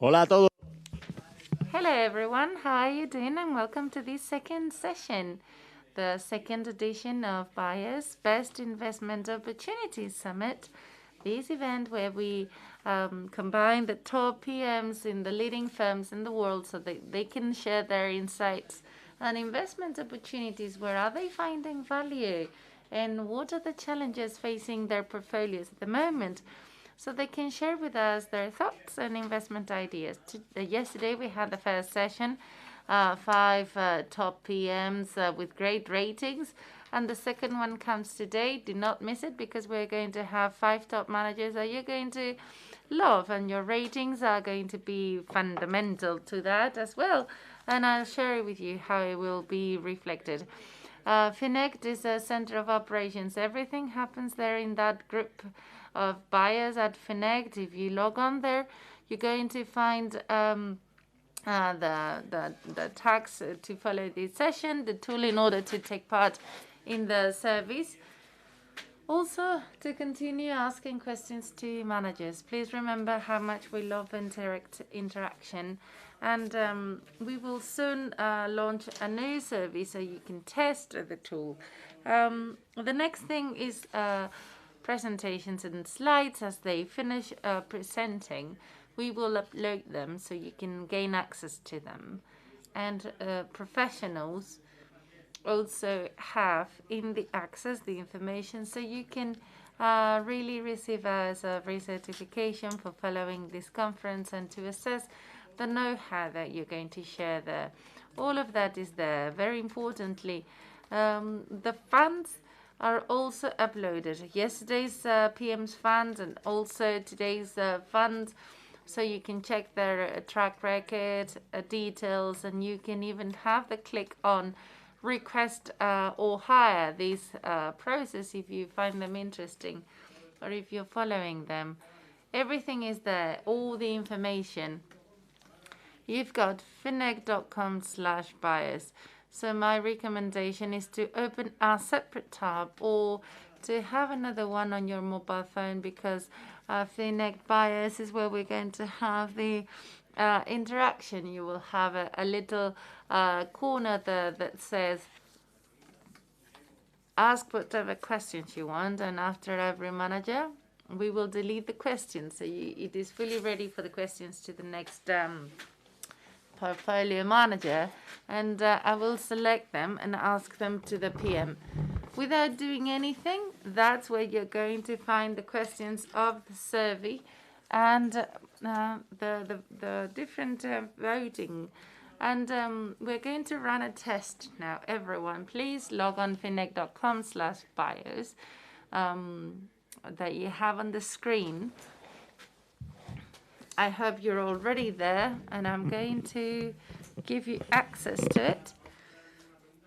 Hola a todos. Hello everyone, how are you doing, and welcome to this second session, the second edition of BIOS Best Investment Opportunities Summit. This event where we combine the top PMs in the leading firms in the world so that they can share their insights on investment opportunities. Where are they finding value, and what are the challenges facing their portfolios at the moment, so they can share with us their thoughts and investment ideas. Yesterday we had the first session, 5 top PMs with great ratings, and the second one comes today. Do not miss it, because we're going to have 5 top managers that you're going to love, and your ratings are going to be fundamental to that as well, and I'll share with you how it will be reflected. Finect is a center of operations. Everything happens there in that group of BIOS at Finect. If you log on there, you're going to find the tags to follow this session, the tool in order to take part in the service. Also, to continue asking questions to managers. Please remember how much we love interaction. And we will soon launch a new service so you can test the tool. The next thing is presentations and slides. As they finish presenting, we will upload them so you can gain access to them. And professionals also have in the access the information, so you can really receive as a recertification for following this conference and to assess the know-how that you're going to share there. All of that is there. Very importantly, the funds are also uploaded. Yesterday's PM's funds and also today's funds, so you can check their track record, details, and you can even have the click on request or hire this process if you find them interesting or if you're following them. Everything is there, all the information. You've got finect.com/bios. So my recommendation is to open a separate tab or to have another one on your mobile phone, because Finect BIOS is where we're going to have the interaction. You will have a little corner there that says ask whatever questions you want, and after every manager we will delete the questions, so it is fully ready for the questions to the next portfolio manager, and I will select them and ask them to the PM. Without doing anything, that's where you're going to find the questions of the survey and the different voting. And we're going to run a test now. Everyone, please log on finect.com/bios that you have on the screen. I hope you're already there, and I'm going to give you access to it.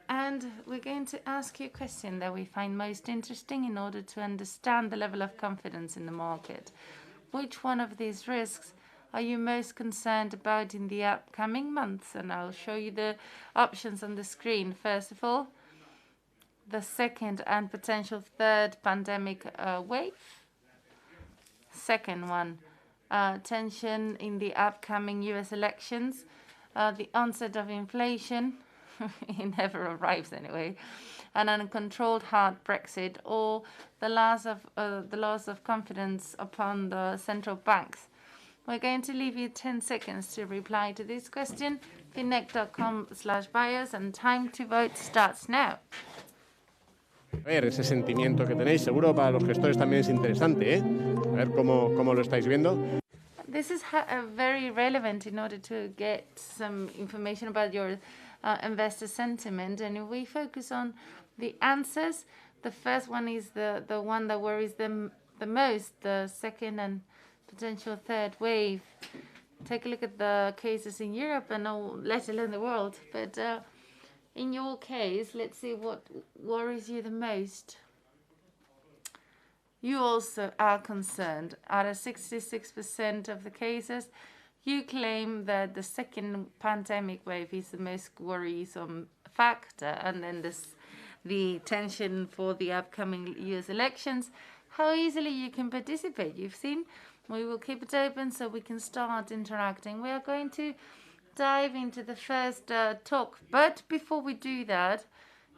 And we're going to ask you a question that we find most interesting in order to understand the level of confidence in the market. Which one of these risks are you most concerned about in the upcoming months? And I'll show you the options on the screen. First of all, the second and potential third pandemic wave. Second one, tension in the upcoming US elections, the onset of inflation, it never arrives anyway, an uncontrolled hard Brexit, or the loss of confidence upon the central banks. We're going to leave you 10 seconds to reply to this question. Finect.com/bios, and time to vote starts now. A ver, ese sentimiento que tenéis, seguro para los gestores también es interesante, ¿eh? A ver cómo lo estáis viendo. This is very relevant in order to get some information about your investor sentiment, and we focus on the answers. The first one is the one that worries them the most, the second and potential third wave. Take a look at the cases in Europe and let alone the world. But in your case, let's see what worries you the most. You also are concerned. Out of 66% of the cases, you claim that the second pandemic wave is the most worrisome factor, and then the tension for the upcoming US elections, how easily you can participate. You've seen We will keep it open so we can start interacting. We are going to dive into the first talk. But before we do that,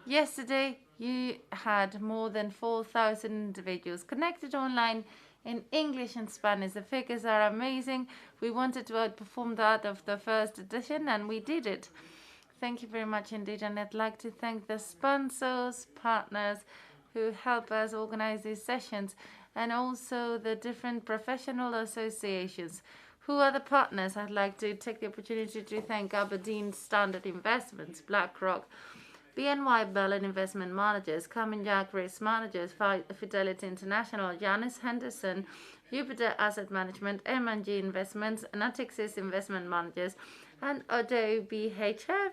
yesterday you had more than 4,000 individuals connected online in English and Spanish. The figures are amazing. We wanted to outperform that of the first edition, and we did it. Thank you very much indeed, and I'd like to thank the sponsors, partners who help us organize these sessions, and also the different professional associations. Who are the partners? I'd like to take the opportunity to thank Aberdeen Standard Investments, BlackRock, BNY Mellon Investment Managers, Carmen Jack Risk Managers, Fidelity International, Janus Henderson, Jupiter Asset Management, M&G Investments, Natixis Investment Managers, and Odo BHF.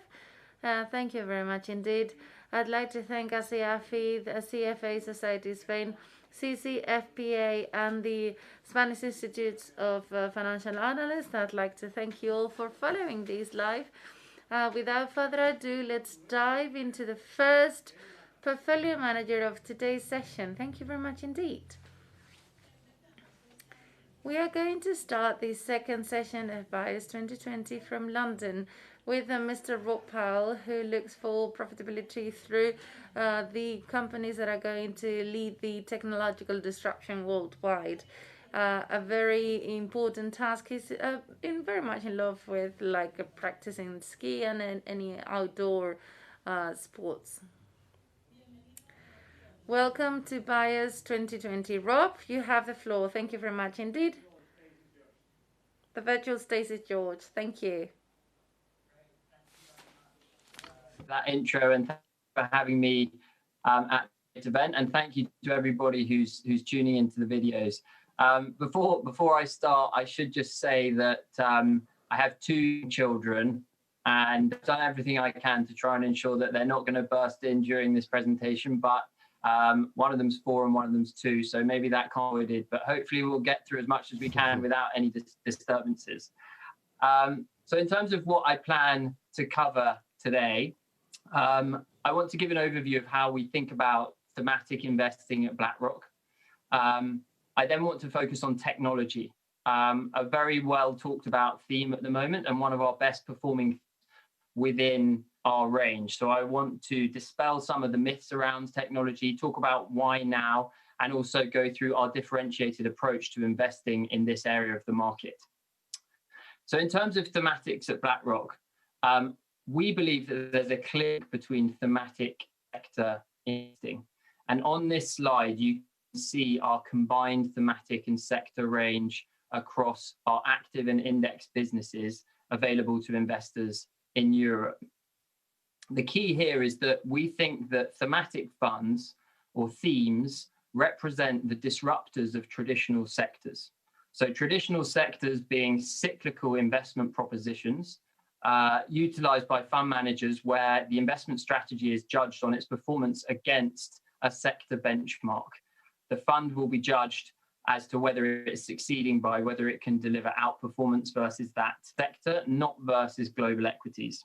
Thank you very much indeed. I'd like to thank ASEAFI, the CFA Society Spain, CCFPA, and the Spanish Institutes of Financial Analysts. I'd like to thank you all for following these live. Without further ado, let's dive into the first portfolio manager of today's session. Thank you very much indeed. We are going to start the second session of BIOS 2020 from London with Mr. Rob Powell, who looks for profitability through the companies that are going to lead the technological disruption worldwide. A very important task. He's very much in love with practicing ski and any outdoor sports. Welcome to BIOS 2020. Rob, you have the floor. Thank you very much indeed. The virtual stage is yours. Thank you. That intro, and thank you for having me at this event, and thank you to everybody who's tuning into the videos. Before I start, I should just say that I have 2 children, and I've done everything I can to try and ensure that they're not going to burst in during this presentation, but one of them's 4 and one of them's 2, so maybe that can't be avoided, but hopefully we'll get through as much as we can without any disturbances. So in terms of what I plan to cover today, I want to give an overview of how we think about thematic investing at BlackRock. I then want to focus on technology, a very well talked about theme at the moment and one of our best performing within our range. So I want to dispel some of the myths around technology, talk about why now, and also go through our differentiated approach to investing in this area of the market. So in terms of thematics at BlackRock, we believe that there's a clear link between thematic sector investing. And on this slide, you can see our combined thematic and sector range across our active and index businesses available to investors in Europe. The key here is that we think that thematic funds or themes represent the disruptors of traditional sectors. So traditional sectors being cyclical investment propositions utilized by fund managers where the investment strategy is judged on its performance against a sector benchmark. The fund will be judged as to whether it's succeeding by whether it can deliver outperformance versus that sector, not versus global equities.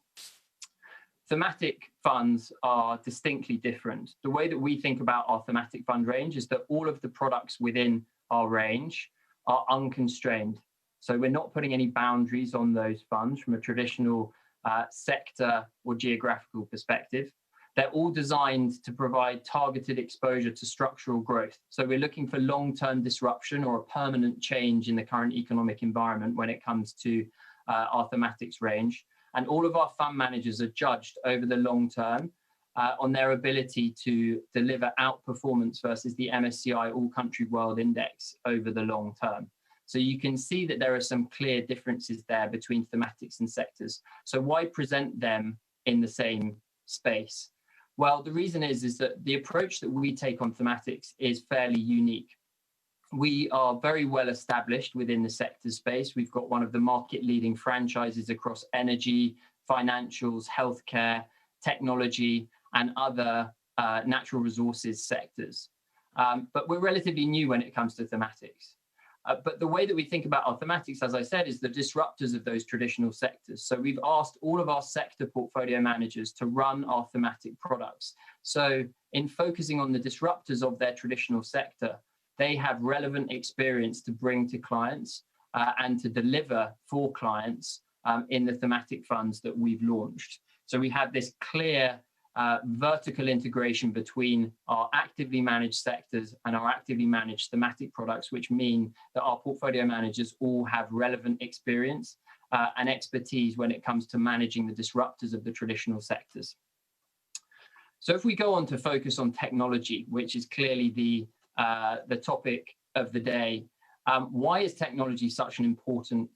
Thematic funds are distinctly different. The way that we think about our thematic fund range is that all of the products within our range are unconstrained. So we're not putting any boundaries on those funds from a traditional sector or geographical perspective. They're all designed to provide targeted exposure to structural growth. So we're looking for long-term disruption or a permanent change in the current economic environment when it comes to our thematics range. And all of our fund managers are judged over the long term on their ability to deliver outperformance versus the MSCI All Country World Index over the long term. So you can see that there are some clear differences there between thematics and sectors. So why present them in the same space? Well, the reason is that the approach that we take on thematics is fairly unique. We are very well established within the sector space. We've got one of the market leading franchises across energy, financials, healthcare, technology, and other natural resources sectors. But we're relatively new when it comes to thematics. But the way that we think about our thematics, as I said, is the disruptors of those traditional sectors. So we've asked all of our sector portfolio managers to run our thematic products. So in focusing on the disruptors of their traditional sector, they have relevant experience to bring to clients and to deliver for clients in the thematic funds that we've launched. So we have this clear vertical integration between our actively managed sectors and our actively managed thematic products, which mean that our portfolio managers all have relevant experience and expertise when it comes to managing the disruptors of the traditional sectors. So if we go on to focus on technology, which is clearly the topic of the day, why is technology such an important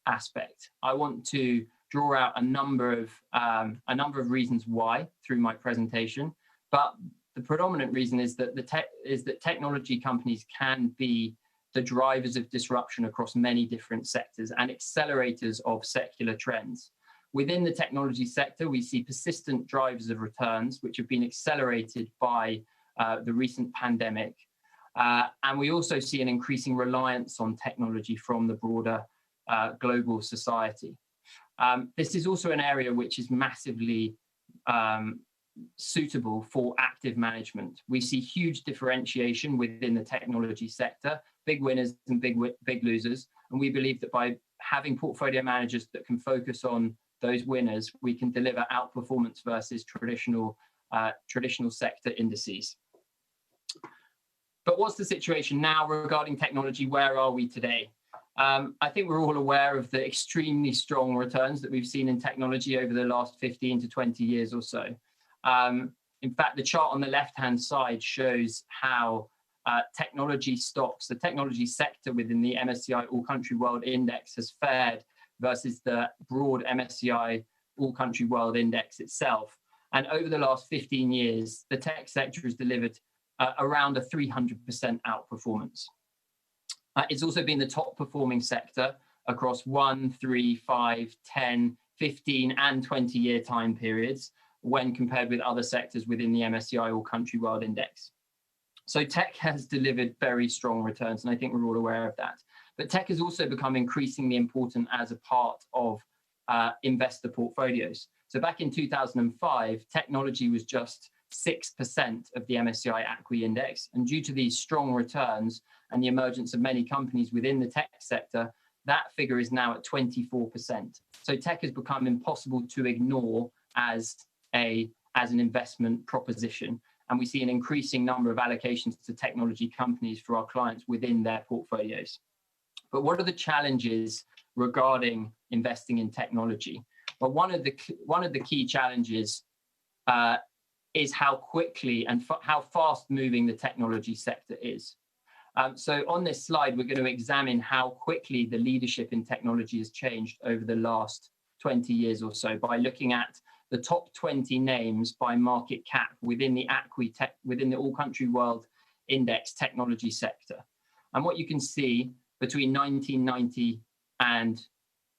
aspect? I want to draw out a number of reasons why through my presentation, but the predominant reason is that technology companies can be the drivers of disruption across many different sectors and accelerators of secular trends. Within the technology sector, we see persistent drivers of returns, which have been accelerated by the recent pandemic. And we also see an increasing reliance on technology from the broader global society. This is also an area which is massively suitable for active management. We see huge differentiation within the technology sector, big winners and big losers. And we believe that by having portfolio managers that can focus on those winners, we can deliver outperformance versus traditional sector indices. But what's the situation now regarding technology? Where are we today? I think we're all aware of the extremely strong returns that we've seen in technology over the last 15 to 20 years or so. In fact, the chart on the left-hand side shows how technology stocks, the technology sector within the MSCI All Country World Index has fared versus the broad MSCI All Country World Index itself. And over the last 15 years, the tech sector has delivered around a 300% outperformance. It's also been the top performing sector across 1, 3, 5, 10, 15 and 20-year time periods when compared with other sectors within the MSCI All Country World Index. So tech has delivered very strong returns, and I think we're all aware of that. But tech has also become increasingly important as a part of investor portfolios. So back in 2005, technology was just 6% of the MSCI ACWI index. And due to these strong returns and the emergence of many companies within the tech sector, that figure is now at 24%. So tech has become impossible to ignore as an investment proposition. And we see an increasing number of allocations to technology companies for our clients within their portfolios. But what are the challenges regarding investing in technology? Well, one of the key challenges is how quickly and how fast moving the technology sector is. So on this slide, we're going to examine how quickly the leadership in technology has changed over the last 20 years or so by looking at the top 20 names by market cap within the ACWI within the All Country World Index technology sector. And what you can see between 1990 and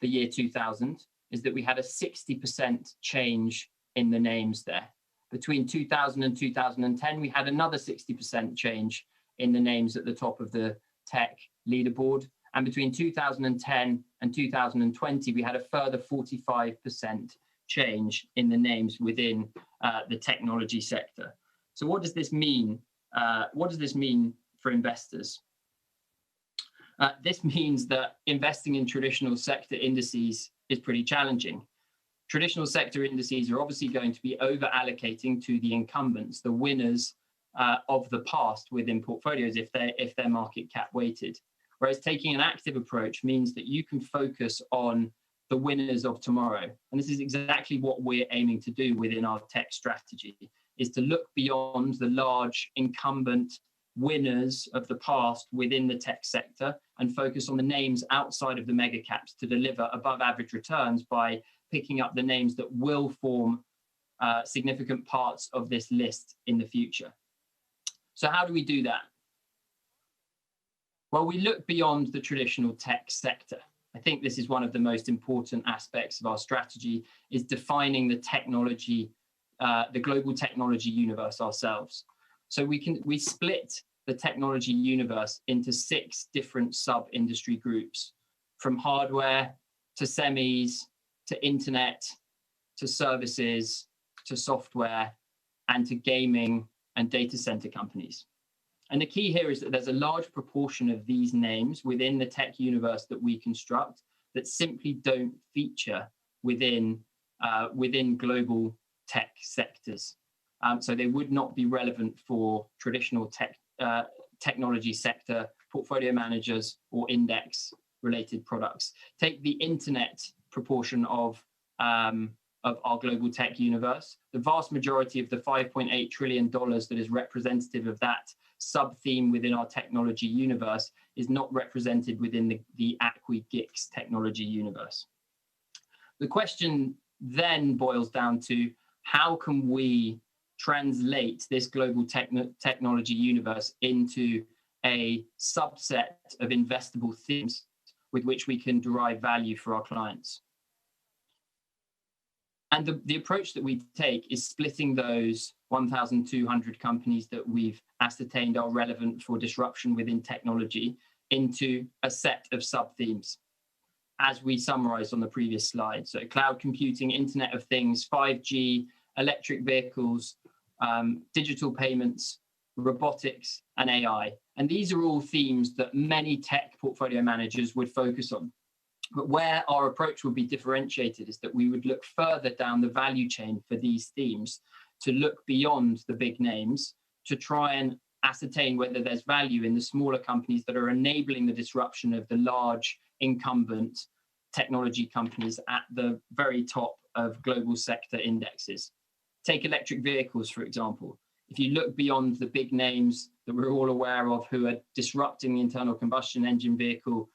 the year 2000 is that we had a 60% change in the names there. Between 2000 and 2010, we had another 60% change in the names at the top of the tech leaderboard. And between 2010 and 2020, we had a further 45% change in the names within the technology sector. So what does this mean? What does this mean for investors? This means that investing in traditional sector indices is pretty challenging. Traditional sector indices are obviously going to be over allocating to the incumbents, the winners of the past within portfolios if they're market cap weighted. Whereas taking an active approach means that you can focus on the winners of tomorrow. And this is exactly what we're aiming to do within our tech strategy, is to look beyond the large incumbent winners of the past within the tech sector and focus on the names outside of the mega caps to deliver above average returns by picking up the names that will form significant parts of this list in the future. So how do we do that? Well, we look beyond the traditional tech sector. I think this is one of the most important aspects of our strategy, is defining the technology, the global technology universe ourselves. So we split the technology universe into 6 different sub-industry groups, from hardware to semis, to internet, to services, to software, and to gaming and data center companies. And the key here is that there's a large proportion of these names within the tech universe that we construct that simply don't feature within global tech sectors. So they would not be relevant for traditional technology sector portfolio managers or index related products. Take the internet proportion of our global tech universe. The vast majority of the $5.8 trillion that is representative of that sub-theme within our technology universe is not represented within the ACWI GICS technology universe. The question then boils down to how can we translate this global technology universe into a subset of investable themes with which we can derive value for our clients. And the approach that we take is splitting those 1,200 companies that we've ascertained are relevant for disruption within technology into a set of sub-themes, as we summarized on the previous slide. So cloud computing, Internet of Things, 5G, electric vehicles, digital payments, robotics, and AI. And these are all themes that many tech portfolio managers would focus on. But where our approach would be differentiated is that we would look further down the value chain for these themes, to look beyond the big names, to try and ascertain whether there's value in the smaller companies that are enabling the disruption of the large incumbent technology companies at the very top of global sector indexes. Take electric vehicles, for example. If you look beyond the big names that we're all aware of who are disrupting the internal combustion engine vehicle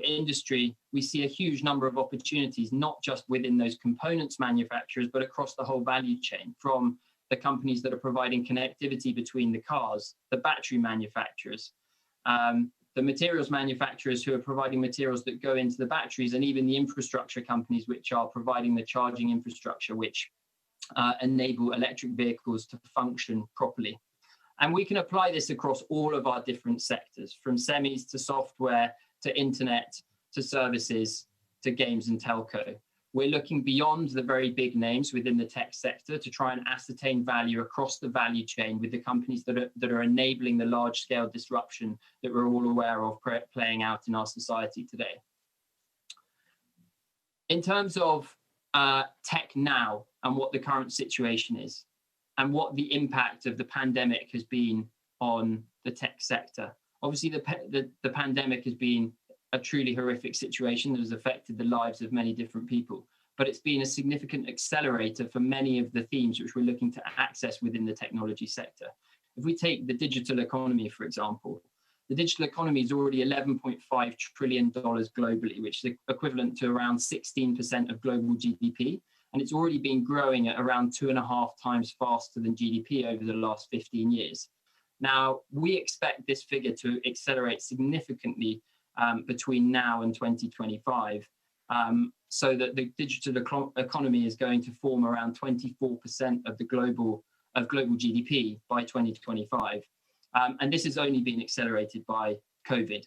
industry, we see a huge number of opportunities, not just within those components manufacturers, but across the whole value chain, from the companies that are providing connectivity between the cars, the battery manufacturers, the materials manufacturers who are providing materials that go into the batteries, and even the infrastructure companies which are providing the charging infrastructure which enable electric vehicles to function properly. And we can apply this across all of our different sectors, from semis to software, to internet, to services, to games and telco. We're looking beyond the very big names within the tech sector to try and ascertain value across the value chain with the companies that are enabling the large-scale disruption that we're all aware of playing out in our society today. In terms of tech now and what the current situation is, and what the impact of the pandemic has been on the tech sector. Obviously, the pandemic has been a truly horrific situation that has affected the lives of many different people, but it's been a significant accelerator for many of the themes which we're looking to access within the technology sector. If we take the digital economy, for example, the digital economy is already $11.5 trillion globally, which is equivalent to around 16% of global GDP. And it's already been growing at around 2.5 times faster than GDP over the last 15 years. Now, we expect this figure to accelerate significantly between now and 2025, so that the digital economy is going to form around 24% of global GDP by 2025. And this has only been accelerated by COVID.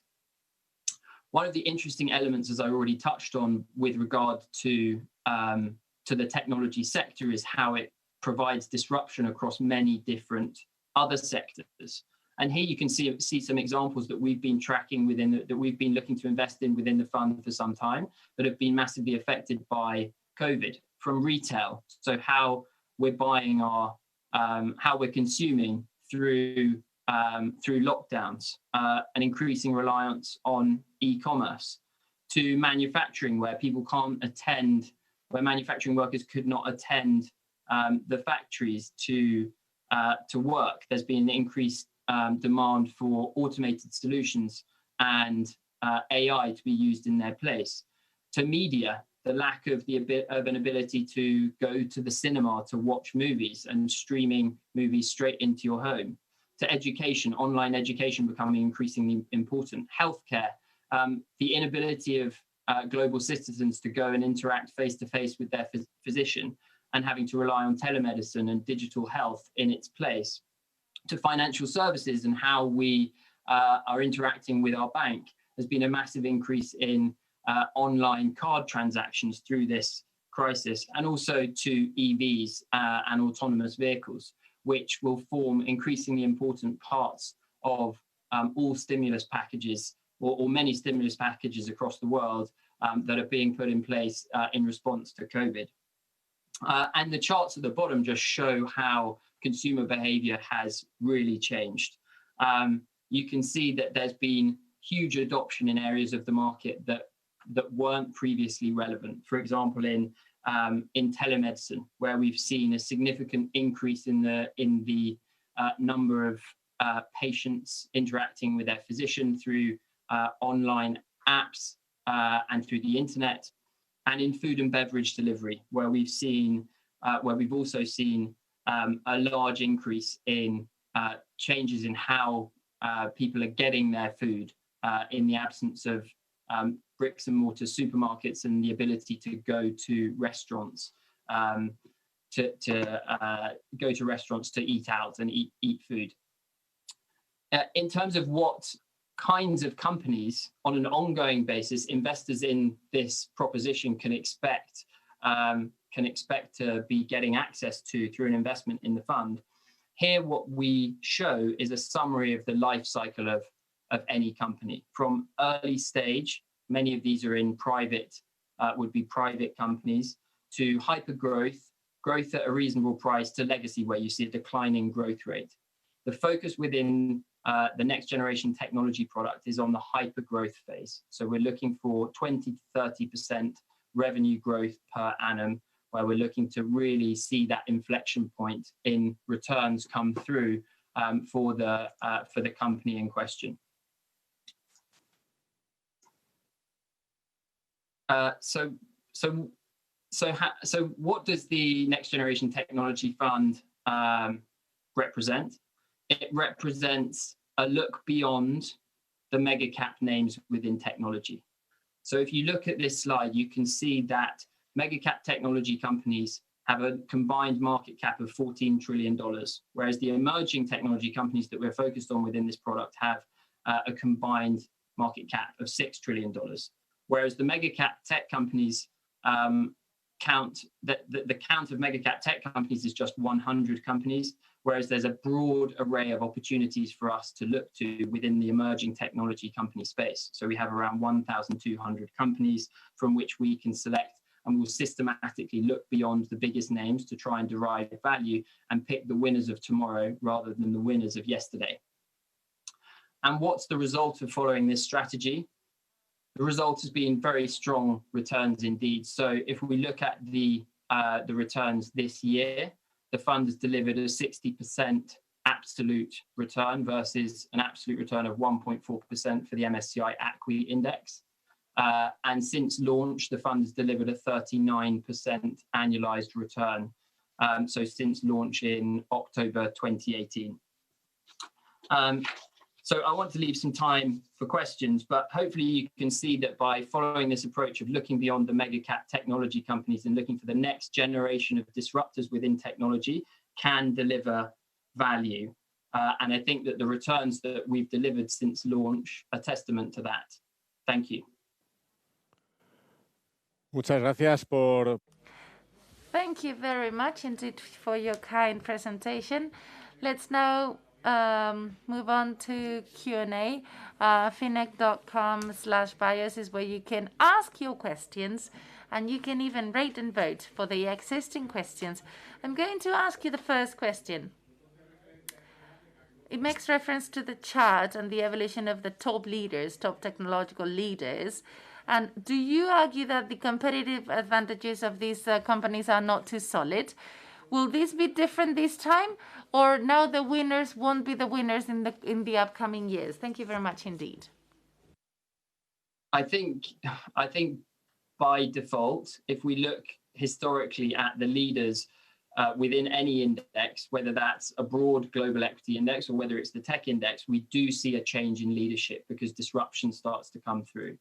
One of the interesting elements, as I already touched on with regard to the technology sector, is how it provides disruption across many different other sectors. And here you can see some examples that we've been tracking that we've been looking to invest in within the fund for some time, that have been massively affected by COVID. From retail, so how we're buying how we're consuming through lockdowns, an increasing reliance on e-commerce, to manufacturing, where people can't attend, where manufacturing workers could not attend the factories to work. There's been an increased demand for automated solutions and AI to be used in their place. To media, the lack of an ability to go to the cinema to watch movies and streaming movies straight into your home. To education, online education becoming increasingly important. Healthcare, the inability of global citizens to go and interact face-to-face with their physician, and having to rely on telemedicine and digital health in its place. To financial services and how we are interacting with our bank. There's been a massive increase in online card transactions through this crisis, and also to EVs and autonomous vehicles, which will form increasingly important parts of all stimulus packages or many stimulus packages across the world that are being put in place in response to COVID. And the charts at the bottom just show how consumer behavior has really changed. You can see that there's been huge adoption in areas of the market that weren't previously relevant. For example, in telemedicine, where we've seen a significant increase in the number of patients interacting with their physician through online apps and through the internet, and in food and beverage delivery, where we've also seen a large increase in changes in how people are getting their food in the absence of bricks and mortar supermarkets and the ability to go to restaurants to eat out and eat food. In terms of what kinds of companies on an ongoing basis investors in this proposition can expect to be getting access to through an investment in the fund, here what we show is a summary of the life cycle of any company. From early stage, many of these are in would be private companies, to hyper growth at a reasonable price, to legacy, where you see a declining growth rate. The focus within the next generation technology product is on the hyper growth phase. So we're looking for 20 to 30% revenue growth per annum, where we're looking to really see that inflection point in returns come through for the company in question. So what does the Next Generation Technology Fund represent? It represents a look beyond the mega cap names within technology. So if you look at this slide, you can see that mega cap technology companies have a combined market cap of $14 trillion, whereas the emerging technology companies that we're focused on within this product have a combined market cap of $6 trillion. Whereas the mega cap tech companies the count of mega cap tech companies is just 100 companies, whereas there's a broad array of opportunities for us to look to within the emerging technology company space. So we have around 1,200 companies from which we can select, and we'll systematically look beyond the biggest names to try and derive value and pick the winners of tomorrow rather than the winners of yesterday. And what's the result of following this strategy? The result has been very strong returns indeed. So if we look at the returns this year, the fund has delivered a 60% absolute return versus an absolute return of 1.4% for the MSCI ACWI index. And since launch, the fund has delivered a 39% annualized return. So since launch in October 2018. So I want to leave some time for questions, but hopefully you can see that by following this approach of looking beyond the mega cap technology companies and looking for the next generation of disruptors within technology can deliver value. And I think that the returns that we've delivered since launch are testament to that. Thank you. Muchas gracias por... Thank you very much indeed for your kind presentation. Let's now move on to Q&A. Finect.com/BIOS is where you can ask your questions, and you can even rate and vote for the existing questions. I'm going to ask you the first question. It makes reference to the chart and the evolution of the top leaders, top technological leaders. And do you argue that the competitive advantages of these companies are not too solid? Will this be different this time, or now the winners won't be the winners in the upcoming years? Thank you very much indeed. I think by default, if we look historically at the leaders within any index, whether that's a broad global equity index or whether it's the tech index, we do see a change in leadership because disruption starts to come through.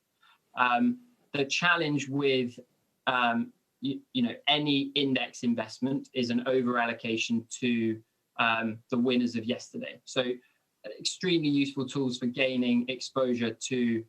The challenge with any index investment is an over-allocation to the winners of yesterday. So extremely useful tools for gaining exposure to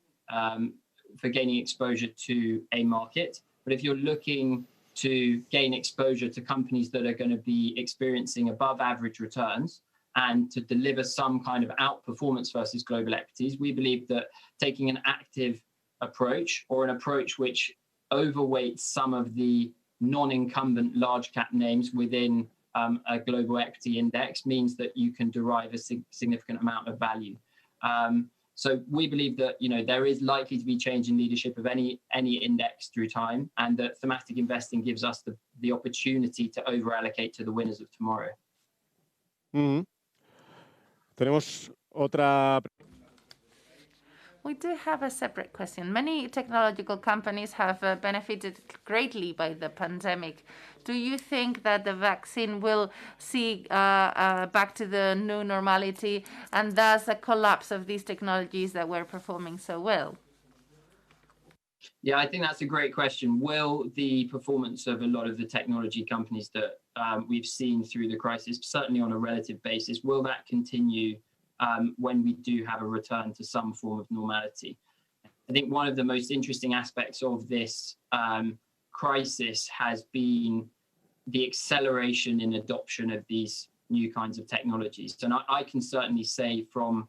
a market. But if you're looking to gain exposure to companies that are going to be experiencing above average returns and to deliver some kind of outperformance versus global equities. We believe that taking an active approach, or an approach which overweights some of the non-incumbent large cap names within a global equity index, means that you can derive a significant amount of value. So we believe that there is likely to be change in leadership of any index through time, and that thematic investing gives us the opportunity to over-allocate to the winners of tomorrow. Tenemos otra. We do have a separate question. Many technological companies have benefited greatly by the pandemic. Do you think that the vaccine will see back to the new normality and thus a collapse of these technologies that were performing so well? Yeah, I think that's a great question. Will the performance of a lot of the technology companies that we've seen through the crisis, certainly on a relative basis, will that continue when we do have a return to some form of normality? I think one of the most interesting aspects of this crisis has been the acceleration in adoption of these new kinds of technologies. And I can certainly say from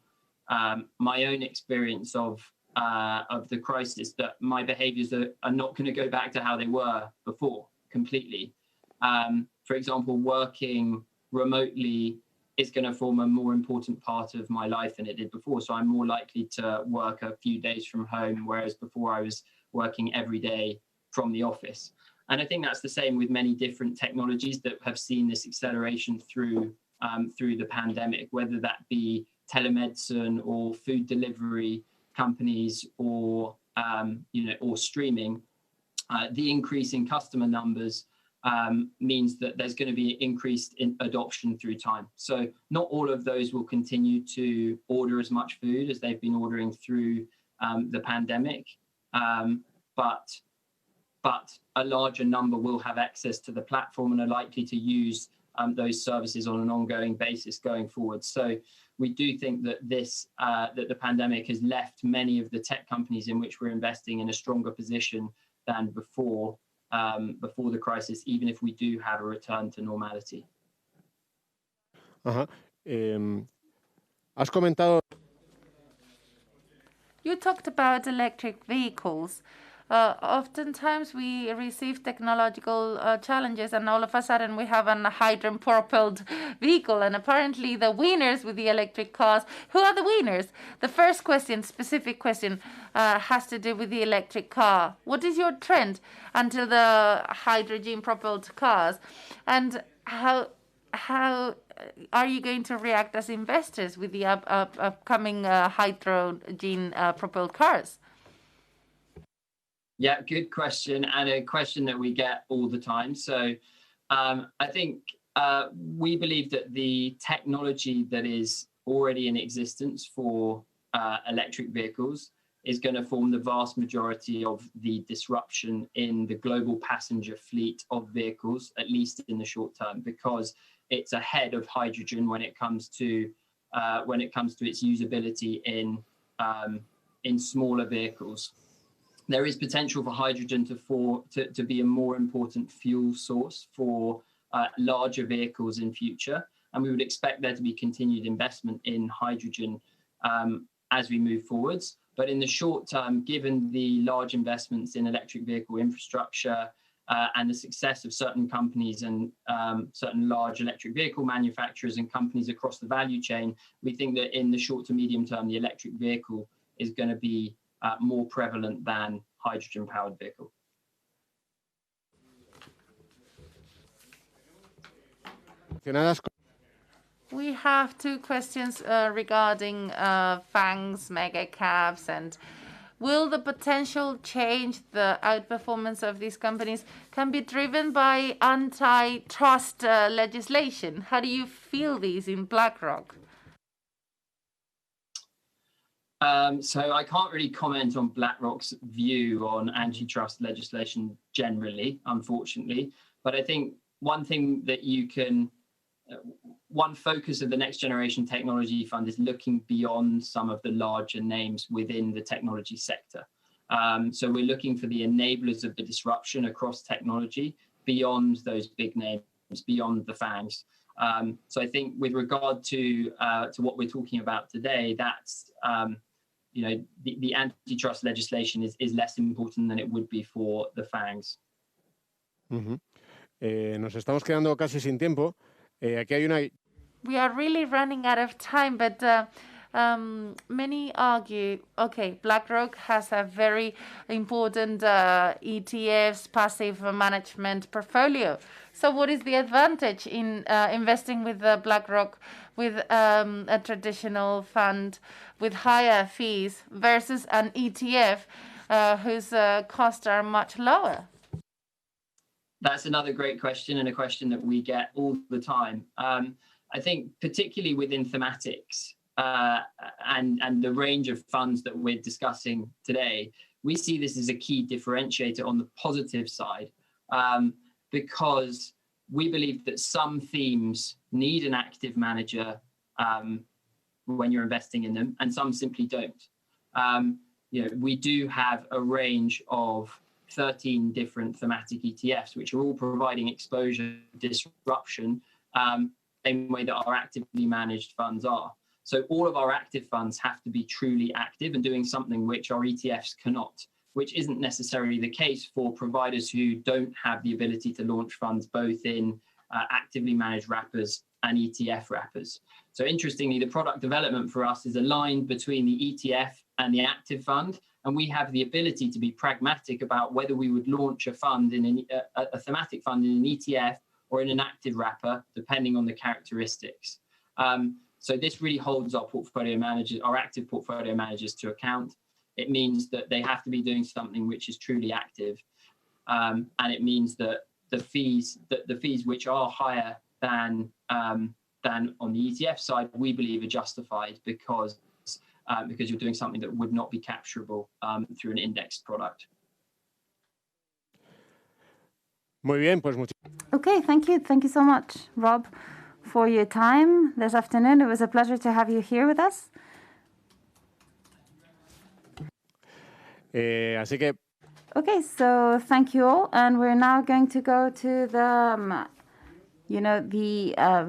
my own experience of the crisis that my behaviors are not going to go back to how they were before completely. For example, working remotely is going to form a more important part of my life than it did before. So I'm more likely to work a few days from home, whereas before I was working every day from the office. And I think that's the same with many different technologies that have seen this acceleration through the pandemic, whether that be telemedicine or food delivery companies or or streaming. The increase in customer numbers means that there's going to be increased in adoption through time. So not all of those will continue to order as much food as they've been ordering through the pandemic, but a larger number will have access to the platform and are likely to use those services on an ongoing basis going forward. So we do think that that the pandemic has left many of the tech companies in which we're investing in a stronger position than before the crisis, even if we do have a return to normality. Has comentado. You talked about electric vehicles. Oftentimes we receive technological challenges and all of a sudden we have a hydrogen-propelled vehicle, and apparently the winners with the electric cars, who are the winners? The first question, specific question, has to do with the electric car. What is your trend until the hydrogen-propelled cars? And how are you going to react as investors with the upcoming hydrogen-propelled cars? Yeah, good question, and a question that we get all the time. So I think we believe that the technology that is already in existence for electric vehicles is going to form the vast majority of the disruption in the global passenger fleet of vehicles, at least in the short term, because it's ahead of hydrogen when it comes to its usability in smaller vehicles. There is potential for hydrogen to be a more important fuel source for larger vehicles in future, and we would expect there to be continued investment in hydrogen as we move forwards. But in the short term, given the large investments in electric vehicle infrastructure and the success of certain companies and certain large electric vehicle manufacturers and companies across the value chain, we think that in the short to medium term, the electric vehicle is going to be more prevalent than hydrogen-powered vehicle. We have two questions regarding FANGs, mega caps, and will the potential change the outperformance of these companies can be driven by antitrust legislation? How do you feel these in BlackRock? So I can't really comment on BlackRock's view on antitrust legislation generally, unfortunately. But I think one thing that one focus of the Next Generation Technology Fund is looking beyond some of the larger names within the technology sector. So we're looking for the enablers of the disruption across technology beyond those big names, beyond the FANGs. So I think with regard to what we're talking about today, that's the antitrust legislation is less important than it would be for the FANGs. Nos estamos quedando casi sin tiempo. Aquí hay una. We are really running out of time, but many argue, okay, BlackRock has a very important ETFs, passive management portfolio. So what is the advantage in investing with BlackRock with a traditional fund with higher fees versus an ETF whose costs are much lower? That's another great question, and a question that we get all the time. I think particularly within thematics and the range of funds that we're discussing today, we see this as a key differentiator on the positive side, because we believe that some themes need an active manager when you're investing in them, and some simply don't. We do have a range of 13 different thematic ETFs, which are all providing exposure disruption, same way that our actively managed funds are. So all of our active funds have to be truly active and doing something which our ETFs cannot, which isn't necessarily the case for providers who don't have the ability to launch funds both in actively managed wrappers and ETF wrappers. So interestingly, the product development for us is aligned between the ETF and the active fund, and we have the ability to be pragmatic about whether we would launch a fund in a thematic fund in an ETF or in an active wrapper, depending on the characteristics. So this really holds our portfolio managers, our active portfolio managers, to account. It means that they have to be doing something which is truly active, and it means that the fees which are higher than on the ETF side, we believe are justified because you're doing something that would not be capturable through an indexed product. Muy bien, pues Okay, thank you so much, Rob, for your time this afternoon. It was a pleasure to have you here with us. Así que. Okay, so thank you all, and we're now going to go to the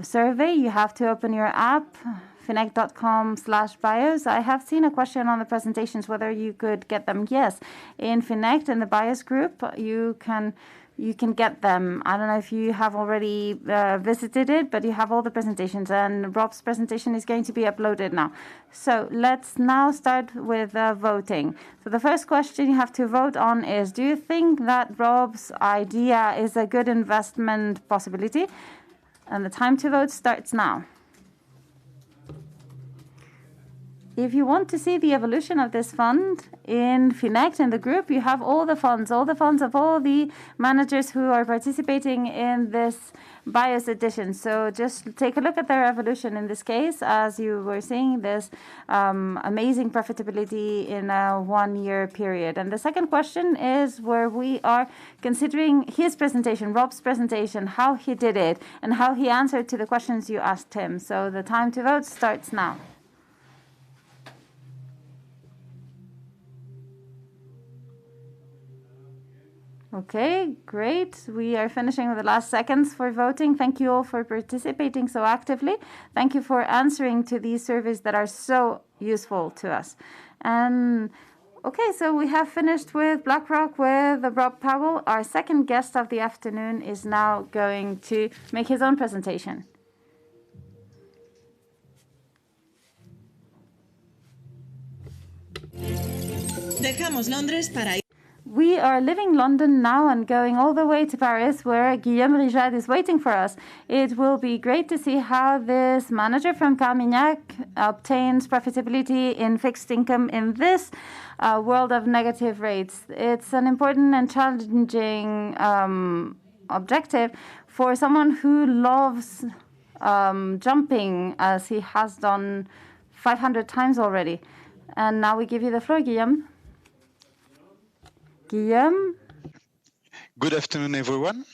survey. You have to open your app, Finect.com/BIOS. I have seen a question on the presentations whether you could get them. Yes, in Finect in the BIOS group, you can get them. I don't know if you have already visited it, but you have all the presentations, and Rob's presentation is going to be uploaded now. So let's now start with voting. So the first question you have to vote on is, do you think that Rob's idea is a good investment possibility? And the time to vote starts now. If you want to see the evolution of this fund in Finect, in the group, you have all the funds of all the managers who are participating in this BIOS edition. So just take a look at their evolution in this case, as you were seeing this amazing profitability in a 1-year period. And the second question is where we are considering his presentation, Rob's presentation, how he did it, and how he answered to the questions you asked him. So the time to vote starts now. Okay, great. We are finishing with the last seconds for voting. Thank you all for participating so actively. Thank you for answering to these surveys that are so useful to us. And okay, so we have finished with BlackRock with Rob Powell. Our second guest of the afternoon is now going to make his own presentation. Dejamos Londres para. We are leaving London now and going all the way to Paris, where Guillaume Rijad is waiting for us. It will be great to see how this manager from Carmignac obtains profitability in fixed income in this world of negative rates. It's an important and challenging objective for someone who loves jumping, as he has done 500 times already. And now we give you the floor, Guillaume. Guillaume? Good afternoon, everyone.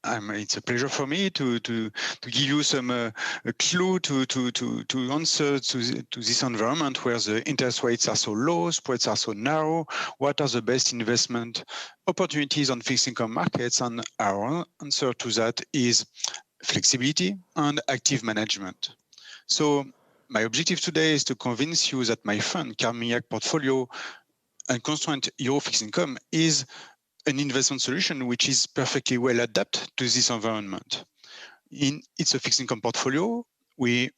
it's a pleasure for me to give you some a clue to answer to this environment where the interest rates are so low, spreads are so narrow. What are the best investment opportunities on fixed income markets? And our answer to that is flexibility and active management. So my objective today is to convince you that my fund, Carmignac Portfolio and Constraint Euro Fixed Income, is an investment solution which is perfectly well adapted to this environment. It's a fixed income portfolio. We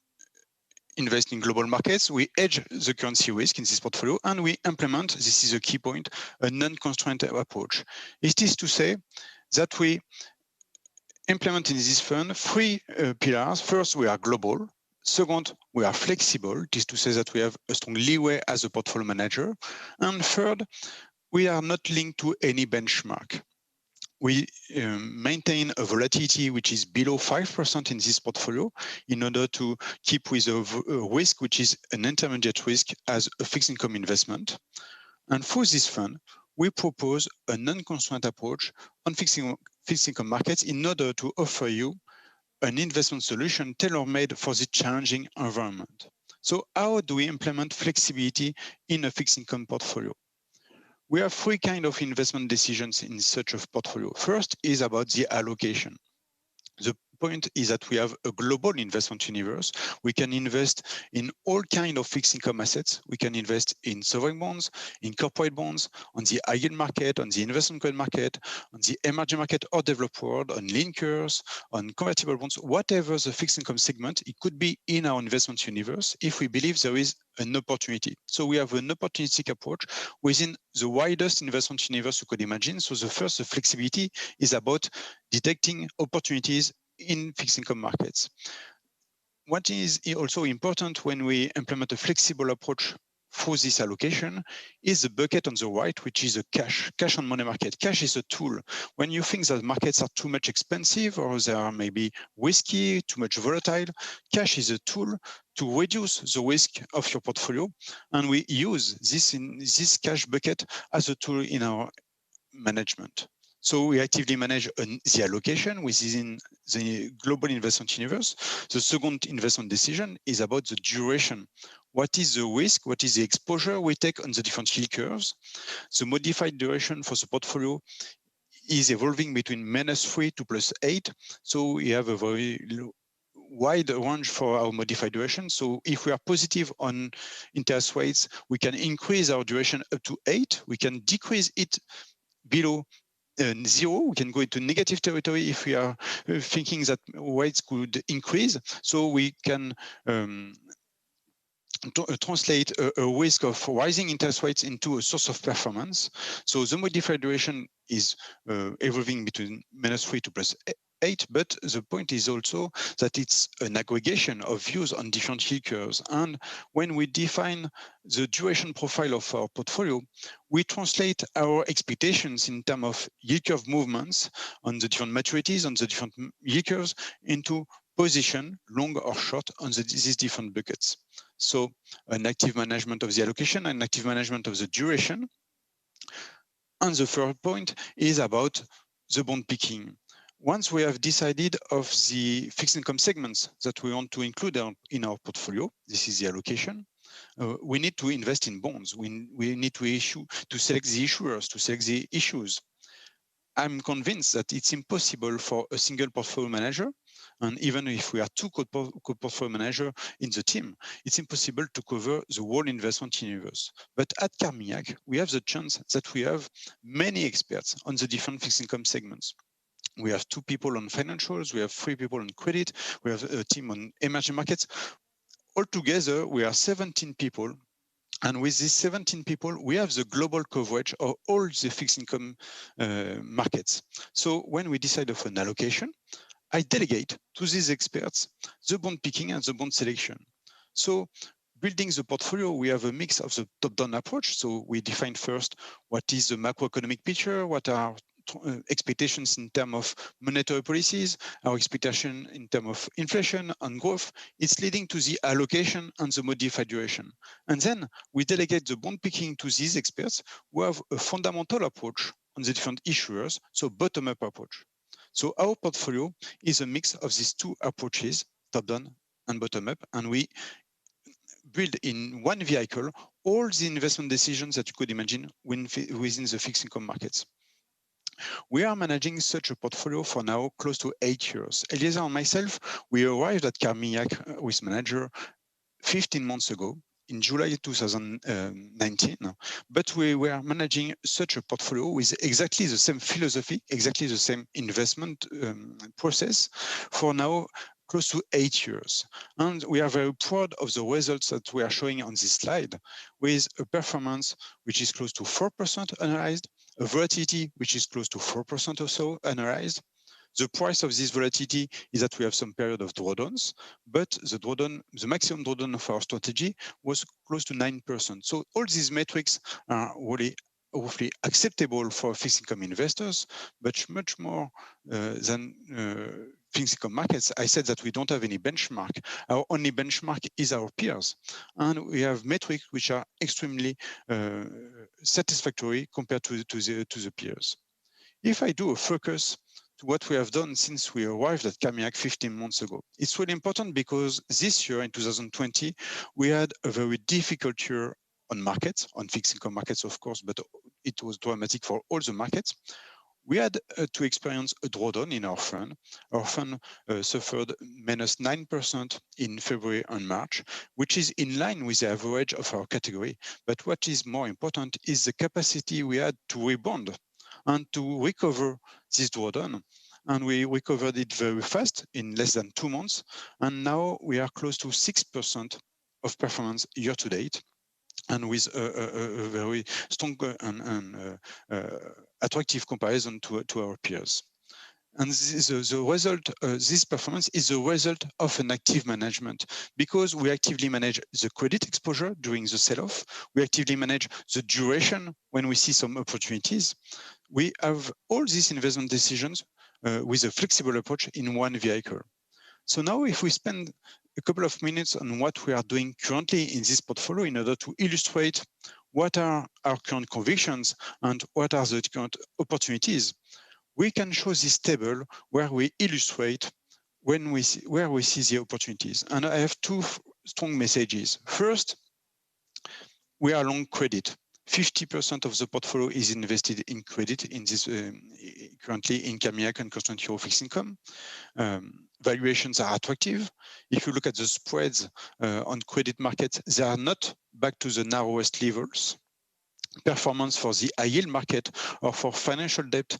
invest in global markets. We hedge the currency risk in this portfolio, and we implement, this is a key point, a non-constraint approach. It is to say that we implement in this fund three pillars. First, we are global. Second, we are flexible. It is to say that we have a strong leeway as a portfolio manager. And third, we are not linked to any benchmark. We maintain a volatility which is below 5% in this portfolio in order to keep with a risk which is an intermediate risk as a fixed income investment. And for this fund, we propose a non-constraint approach on fixed income markets in order to offer you an investment solution tailor-made for the challenging environment. So how do we implement flexibility in a fixed income portfolio? We have three kinds of investment decisions in such a portfolio. First is about the allocation. The point is that we have a global investment universe. We can invest in all kinds of fixed income assets. We can invest in sovereign bonds, in corporate bonds, on the high yield market, on the investment grade market, on the emerging market or developed world, on linkers, on convertible bonds, whatever the fixed income segment, it could be in our investment universe if we believe there is an opportunity. So we have an opportunistic approach within the widest investment universe you could imagine. So the first, the flexibility is about detecting opportunities in fixed income markets. What is also important when we implement a flexible approach for this allocation is the bucket on the right, which is a cash on money market. Cash is a tool. When you think that markets are too much expensive or they are maybe risky, too much volatile, cash is a tool to reduce the risk of your portfolio. And we use this cash bucket as a tool in our management. So we actively manage the allocation within the global investment universe. The second investment decision is about the duration. What is the risk? What is the exposure we take on the different yield curves? The modified duration for the portfolio is evolving between -3 to +8. So we have a very wide range for our modified duration. So if we are positive on interest rates, we can increase our duration up to 8. We can decrease it below 0. We can go into negative territory if we are thinking that rates could increase. So we can translate a risk of rising interest rates into a source of performance. So the modified duration is evolving between -3 to +8, but the point is also that it's an aggregation of views on different yield curves. And when we define the duration profile of our portfolio, we translate our expectations in terms of yield curve movements on the different maturities, on the different yield curves into position, long or short, on these different buckets. So an active management of the allocation, an active management of the duration. And the third point is about the bond picking. Once we have decided of the fixed income segments that we want to include in our portfolio, this is the allocation, we need to invest in bonds. We need to select the issuers, to select the issues. I'm convinced that it's impossible for a single portfolio manager, and even if we are two co-portfolio managers in the team, it's impossible to cover the whole investment universe. But at Carmignac, we have the chance that we have many experts on the different fixed income segments. We have 2 people on financials, we have 3 people on credit, we have a team on emerging markets. Altogether, we are 17 people. And with these 17 people, we have the global coverage of all the fixed income markets. So when we decide of an allocation, I delegate to these experts the bond picking and the bond selection. So building the portfolio, we have a mix of the top-down approach. So we define first what is the macroeconomic picture, what are expectations in terms of monetary policies, our expectation in terms of inflation and growth. It's leading to the allocation and the modified duration. And then we delegate the bond picking to these experts who have a fundamental approach on the different issuers, so bottom-up approach. So our portfolio is a mix of these two approaches, top-down and bottom-up, and we build in one vehicle all the investment decisions that you could imagine within the fixed income markets. We are managing such a portfolio for now close to 8 years. Eliezer and myself, we arrived at Carmignac with manager 15 months ago in July 2019, but we were managing such a portfolio with exactly the same philosophy, exactly the same investment process for now close to 8 years. And we are very proud of the results that we are showing on this slide, with a performance which is close to 4% analyzed, a volatility which is close to 4% or so analyzed. The price of this volatility is that we have some period of drawdowns, but the maximum drawdown of our strategy was close to 9%. So all these metrics are really hopefully acceptable for fixed income investors, but much more than fixed income markets. I said that we don't have any benchmark. Our only benchmark is our peers. And we have metrics which are extremely satisfactory compared to the peers. If I do a focus to what we have done since we arrived at Carmignac 15 months ago, it's really important because this year in 2020, we had a very difficult year on markets, on fixed income markets, of course, but it was dramatic for all the markets. We had to experience a drawdown in our fund. Our fund suffered minus 9% in February and March, which is in line with the average of our category. But what is more important is the capacity we had to rebound and to recover this drawdown. And we recovered it very fast in less than 2 months. And now we are close to 6% of performance year to date, and with a very strong and attractive comparison to our peers. And the result, this performance is the result of an active management, because we actively manage the credit exposure during the sell-off. We actively manage the duration when we see some opportunities. We have all these investment decisions with a flexible approach in one vehicle. So now if we spend a couple of minutes on what we are doing currently in this portfolio in order to illustrate what are our current convictions and what are the current opportunities, we can show this table where we illustrate where we see the opportunities. And I have two strong messages. First, we are long credit. 50% of the portfolio is invested in credit in this currently in Carmignac and Constant Euro fixed income. Valuations are attractive. If you look at the spreads on credit markets, they are not back to the narrowest levels. Performance for the high yield market or for financial debt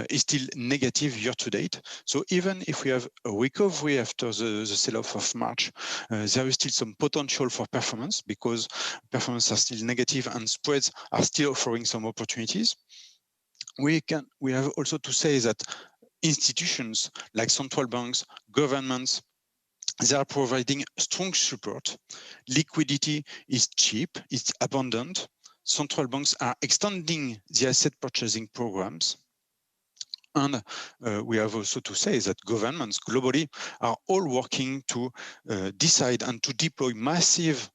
is still negative year to date. So even if we have a recovery after the sell-off of March, there is still some potential for performance because performance are still negative and spreads are still offering some opportunities. We have also to say that institutions like central banks, governments, they are providing strong support. Liquidity is cheap, it's abundant. Central banks are extending the asset purchasing programs. And we have also to say that governments globally are all working to decide and to deploy massive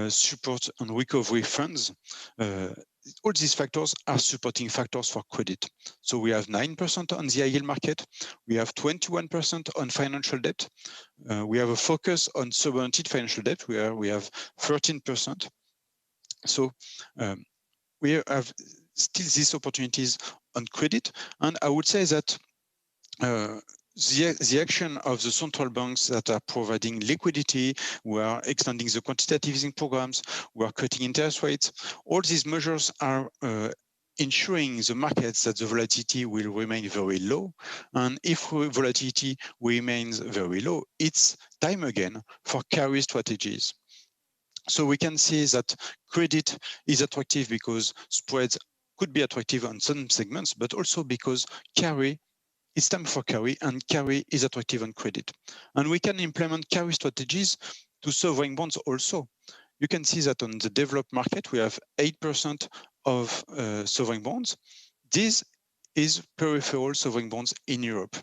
support and recovery funds. All these factors are supporting factors for credit. So we have 9% on the high yield market. We have 21% on financial debt. We have a focus on subordinated financial debt where we have 13%. So we have still these opportunities on credit. And I would say that the action of the central banks that are providing liquidity, who are extending the quantitative easing programs, who are cutting interest rates, all these measures are ensuring the markets that the volatility will remain very low. And if volatility remains very low, it's time again for carry strategies. So we can see that credit is attractive because spreads could be attractive on some segments, but also because carry, it's time for carry, and carry is attractive on credit. And we can implement carry strategies to sovereign bonds also. You can see that on the developed market, we have 8% of sovereign bonds. This is peripheral sovereign bonds in Europe,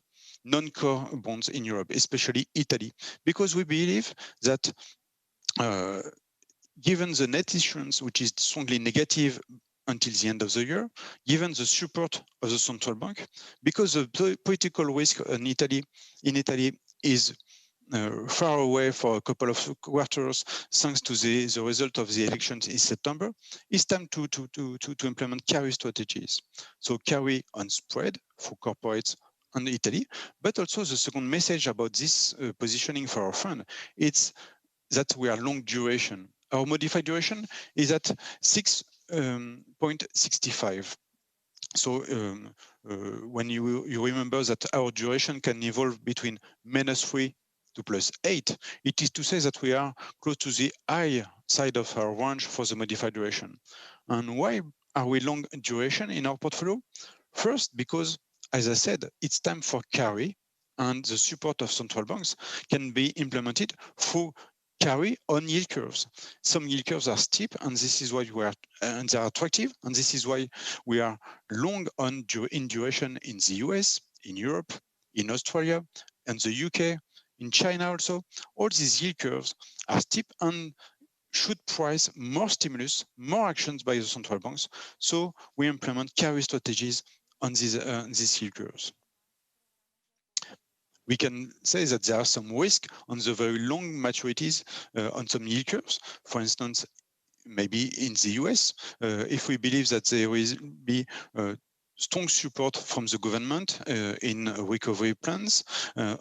non-core bonds in Europe, especially Italy, because we believe that given the net issuance, which is strongly negative until the end of the year, given the support of the central bank, because the political risk in Italy is far away for a couple of quarters, thanks to the result of the elections in September. It's time to implement carry strategies. So carry on spread for corporates and Italy, but also the second message about this positioning for our fund, it's that we are long duration. Our modified duration is at 6.65. So when you remember that our duration can evolve between -3 to +8, it is to say that we are close to the high side of our range for the modified duration. And why are we long duration in our portfolio? First, because, as I said, it's time for carry, and the support of central banks can be implemented through carry on yield curves. Some yield curves are steep, and this is why and they are attractive, and this is why we are long in duration in the US, in Europe, in Australia, and the UK, in China also. All these yield curves are steep and should price more stimulus, more actions by the central banks. So we implement carry strategies on these yield curves. We can say that there are some risk on the very long maturities on some yield curves. For instance, maybe in the US, if we believe that there will be strong support from the government in recovery plans,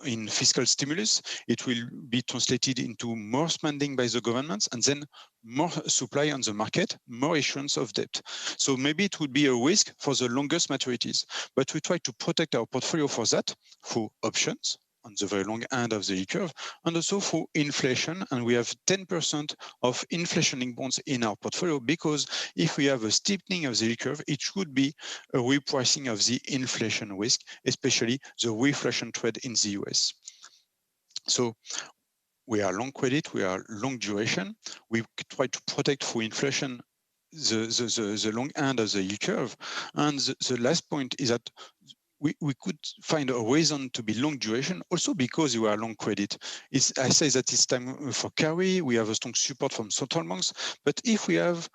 in fiscal stimulus, it will be translated into more spending by the governments and then more supply on the market, more issuance of debt. So maybe it would be a risk for the longest maturities, but we try to protect our portfolio for that through options on the very long end of the yield curve, and also for inflation. And we have 10% of inflation-linked bonds in our portfolio, because if we have a steepening of the yield curve, it should be a repricing of the inflation risk, especially the reflation trade in the US. So we are long credit, we are long duration. We try to protect through inflation the long end of the yield curve. And the last point is that we could find a reason to be long duration, also because you are long credit. I say that it's time for carry. We have a strong support from central banks, but if we have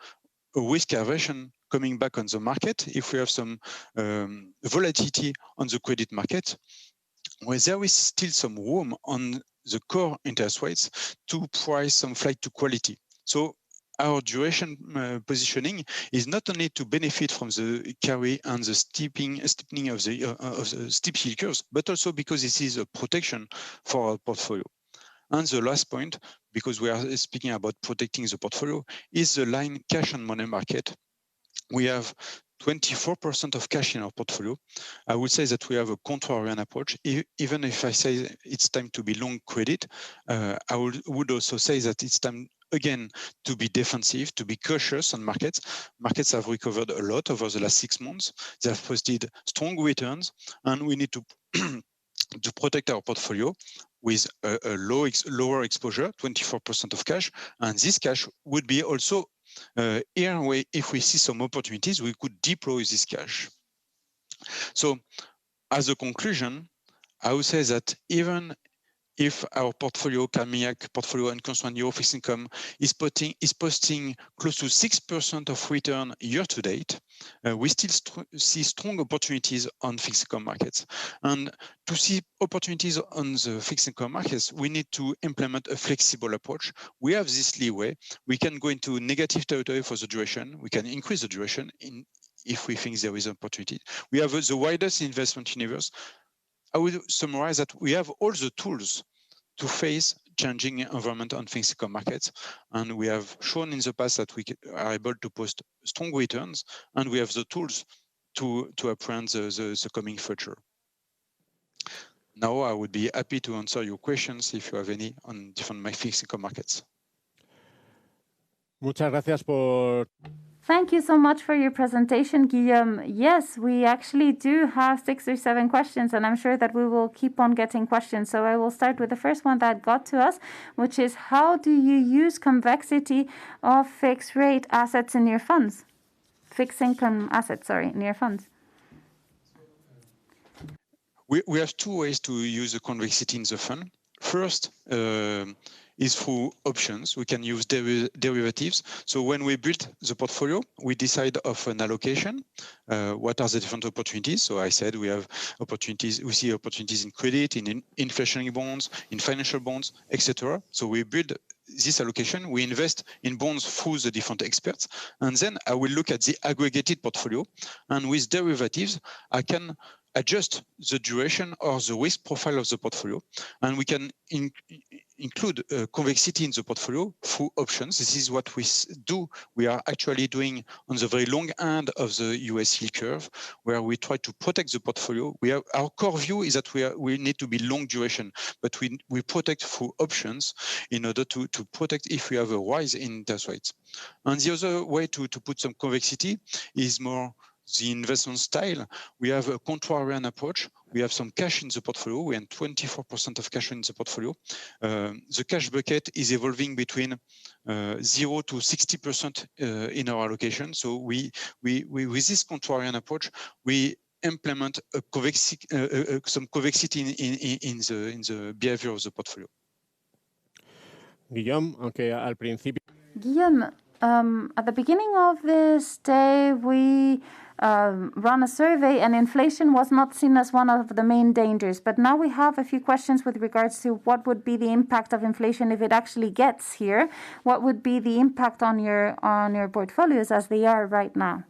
a risk aversion coming back on the market, if we have some volatility on the credit market, well, there is still some room on the core interest rates to price some flight to quality. So our duration positioning is not only to benefit from the carry and the steepening of the steep yield curves, but also because this is a protection for our portfolio. And the last point, because we are speaking about protecting the portfolio, is the line cash and money market. We have 24% of cash in our portfolio. I would say that we have a contrarian approach. Even if I say it's time to be long credit, I would also say that it's time again to be defensive, to be cautious on markets. Markets have recovered a lot over the last 6 months. They have posted strong returns, and we need to to protect our portfolio with a lower exposure, 24% of cash. And this cash would be also here, if we see some opportunities, we could deploy this cash. So as a conclusion, I would say that even if our portfolio, Carmignac portfolio and Constraint Euro fixed income is posting close to 6% of return year to date, we still see strong opportunities on fixed income markets. And to see opportunities on the fixed income markets, we need to implement a flexible approach. We have this leeway. We can go into negative territory for the duration. We can increase the duration if we think there is an opportunity. We have the widest investment universe. I would summarize that we have all the tools to face changing environment on fixed income markets. And we have shown in the past that we are able to post strong returns, and we have the tools to apprehend the coming future. Now, I would be happy to answer your questions if you have any on different fixed income markets. Muchas gracias por... Thank you so much for your presentation, Guillaume. Yes, we actually do have 6 or 7 questions, and I'm sure that we will keep on getting questions. So I will start with the first one that got to us, which is, how do you use convexity of fixed rate assets in your funds? Fixed income assets, sorry, in your funds. We have 2 ways to use the convexity in the fund. First, is through options. We can use derivatives. So when we build the portfolio, we decide of an allocation. What are the different opportunities? So I said we have opportunities. We see opportunities in credit, in inflationary bonds, in financial bonds, etc. So we build this allocation. We invest in bonds through the different experts, and then I will look at the aggregated portfolio. And with derivatives, I can adjust the duration or the risk profile of the portfolio, and we can include convexity in the portfolio through options. This is what we do. We are actually doing on the very long end of the US yield curve, where we try to protect the portfolio. Our core view is that we need to be long duration, but we protect through options in order to protect if we have a rise in interest rates. And the other way to put some convexity is more the investment style. We have a contrarian approach. We have some cash in the portfolio. We have 24% of cash in the portfolio. The cash bucket is evolving between 0 to 60% in our allocation. So we with this contrarian approach, we implement a some convexity in the behavior of the portfolio. Guillaume, aunque al principio. Guillaume, at the beginning of this day, we run a survey, and inflation was not seen as one of the main dangers. But now we have a few questions with regards to what would be the impact of inflation if it actually gets here. What would be the impact on your portfolios as they are right now?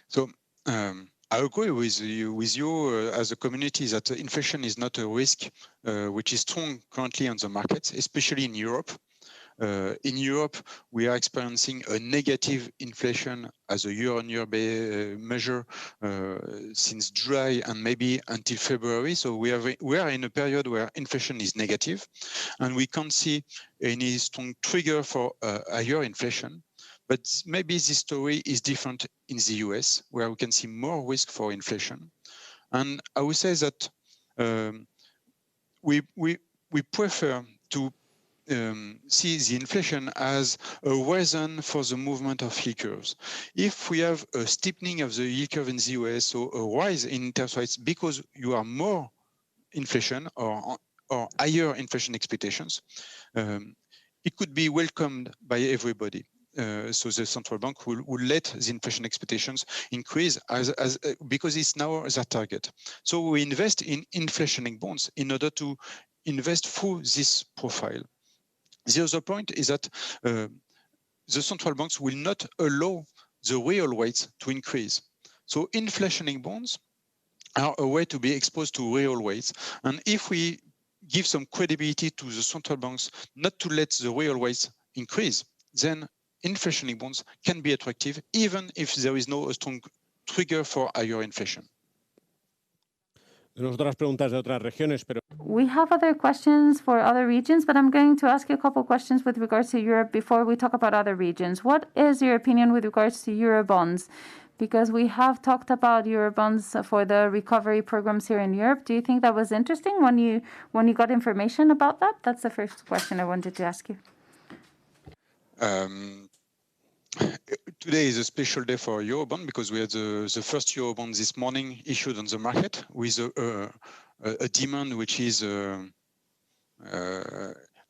So I agree with you as a community that inflation is not a risk which is strong currently on the markets, especially in Europe. In Europe, we are experiencing a negative inflation as a year-on-year measure since July and maybe until February. So we are in a period where inflation is negative, and we can't see any strong trigger for higher inflation. But maybe this story is different in the US, where we can see more risk for inflation. And I would say that we prefer to see the inflation as a reason for the movement of yield curves. If we have a steepening of the yield curve in the US, so a rise in interest rates because you are more inflation or higher inflation expectations, it could be welcomed by everybody. So the central bank will let the inflation expectations increase because it's now their target. So we invest in inflation-linked bonds in order to invest through this profile. The other point is that the central banks will not allow the real rates to increase. So inflation-linked bonds are a way to be exposed to real rates. And if we give some credibility to the central banks not to let the real rates increase, then inflation-linked bonds can be attractive even if there is no strong trigger for higher inflation. Otras preguntas de otras regiones, pero we have other questions for other regions, but I'm going to ask you a couple questions with regards to Europe before we talk about other regions. What is your opinion with regards to Eurobonds? Because we have talked about Eurobonds for the recovery programs here in Europe. Do you think that was interesting when you got information about that? That's the first question I wanted to ask you. Today is a special day for Eurobond because we had the first Eurobond this morning issued on the market with a demand which is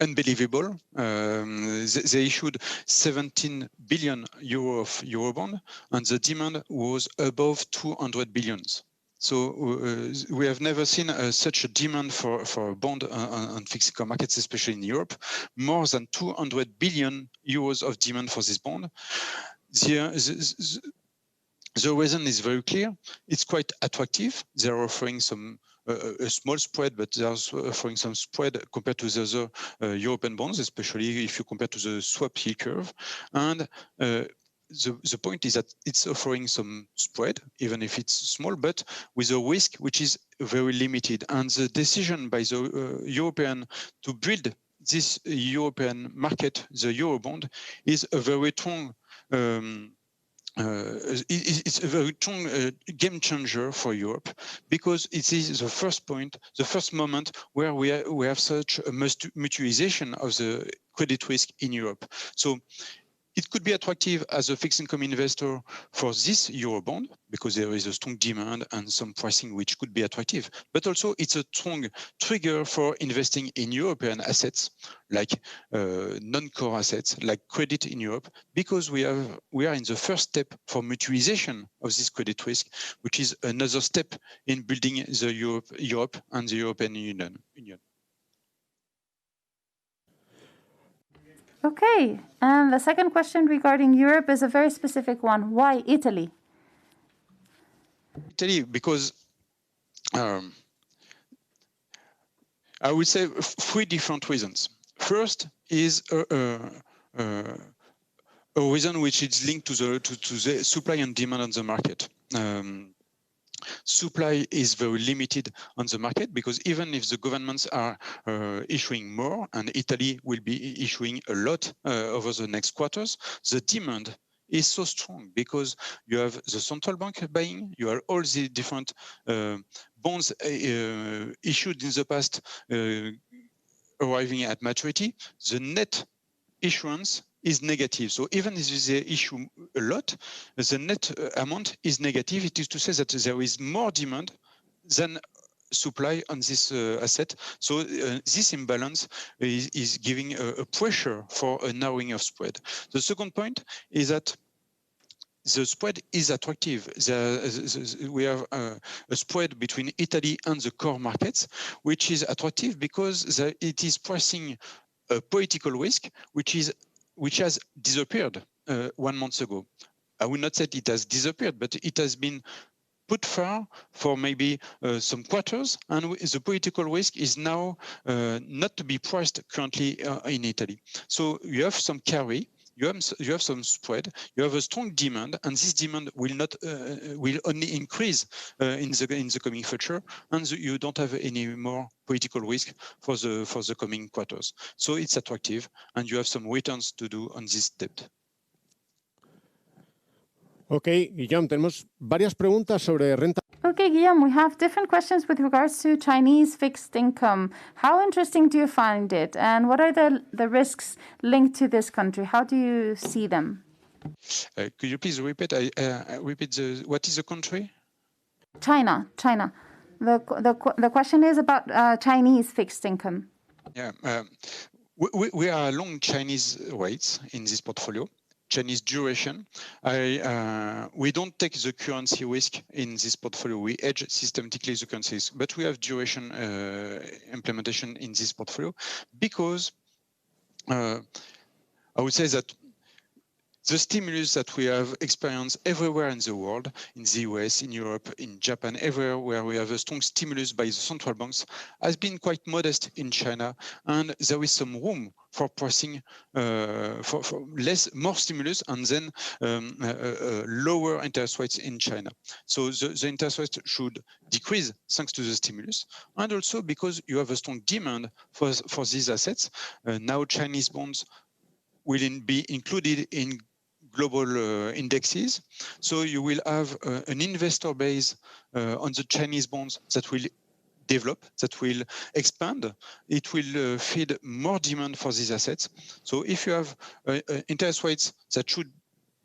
unbelievable. They issued 17 billion euro of Eurobond, and the demand was above 200 billions. So we have never seen such a demand for a bond on fixed income markets, especially in Europe. More than 200 billion euros of demand for this bond. The reason is very clear. It's quite attractive. They're offering some a small spread, but they're offering some spread compared to the other European bonds, especially if you compare to the swap yield curve. And the point is that it's offering some spread, even if it's small, but with a risk which is very limited. And the decision by the European to build this European market, the Eurobond, is a very strong it's a very strong game changer for Europe, because it is the first point, the first moment where we have such a mutualization of the credit risk in Europe. So it could be attractive as a fixed income investor for this Eurobond because there is a strong demand and some pricing which could be attractive. But also it's a strong trigger for investing in European assets like non-core assets like credit in Europe, because we are in the first step for mutualization of this credit risk, which is another step in building the Europe and the European Union. Okay, and the second question regarding Europe is a very specific one. Why Italy? Italy, because I would say three different reasons. First is a reason which is linked to the supply and demand on the market. Supply is very limited on the market because even if the governments are issuing more, and Italy will be issuing a lot over the next quarters, the demand is so strong because you have the central bank buying, you have all the different bonds issued in the past arriving at maturity. The net issuance is negative. So even if they issue a lot, the net amount is negative. It is to say that there is more demand than supply on this asset. So this imbalance is giving a pressure for a narrowing of spread. The second point is that the spread is attractive. We have a spread between Italy and the core markets, which is attractive because it is pricing a political risk, which has disappeared 1 month ago. I will not say it has disappeared, but it has been put far for maybe some quarters, and the political risk is now not to be priced currently in Italy. So you have some carry, you have some spread, you have a strong demand, and this demand will only increase in the coming future, and you don't have any more political risk for the coming quarters. So it's attractive, and you have some returns to do on this debt. Ok, Guillaume, tenemos varias preguntas sobre renta. Okay, Guillaume, we have different questions with regards to Chinese fixed income. How interesting do you find it? And what are the risks linked to this country? How do you see them? Could you please repeat? What is the country? China. The question is about Chinese fixed income. Yeah, we are long Chinese rates in this portfolio. Chinese duration. We don't take the currency risk in this portfolio. We hedge systematically the currencies, but we have duration implementation in this portfolio because I would say that the stimulus that we have experienced everywhere in the world, in the US, in Europe, in Japan, everywhere where we have a strong stimulus by the central banks, has been quite modest in China, and there is some room for pricing for more stimulus and then lower interest rates in China. So the interest rates should decrease thanks to the stimulus, and also because you have a strong demand for these assets. Now Chinese bonds will be included in global indexes. So you will have an investor base on the Chinese bonds that will develop, that will expand. It will feed more demand for these assets. So if you have interest rates that should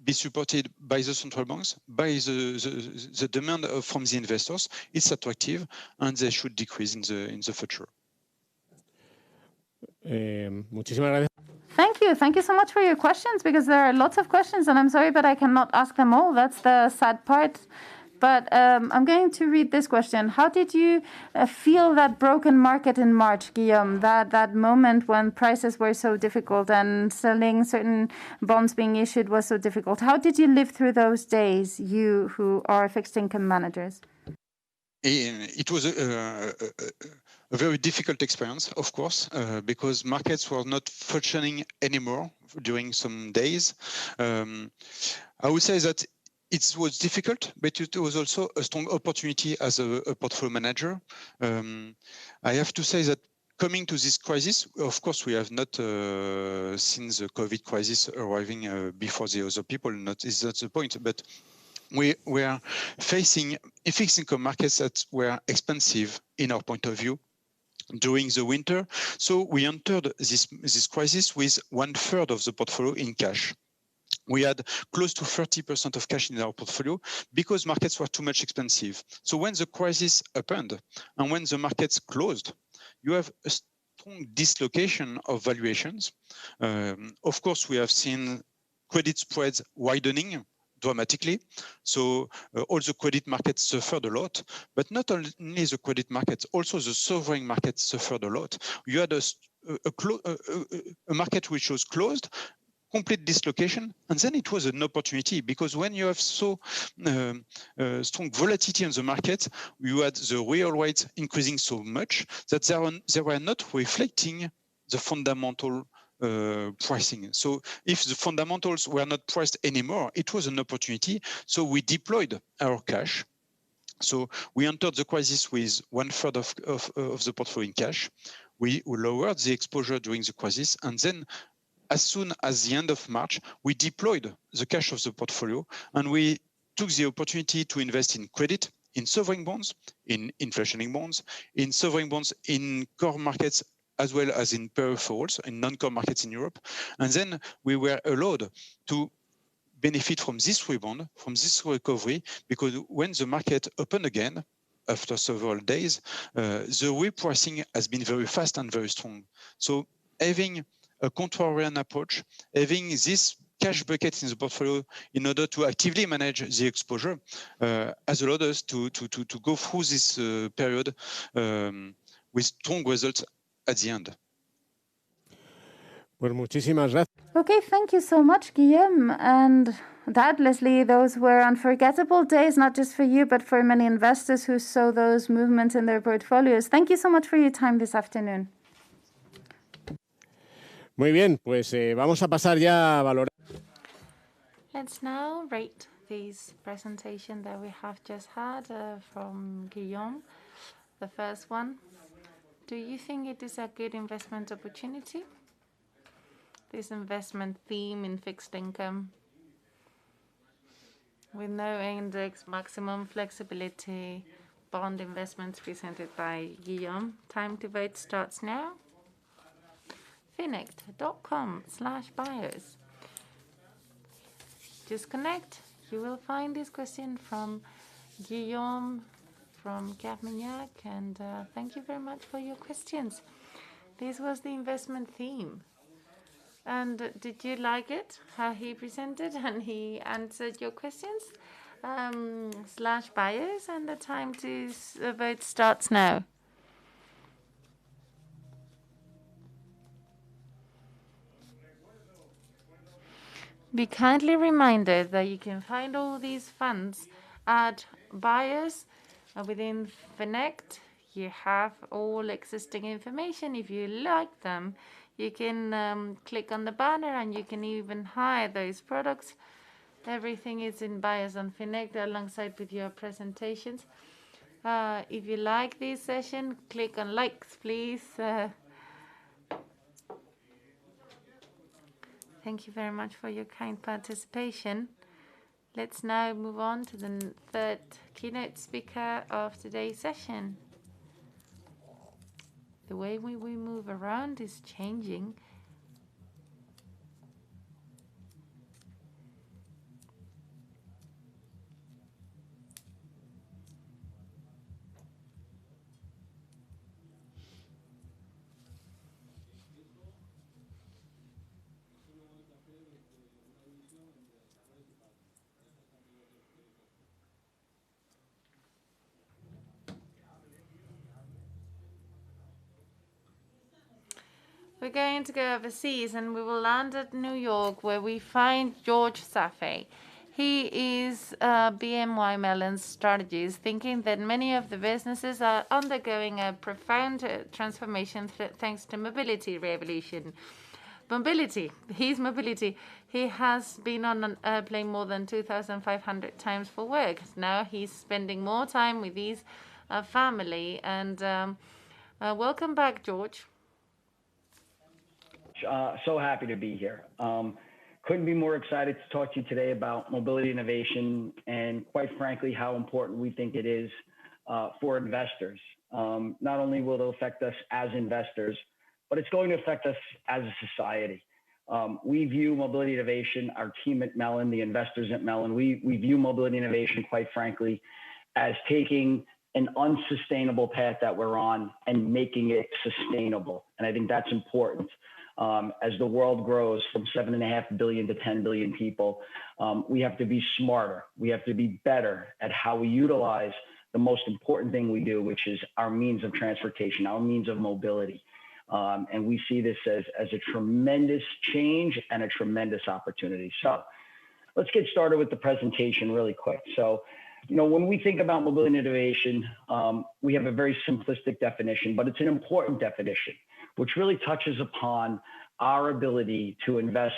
be supported by the central banks, by the demand from the investors, it's attractive, and they should decrease in the future. Muchísimas gracias. Thank you so much for your questions, because there are lots of questions and I'm sorry, but I cannot ask them all. That's the sad part. But I'm going to read this question. How did you feel that broken market in March, Guillaume? That moment when prices were so difficult and selling certain bonds being issued was so difficult. How did you live through those days, you who are fixed income managers? It was a very difficult experience, of course, because markets were not functioning anymore during some days. I would say that it was difficult, but it was also a strong opportunity as a portfolio manager. I have to say that coming to this crisis, of course, we have not seen the COVID crisis arriving before the other people. Is that the point? But we are facing fixed income markets that were expensive in our point of view during the winter. So we entered this crisis with 1/3 of the portfolio in cash. we had close to 30% of cash in our portfolio because markets were too much expensive. So when the crisis happened and when the markets closed, you have a strong dislocation of valuations. Of course, we have seen credit spreads widening dramatically. So all the credit markets suffered a lot, but not only the credit markets, also the sovereign markets suffered a lot. You had a market which was closed, complete dislocation, and then it was an opportunity because when you have so strong volatility on the market, you had the real rates increasing so much that they were not reflecting the fundamental pricing. So if the fundamentals were not priced anymore, it was an opportunity. So we deployed our cash. So we entered the crisis with 1/3 of the portfolio in cash. We lowered the exposure during the crisis, and then as soon as the end of March, we deployed the cash of the portfolio, and we took the opportunity to invest in credit, in sovereign bonds, in inflation bonds, in sovereign bonds in core markets, as well as in peripherals, in non-core markets in Europe. And then we were allowed to benefit from this rebound, from this recovery, because when the market opened again, after several days, the repricing has been very fast and very strong. So having a contrarian approach, having this cash bucket in the portfolio in order to actively manage the exposure has allowed us to go through this period with strong results at the end. Pues muchísimas gracias. Okay, thank you so much, Guillaume. And doubtlessly, those were unforgettable days, not just for you, but for many investors who saw those movements in their portfolios. Thank you so much for your time this afternoon. Muy bien, pues vamos a pasar ya a valorar. Let's now rate this presentation that we have just had from Guillaume. The first one, do you think it is a good investment opportunity? This investment theme in fixed income with no index, maximum flexibility, bond investments presented by Guillaume. Time to vote starts now. Finect.com/BIOS. Just connect. You will find this question from Guillaume from Carmignac, and thank you very much for your questions. This was the investment theme. And did you like it, how he presented and he answered your questions? /BIOS, and the time to vote starts now. Be kindly reminded that you can find all these funds at BIOS within Finect. You have all existing information. If you like them, you can click on the banner and you can even hire those products. Everything is in BIOS on Finect alongside with your presentations. If you like this session, click on likes, please. Thank you very much for your kind participation. Let's now move on to the third keynote speaker of today's session. The way we move around is changing. We're going to go overseas and we will land at New York, where we find George Safe. He is BNY Mellon's strategist, thinking that many of the businesses are undergoing a profound transformation thanks to mobility revolution. Mobility. He has been on an airplane more than 2,500 times for work. Now he's spending more time with his family. And welcome back, George. So happy to be here. Couldn't be more excited to talk to you today about mobility innovation and, quite frankly, how important we think it is for investors. Not only will it affect us as investors, but it's going to affect us as a society. We view mobility innovation, our team at Mellon, the investors at Mellon, we view mobility innovation, quite frankly, as taking an unsustainable path that we're on and making it sustainable. And I think that's important. As the world grows from 7.5 billion to 10 billion people, we have to be smarter. We have to be better at how we utilize the most important thing we do, which is our means of transportation, our means of mobility. And we see this as a tremendous change and a tremendous opportunity. So let's get started with the presentation really quick. So, when we think about mobility innovation, we have a very simplistic definition, but it's an important definition, which really touches upon our ability to invest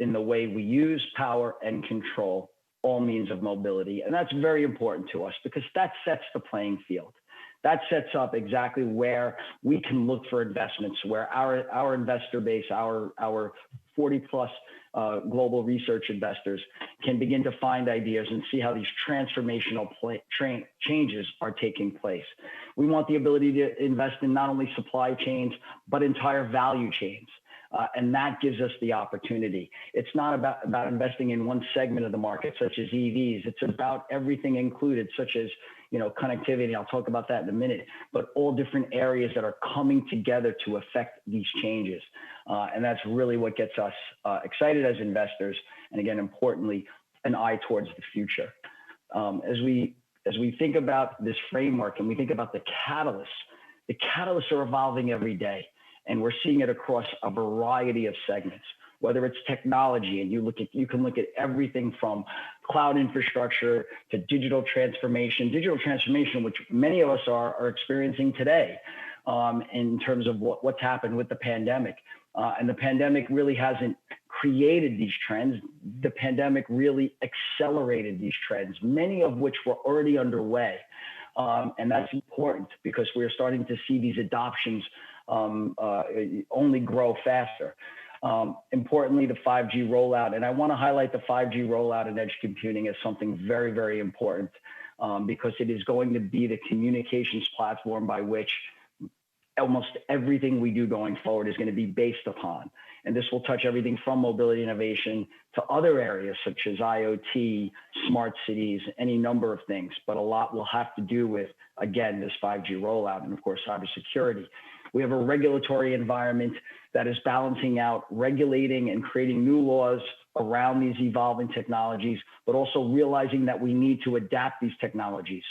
in the way we use, power, and control all means of mobility. And that's very important to us because that sets the playing field. That sets up exactly where we can look for investments, where our investor base, our 40 plus global research investors can begin to find ideas and see how these transformational changes are taking place. We want the ability to invest in not only supply chains, but entire value chains. And that gives us the opportunity. It's not about investing in one segment of the market, such as EVs. It's about everything included, such as connectivity. I'll talk about that in a minute, but all different areas that are coming together to affect these changes. And that's really what gets us excited as investors. And again, importantly, an eye towards the future. As we think about this framework and we think about the catalysts are evolving every day. And we're seeing it across a variety of segments, whether it's technology, and you can look at everything from cloud infrastructure to digital transformation, which many of us are experiencing today in terms of what's happened with the pandemic. And the pandemic really hasn't created these trends. The pandemic really accelerated these trends, many of which were already underway. And that's important because we're starting to see these adoptions only grow faster. Importantly, the 5G rollout, and I want to highlight the 5G rollout in edge computing as something very, very important because it is going to be the communications platform by which almost everything we do going forward is going to be based upon. And this will touch everything from mobility innovation to other areas such as IoT, smart cities, any number of things. But a lot will have to do with, again, this 5G rollout and, of course, cybersecurity. We have a regulatory environment that is balancing out regulating and creating new laws around these evolving technologies, but also realizing that we need to adapt these technologies.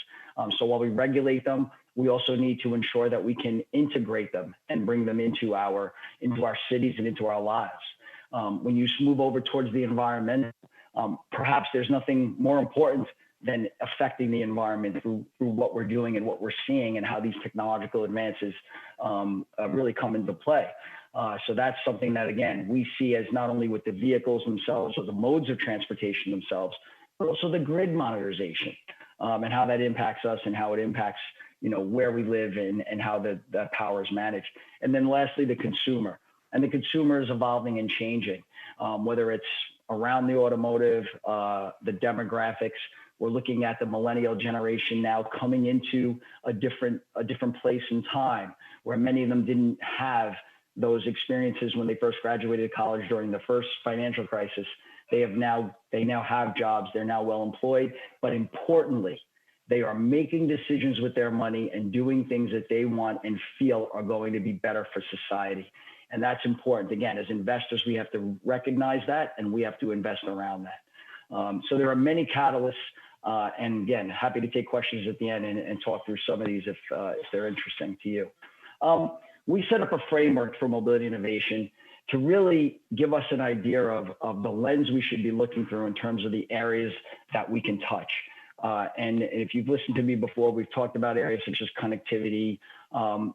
So while we regulate them, we also need to ensure that we can integrate them and bring them into our cities and into our lives. When you move over towards the environment, perhaps there's nothing more important than affecting the environment through what we're doing and what we're seeing and how these technological advances really come into play. So that's something that, again, we see as not only with the vehicles themselves or the modes of transportation themselves, but also the grid monetization and how that impacts us and how it impacts where we live and how the power is managed. And then lastly, the consumer. And the consumer is evolving and changing, whether it's around the automotive, the demographics. We're looking at the millennial generation now coming into a different place in time where many of them didn't have those experiences when they first graduated college during the first financial crisis. They now have jobs. They're now well employed, but importantly, they are making decisions with their money and doing things that they want and feel are going to be better for society. And that's important. Again, as investors, we have to recognize that and we have to invest around that. So there are many catalysts. And again, happy to take questions at the end and talk through some of these if they're interesting to you. We set up a framework for mobility innovation to really give us an idea of the lens we should be looking through in terms of the areas that we can touch. And if you've listened to me before, we've talked about areas such as connectivity,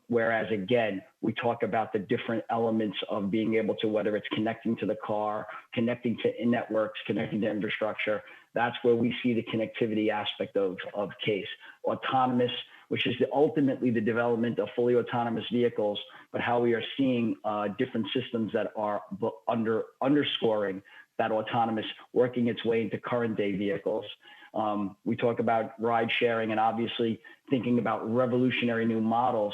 whereas again, we talk about the different elements of being able to, whether it's connecting to the car, connecting to networks, connecting to infrastructure. That's where we see the connectivity aspect of case. Autonomous, which is ultimately the development of fully autonomous vehicles, but how we are seeing different systems that are underscoring that autonomous working its way into current day vehicles. We talk about ride sharing and obviously thinking about revolutionary new models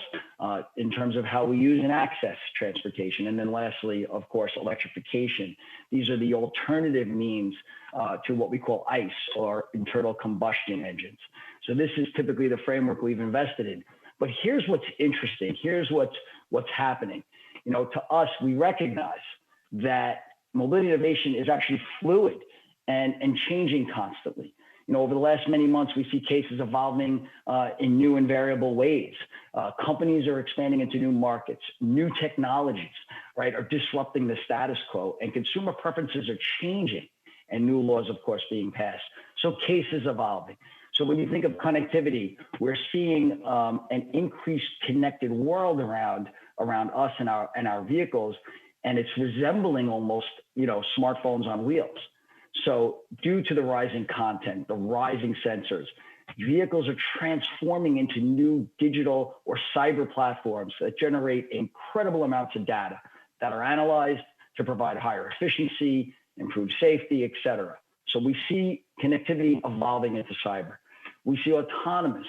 in terms of how we use and access transportation. And then lastly, of course, electrification. These are the alternative means to what we call ICE, or internal combustion engines. So this is typically the framework we've invested in. But here's what's interesting. Here's what's happening. You know, to us, we recognize that mobility innovation is actually fluid and changing constantly. You know, over the last many months, we see cases evolving in new and variable ways. Companies are expanding into new markets. New technologies, right, are disrupting the status quo, and consumer preferences are changing, and new laws, of course, being passed. So cases evolving. So when you think of connectivity, we're seeing an increased connected world around us and our vehicles, and it's resembling almost, you know, smartphones on wheels. So due to the rising content, the rising sensors, vehicles are transforming into new digital or cyber platforms that generate incredible amounts of data that are analyzed to provide higher efficiency, improve safety, et cetera. So we see connectivity evolving into cyber. We see autonomous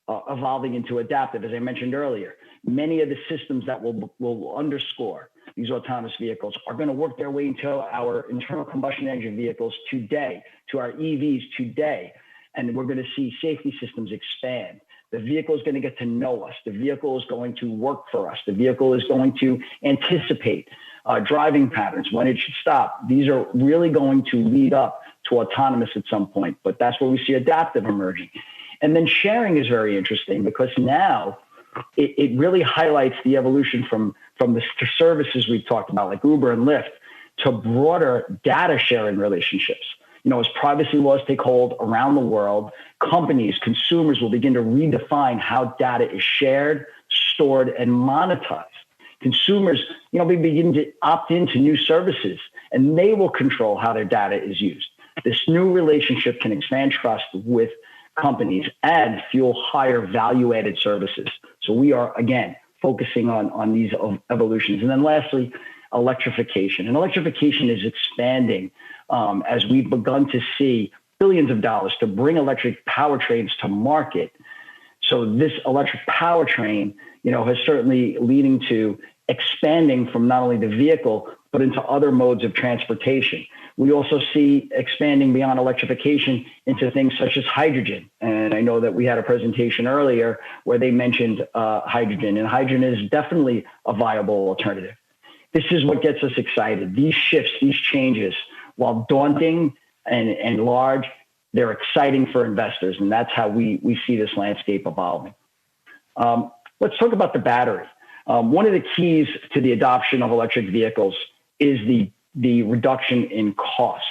evolving into adaptive, as I mentioned earlier. Many of the systems that will underscore these autonomous vehicles are going to work their way into our internal combustion engine vehicles today, to our EVs today. And we're going to see safety systems expand. The vehicle is going to get to know us. The vehicle is going to work for us. The vehicle is going to anticipate driving patterns, when it should stop. These are really going to lead up to autonomous at some point, but that's where we see adaptive emerging. And then sharing is very interesting, because now it really highlights the evolution from the services we've talked about, like Uber and Lyft, to broader data sharing relationships. You know, as privacy laws take hold around the world, companies, consumers will begin to redefine how data is shared, stored, and monetized. Consumers, you know, they begin to opt into new services, and they will control how their data is used. This new relationship can expand trust with companies and fuel higher value-added services. So we are, again, focusing on these evolutions. And then lastly, electrification. And electrification is expanding as we've begun to see billions of dollars to bring electric powertrains to market. So this electric powertrain, you know, has certainly leading to expanding from not only the vehicle, but into other modes of transportation. We also see expanding beyond electrification into things such as hydrogen. And I know that we had a presentation earlier where they mentioned hydrogen, and hydrogen is definitely a viable alternative. This is what gets us excited. These shifts, these changes, while daunting and large, they're exciting for investors. And that's how we see this landscape evolving. Let's talk about the battery. One of the keys to the adoption of electric vehicles is the reduction in cost.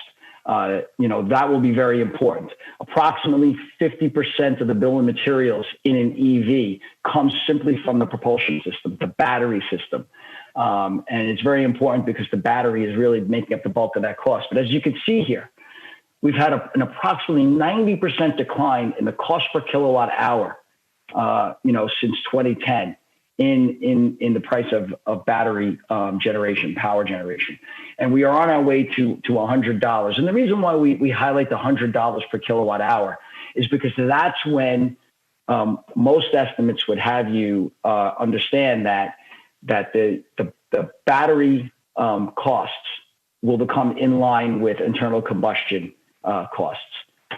You know, that will be very important. Approximately 50% of the bill of materials in an EV comes simply from the propulsion system, the battery system. And it's very important because the battery is really making up the bulk of that cost. But as you can see here, we've had an approximately 90% decline in the cost per kilowatt hour, you know, since 2010. In the price of battery generation, power generation. And we are on our way to $100. And the reason why we highlight the $100 per kilowatt hour is because that's when most estimates would have you understand that the battery costs will become in line with internal combustion costs.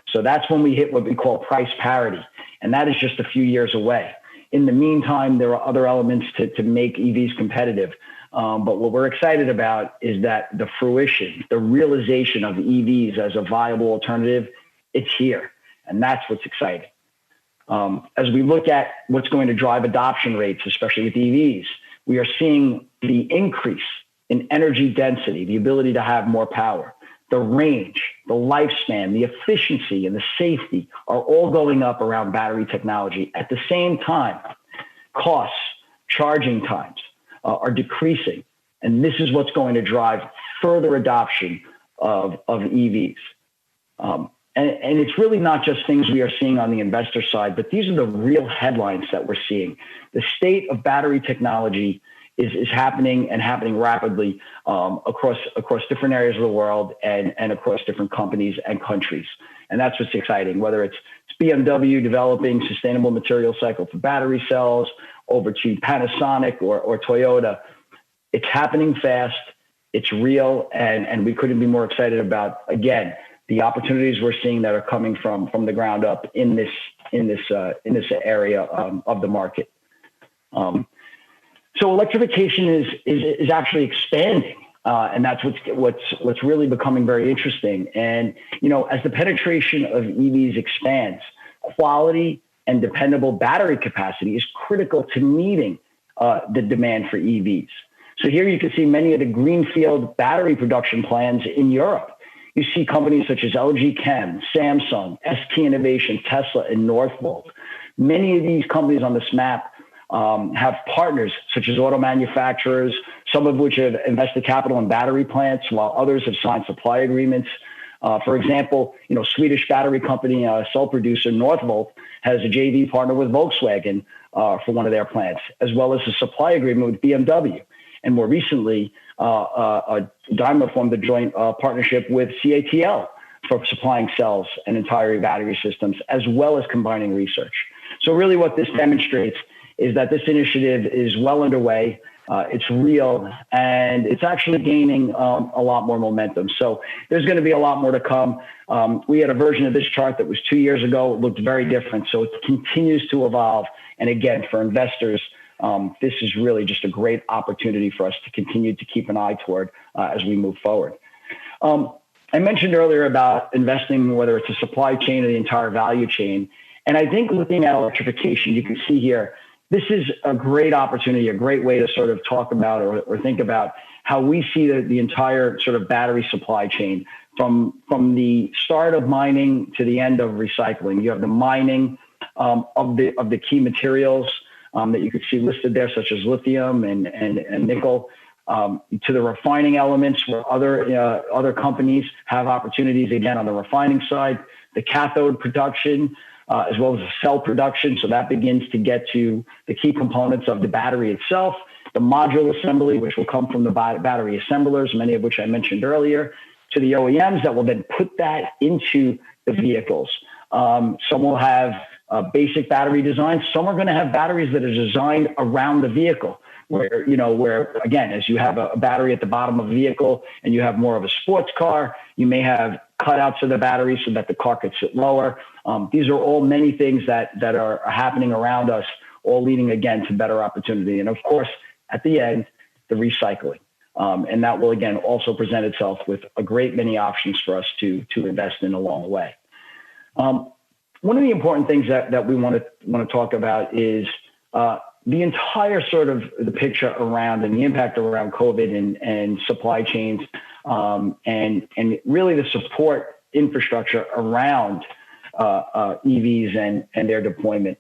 So that's when we hit what we call price parity. And that is just a few years away. In the meantime, there are other elements to make EVs competitive. But what we're excited about is that the fruition, the realization of EVs as a viable alternative, it's here. And that's what's exciting. As we look at what's going to drive adoption rates, especially with EVs, we are seeing the increase in energy density, the ability to have more power, the range, the lifespan, the efficiency, and the safety are all going up around battery technology. At the same time, costs, charging times are decreasing. And this is what's going to drive further adoption of EVs. And it's really not just things we are seeing on the investor side, but these are the real headlines that we're seeing. The state of battery technology is happening and happening rapidly across different areas of the world and across different companies and countries. And that's what's exciting, whether it's BMW developing sustainable material cycle for battery cells, over to Panasonic or Toyota. It's happening fast, it's real, and we couldn't be more excited about, again, the opportunities we're seeing that are coming from the ground up in this area of the market. So electrification is actually expanding, and that's what's really becoming very interesting. And as the penetration of EVs expands, quality and dependable battery capacity is critical to meeting the demand for EVs. So here you can see many of the Greenfield battery production plans in Europe. You see companies such as LG Chem, Samsung, ST Innovation, Tesla, and Northvolt. Many of these companies on this map have partners such as auto manufacturers, some of which have invested capital in battery plants, while others have signed supply agreements. For example, Swedish battery company, cell producer Northvolt, has a JV partner with Volkswagen for one of their plants, as well as a supply agreement with BMW. And more recently, Daimler formed a joint partnership with CATL for supplying cells and entire battery systems, as well as combining research. So really what this demonstrates is that this initiative is well underway. It's real, and it's actually gaining a lot more momentum. So there's going to be a lot more to come. We had a version of this chart that was 2 years ago. It looked very different. So it continues to evolve. And again, for investors, this is really just a great opportunity for us to continue to keep an eye toward as we move forward. I mentioned earlier about investing, whether it's a supply chain or the entire value chain. And I think looking at electrification, you can see here, this is a great opportunity, a great way to sort of talk about or think about how we see the entire sort of battery supply chain from the start of mining to the end of recycling. You have the mining of the key materials that you could see listed there, such as lithium and nickel, to the refining elements where other companies have opportunities, again, on the refining side, the cathode production, as well as the cell production. So that begins to get to the key components of the battery itself, the module assembly, which will come from the battery assemblers, many of which I mentioned earlier, to the OEMs that will then put that into the vehicles. Some will have basic battery designs. Some are going to have batteries that are designed around the vehicle, where again, as you have a battery at the bottom of a vehicle and you have more of a sports car, you may have cutouts of the battery so that the car could sit lower. These are all many things that are happening around us, all leading again to better opportunity. And of course, at the end, the recycling. And that will again also present itself with a great many options for us to invest in along the way. One of the important things that we want to talk about is the entire sort of the picture around and the impact around COVID and supply chains, and really the support infrastructure around EVs and their deployment.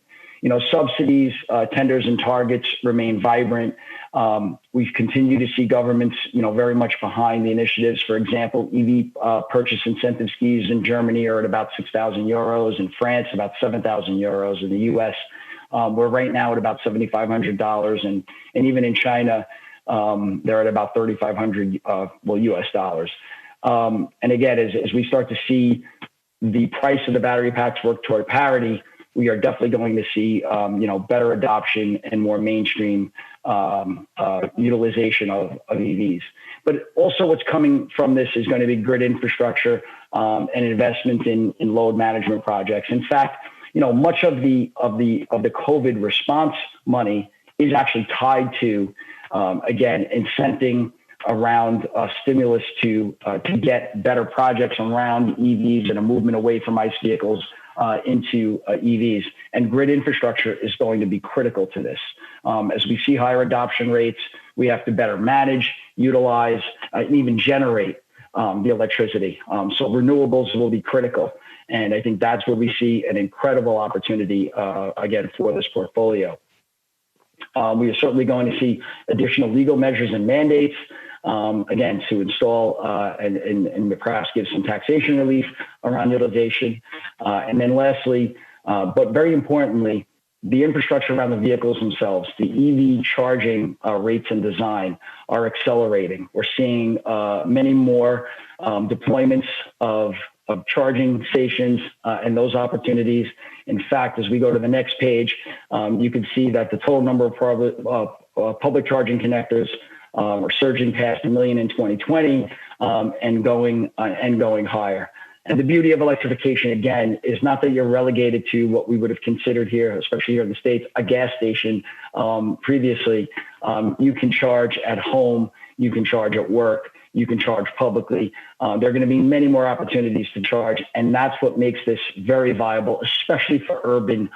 Subsidies, tenders, and targets remain vibrant. We've continued to see governments, very much behind the initiatives. For example, EV purchase incentive schemes in Germany are at about 6,000 euros. In France, about 7,000 euros. In the U.S., we're right now at about $7,500, and even in China, they're at about 3,500 U.S. dollars. And again, as we start to see the price of the battery packs work toward parity, we are definitely going to see, better adoption and more mainstream utilization of EVs. But also, what's coming from this is going to be grid infrastructure and investment in load management projects. In fact, much of the COVID response money is actually tied to, again, incenting around stimulus to get better projects around EVs and a movement away from ICE vehicles into EVs. And grid infrastructure is going to be critical to this. As we see higher adoption rates, we have to better manage, utilize, and even generate the electricity. So renewables will be critical. And I think that's where we see an incredible opportunity, again, for this portfolio. We are certainly going to see additional legal measures and mandates, again, to install and perhaps give some taxation relief around utilization. And then lastly, but very importantly, the infrastructure around the vehicles themselves, the EV charging rates and design are accelerating. We're seeing many more deployments of charging stations and those opportunities. In fact, as we go to the next page, you can see that the total number of public charging connectors are surging past 1 million in 2020 and going higher. And the beauty of electrification, again, is not that you're relegated to what we would have considered here, especially here in the States, a gas station previously. You can charge at home, you can charge at work, you can charge publicly. There are going to be many more opportunities to charge, and that's what makes this very viable, especially for urban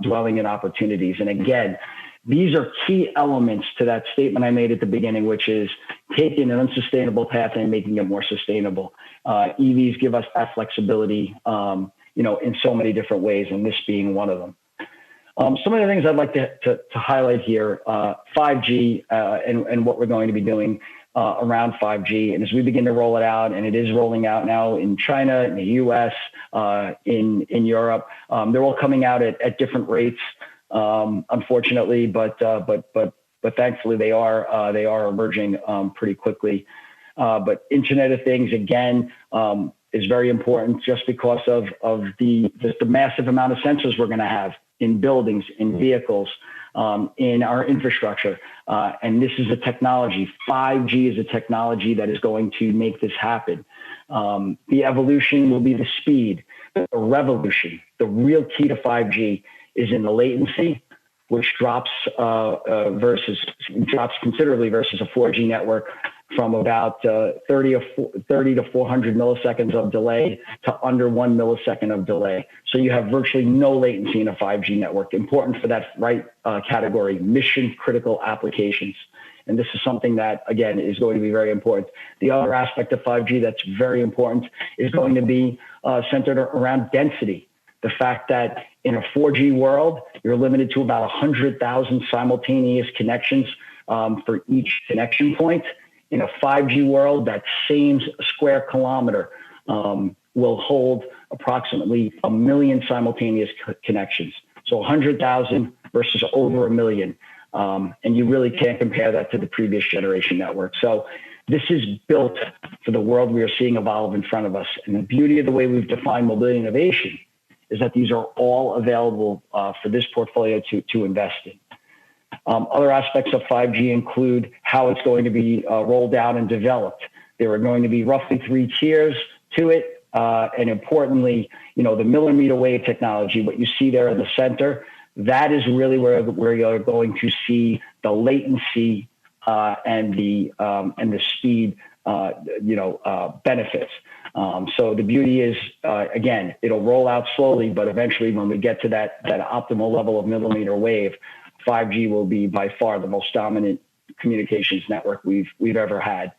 dwelling and opportunities. And again, these are key elements to that statement I made at the beginning, which is taking an unsustainable path and making it more sustainable. EVs give us that flexibility, in so many different ways, and this being one of them. Some of the things I'd like to highlight here, 5G and what we're going to be doing around 5G. And as we begin to roll it out, and it is rolling out now in China, in the US, in Europe, they're all coming out at different rates. Unfortunately, but thankfully they are emerging pretty quickly. But Internet of Things, again, is very important just because of the massive amount of sensors we're going to have in buildings, in vehicles, in our infrastructure. And this is a technology. 5G is a technology that is going to make this happen. The evolution will be the speed, the revolution. The real key to 5G is in the latency, which drops considerably versus a 4G network, from about 30 to 400 milliseconds of delay to under 1 millisecond of delay. So you have virtually no latency in a 5G network. Important for that category, mission critical applications. And this is something that, again, is going to be very important. The other aspect of 5G that's very important is going to be centered around density. The fact that in a 4G world, you're limited to about 100,000 simultaneous connections for each connection point. In a 5G world, that same square kilometer will hold approximately 1 million simultaneous connections. So 100,000 versus over 1 million. And you really can't compare that to the previous generation network. So this is built for the world we are seeing evolve in front of us. And the beauty of the way we've defined mobility innovation is that these are all available for this portfolio to invest in. Other aspects of 5G include how it's going to be rolled out and developed. There are going to be roughly 3 tiers to it. And importantly, the millimeter wave technology, what you see there in the center, that is really where you're going to see the latency and the speed, benefits. So the beauty is, again, it'll roll out slowly, but eventually when we get to that optimal level of millimeter wave, 5G will be by far the most dominant communications network we've ever had.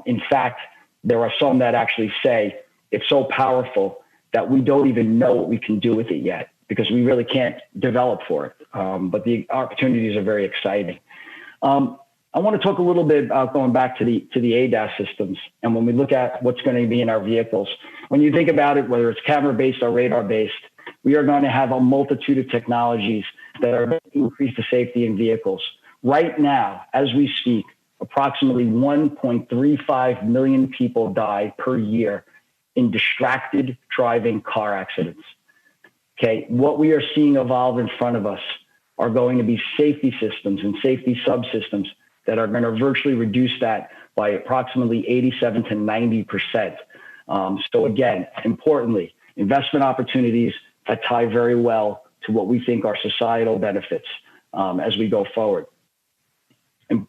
In fact, there are some that actually say it's so powerful that we don't even know what we can do with it yet, because we really can't develop for it. But the opportunities are very exciting. I want to talk a little bit about going back to the ADAS systems. And when we look at what's going to be in our vehicles, when you think about it, whether it's camera-based or radar-based, we are going to have a multitude of technologies that are going to increase the safety in vehicles. Right now, as we speak, approximately 1.35 million people die per year in distracted driving car accidents. Okay, what we are seeing evolve in front of us are going to be safety systems and safety subsystems that are going to virtually reduce that by approximately 87 to 90%. So again, importantly, investment opportunities that tie very well to what we think are societal benefits as we go forward. And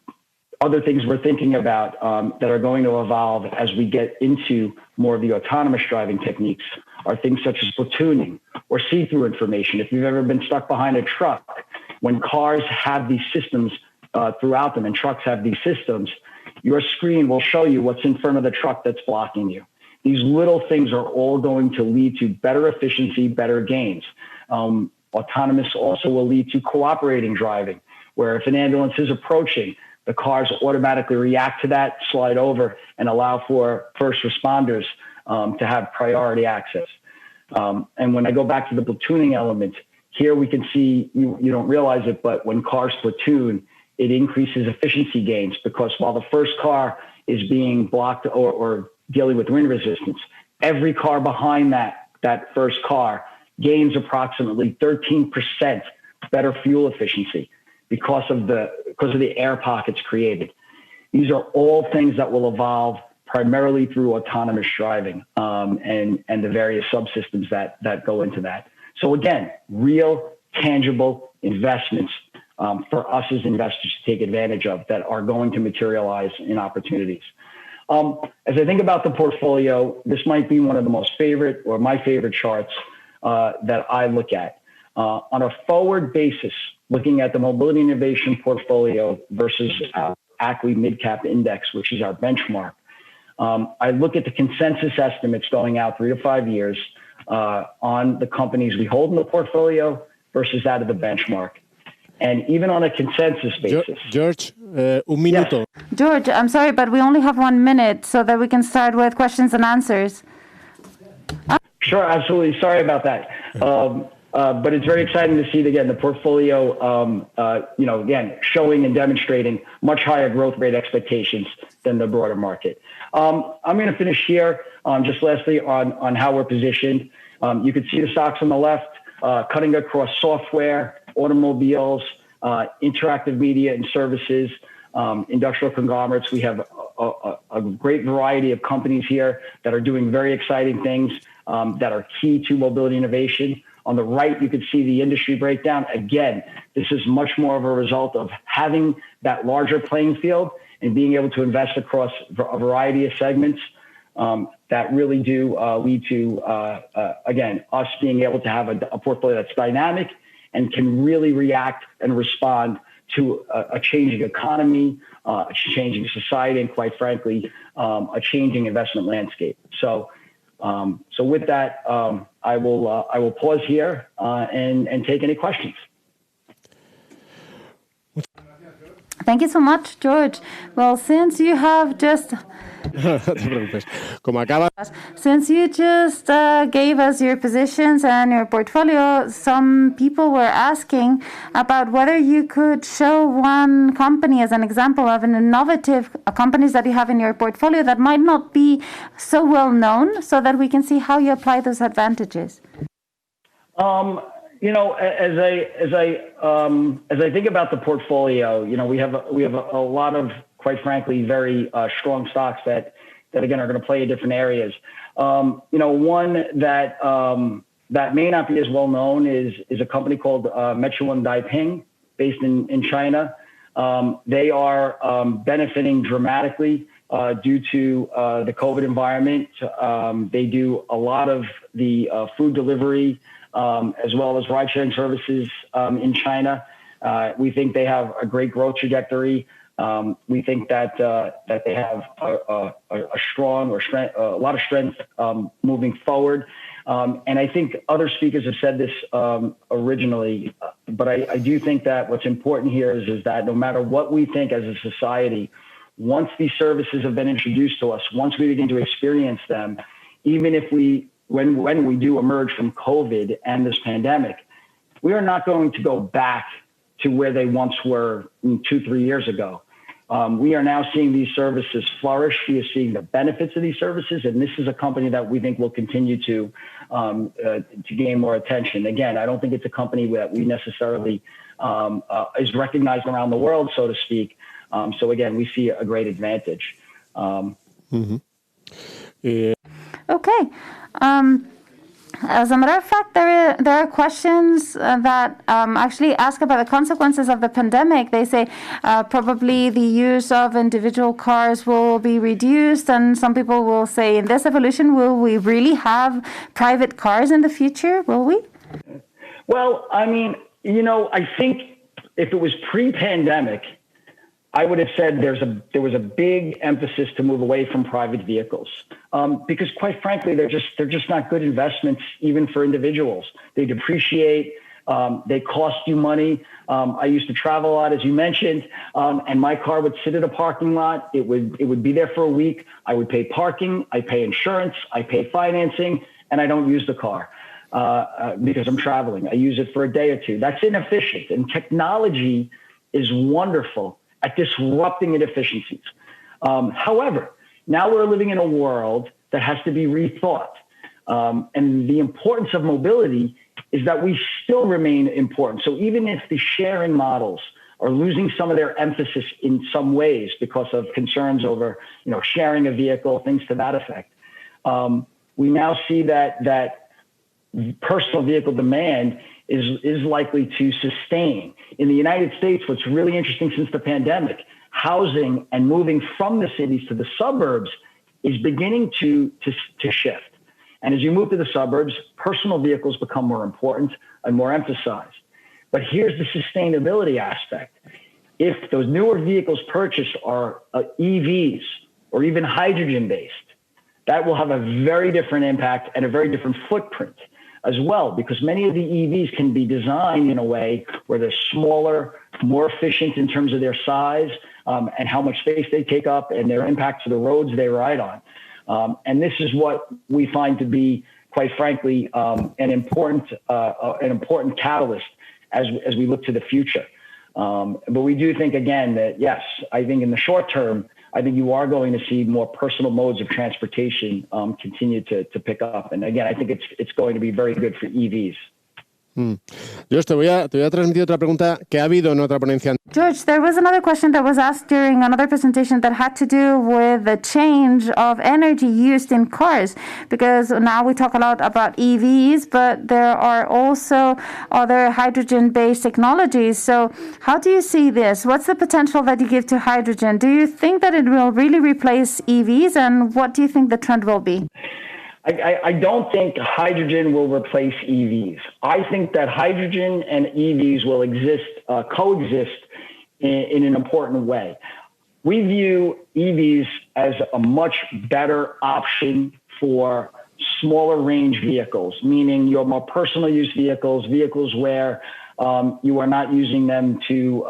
other things we're thinking about that are going to evolve as we get into more of the autonomous driving techniques are things such as platooning or see-through information. If you've ever been stuck behind a truck, when cars have these systems throughout them and trucks have these systems, your screen will show you what's in front of the truck that's blocking you. These little things are all going to lead to better efficiency, better gains. Autonomous also will lead to cooperating driving, where if an ambulance is approaching, the cars automatically react to that, slide over, and allow for first responders to have priority access. And when I go back to the platooning element, Here we can see, you don't realize it, but when cars platoon, it increases efficiency gains, because while the first car is being blocked or dealing with wind resistance, every car behind that first car gains approximately 13% better fuel efficiency because of the air pockets created. These are all things that will evolve primarily through autonomous driving, and the various subsystems that go into that. So again, real tangible investments for us as investors to take advantage of that are going to materialize in opportunities. As I think about the portfolio, this might be one of the most favorite or my favorite charts that I look at. On a forward basis, looking at the mobility innovation portfolio versus ACWI Midcap Index, which is our benchmark, I look at the consensus estimates going out 3 to 5 years on the companies we hold in the portfolio versus that of the benchmark. And even on a consensus basis. George, un minuto. Yes. George, I'm sorry, but we only have 1 minute so that we can start with questions and answers. Sure, absolutely. Sorry about that. But it's very exciting to see, again, the portfolio, again, showing and demonstrating much higher growth rate expectations than the broader market. I'm going to finish here just lastly on how we're positioned. You can see the stocks on the left, cutting across software, automobiles, interactive media and services, industrial conglomerates. We have a great variety of companies here that are doing very exciting things that are key to mobility innovation. On the right, you can see the industry breakdown. Again, this is much more of a result of having that larger playing field and being able to invest across a variety of segments that really do lead to, again, us being able to have a portfolio that's dynamic and can really react and respond to a changing economy, a changing society, and quite frankly, a changing investment landscape. So with that, I will pause here and take any questions. Thank you so much, George. Well, since you have just Since you just gave us your positions and your portfolio, some people were asking about whether you could show one company as an example of an innovative companies that you have in your portfolio that might not be so well known, so that we can see how you apply those advantages. As I think about the portfolio, we have a lot of, quite frankly, very strong stocks that again are going to play in different areas. One that may not be as well known is a company called Meituan Daiping, based in China. They are benefiting dramatically due to the COVID environment. They do a lot of the food delivery as well as ride-sharing services in China. We think they have a great growth trajectory. We think that they have a lot of strength moving forward. And I think other speakers have said this originally, but I do think that what's important here is that no matter what we think as a society, once these services have been introduced to us, once we begin to experience them, even if when we do emerge from COVID and this pandemic, we are not going to go back to where they once were 2-3 years ago. We are now seeing these services flourish. We are seeing the benefits of these services, and this is a company that we think will continue to gain more attention. Again, I don't think it's a company that we necessarily is recognized around the world, so to speak. So again, we see a great advantage. Okay. As a matter of fact, there are questions that actually ask about the consequences of the pandemic. They say probably the use of individual cars will be reduced, and some people will say, in this evolution, will we really have private cars in the future? Will we? Well, I mean, I think if it was pre-pandemic, I would have said there was a big emphasis to move away from private vehicles because, quite frankly, they're just not good investments even for individuals. They depreciate. They cost you money. I used to travel a lot, as you mentioned, and my car would sit at a parking lot. It would be there for a week. I would pay parking. I pay insurance. I pay financing, and I don't use the car. because I'm traveling. I use it for a day or two. That's inefficient. And technology is wonderful at disrupting inefficiencies. However, now we're living in a world that has to be rethought. And the importance of mobility is that we still remain important. So even if the sharing models are losing some of their emphasis in some ways because of concerns over, sharing a vehicle, things to that effect, we now see that personal vehicle demand is likely to sustain. In the United States, what's really interesting since the pandemic, housing and moving from the cities to the suburbs is beginning to shift. And as you move to the suburbs, personal vehicles become more important and more emphasized. But here's the sustainability aspect. If those newer vehicles purchased are EVs or even hydrogen-based, that will have a very different impact and a very different footprint as well, because many of the EVs can be designed in a way where they're smaller, more efficient in terms of their size and how much space they take up and their impact to the roads they ride on. And this is what we find to be, quite frankly, an important catalyst as we look to the future. But we do think, again, that, yes, I think in the short term, I think you are going to see more personal modes of transportation continue to pick up. And again, I think it's going to be very good for EVs. George, te voy a transmitir otra pregunta que ha habido en otra ponencia. George, there was another question that was asked during another presentation that had to do with the change of energy used in cars, because now we talk a lot about EVs, but there are also other hydrogen-based technologies. So how do you see this? What's the potential that you give to hydrogen? Do you think that it will really replace EVs, and what do you think the trend will be? I don't think hydrogen will replace EVs. I think that hydrogen and EVs will coexist in an important way. We view EVs as a much better option for smaller range vehicles, meaning your more personal use vehicles where you are not using them to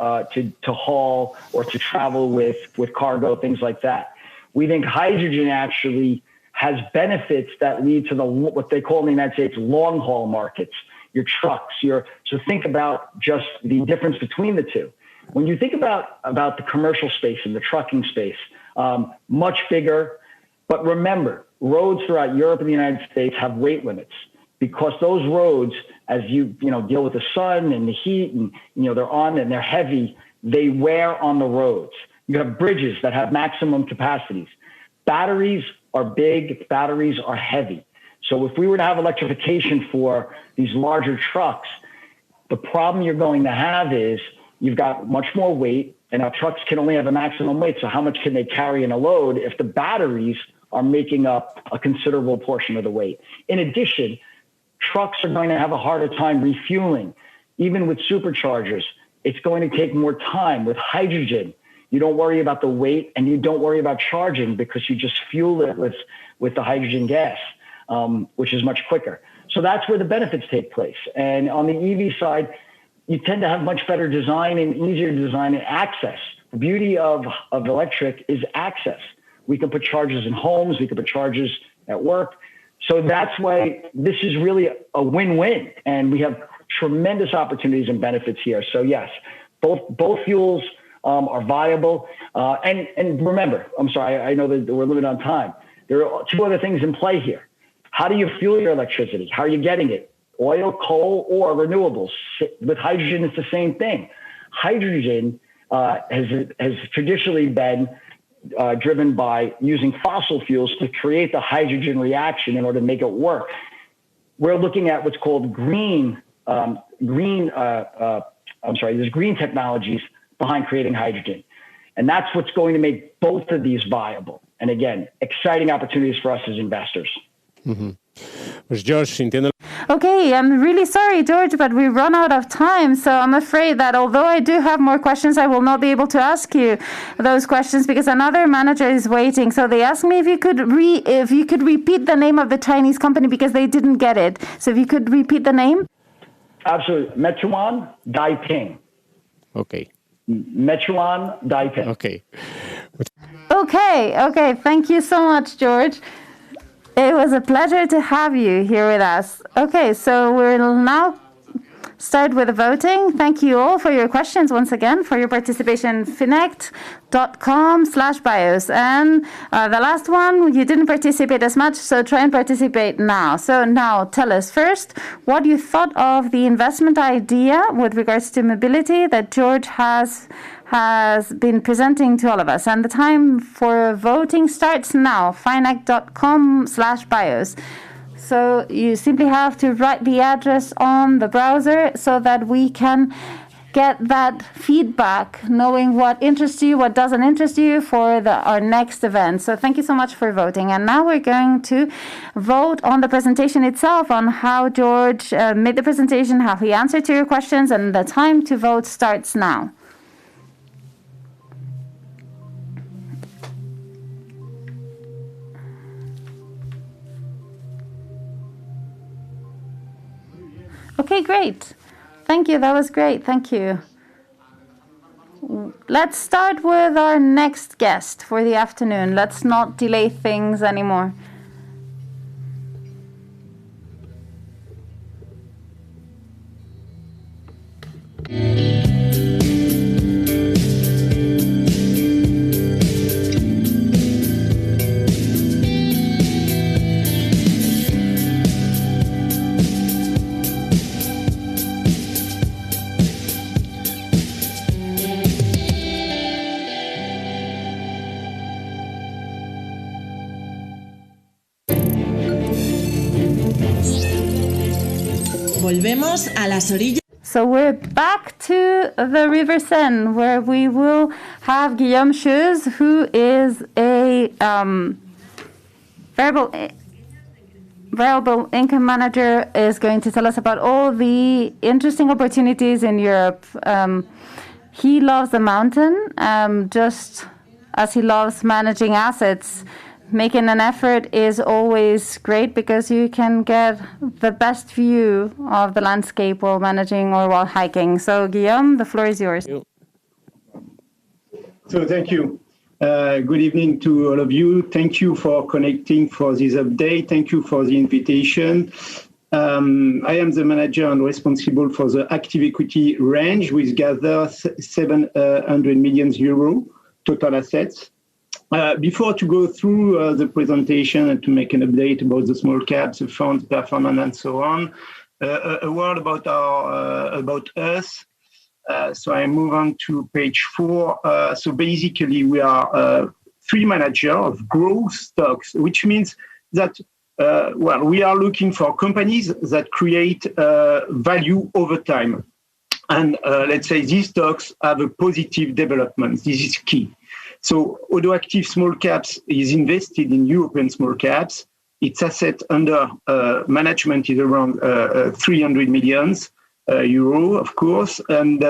haul or to travel with cargo, things like that. We think hydrogen actually has benefits that lead to what they call in the United States long haul markets, your trucks. So think about just the difference between the two. When you think about the commercial space and the trucking space, much bigger. But remember, roads throughout Europe and the United States have weight limits, because those roads, as you deal with the sun and the heat, and they're on and they're heavy, they wear on the roads. You have bridges that have maximum capacities. Batteries are big, batteries are heavy. So if we were to have electrification for these larger trucks, the problem you're going to have is you've got much more weight, and our trucks can only have a maximum weight. So how much can they carry in a load if the batteries are making up a considerable portion of the weight? In addition, trucks are going to have a harder time refueling. Even with superchargers, it's going to take more time. With hydrogen, you don't worry about the weight, and you don't worry about charging, because you just fuel it with the hydrogen gas, which is much quicker. So that's where the benefits take place. And on the EV side, you tend to have much better design and easier design and access. The beauty of electric is access. We can put chargers in homes. We can put chargers at work. So that's why this is really a win-win. And we have tremendous opportunities and benefits here. So yes, both fuels are viable. And remember, I'm sorry, I know that we're limited on time. There are two other things in play here. How do you fuel your electricity? How are you getting it? Oil, coal, or renewables? With hydrogen, it's the same thing. Hydrogen has traditionally been driven by using fossil fuels to create the hydrogen reaction in order to make it work. We're looking at what's called there's green technologies behind creating hydrogen. And that's what's going to make both of these viable. And again, exciting opportunities for us as investors. Mm-hmm. Pues George, sintiendo... Okay, I'm really sorry, George, but we run out of time. So I'm afraid that although I do have more questions, I will not be able to ask you those questions because another manager is waiting. So they asked me if you could repeat the name of the Chinese company because they didn't get it. So if you could repeat the name? Absolutely. Meituan Daiping. Okay. Meituan Daiping. Okay. Okay. Thank you so much, George. It was a pleasure to have you here with us. Okay, so we'll now start with the voting. Thank you all for your questions once again, for your participation. Finect.com/bios. And the last one, you didn't participate as much, so try and participate now. So now tell us first what you thought of the investment idea with regards to mobility that George has been presenting to all of us. And the time for voting starts now, finect.com/bios. So you simply have to write the address on the browser so that we can get that feedback, knowing what interests you, what doesn't interest you for our next event. So thank you so much for voting. And now we're going to vote on the presentation itself, on how George made the presentation, how he answered to your questions, and the time to vote starts now. Okay, great. Thank you. That was great. Thank you. Let's start with our next guest for the afternoon. Let's not delay things anymore. Volvemos a las orillas. So we're back to the River Seine, where we will have Guillaume Schuz, who is a variable income manager, is going to tell us about all the interesting opportunities in Europe. He loves the mountain, just as he loves managing assets. Making an effort is always great because you can get the best view of the landscape while managing or while hiking. So, Guillaume, the floor is yours. So, thank you. Good evening to all of you. Thank you for connecting for this update. Thank you for the invitation. I am the manager and responsible for the active equity range, which gathers 700 million euro total assets. Before to go through the presentation and to make an update about the small caps, the funds performance, and so on, a word about us. So I move on to page 4. So basically, we are three managers of growth stocks, which means that we are looking for companies that create value over time, and let's say these stocks have a positive development. This is key. So Odo Active Small Caps is invested in European small caps. Its asset under management is around 300 million euro, of course, and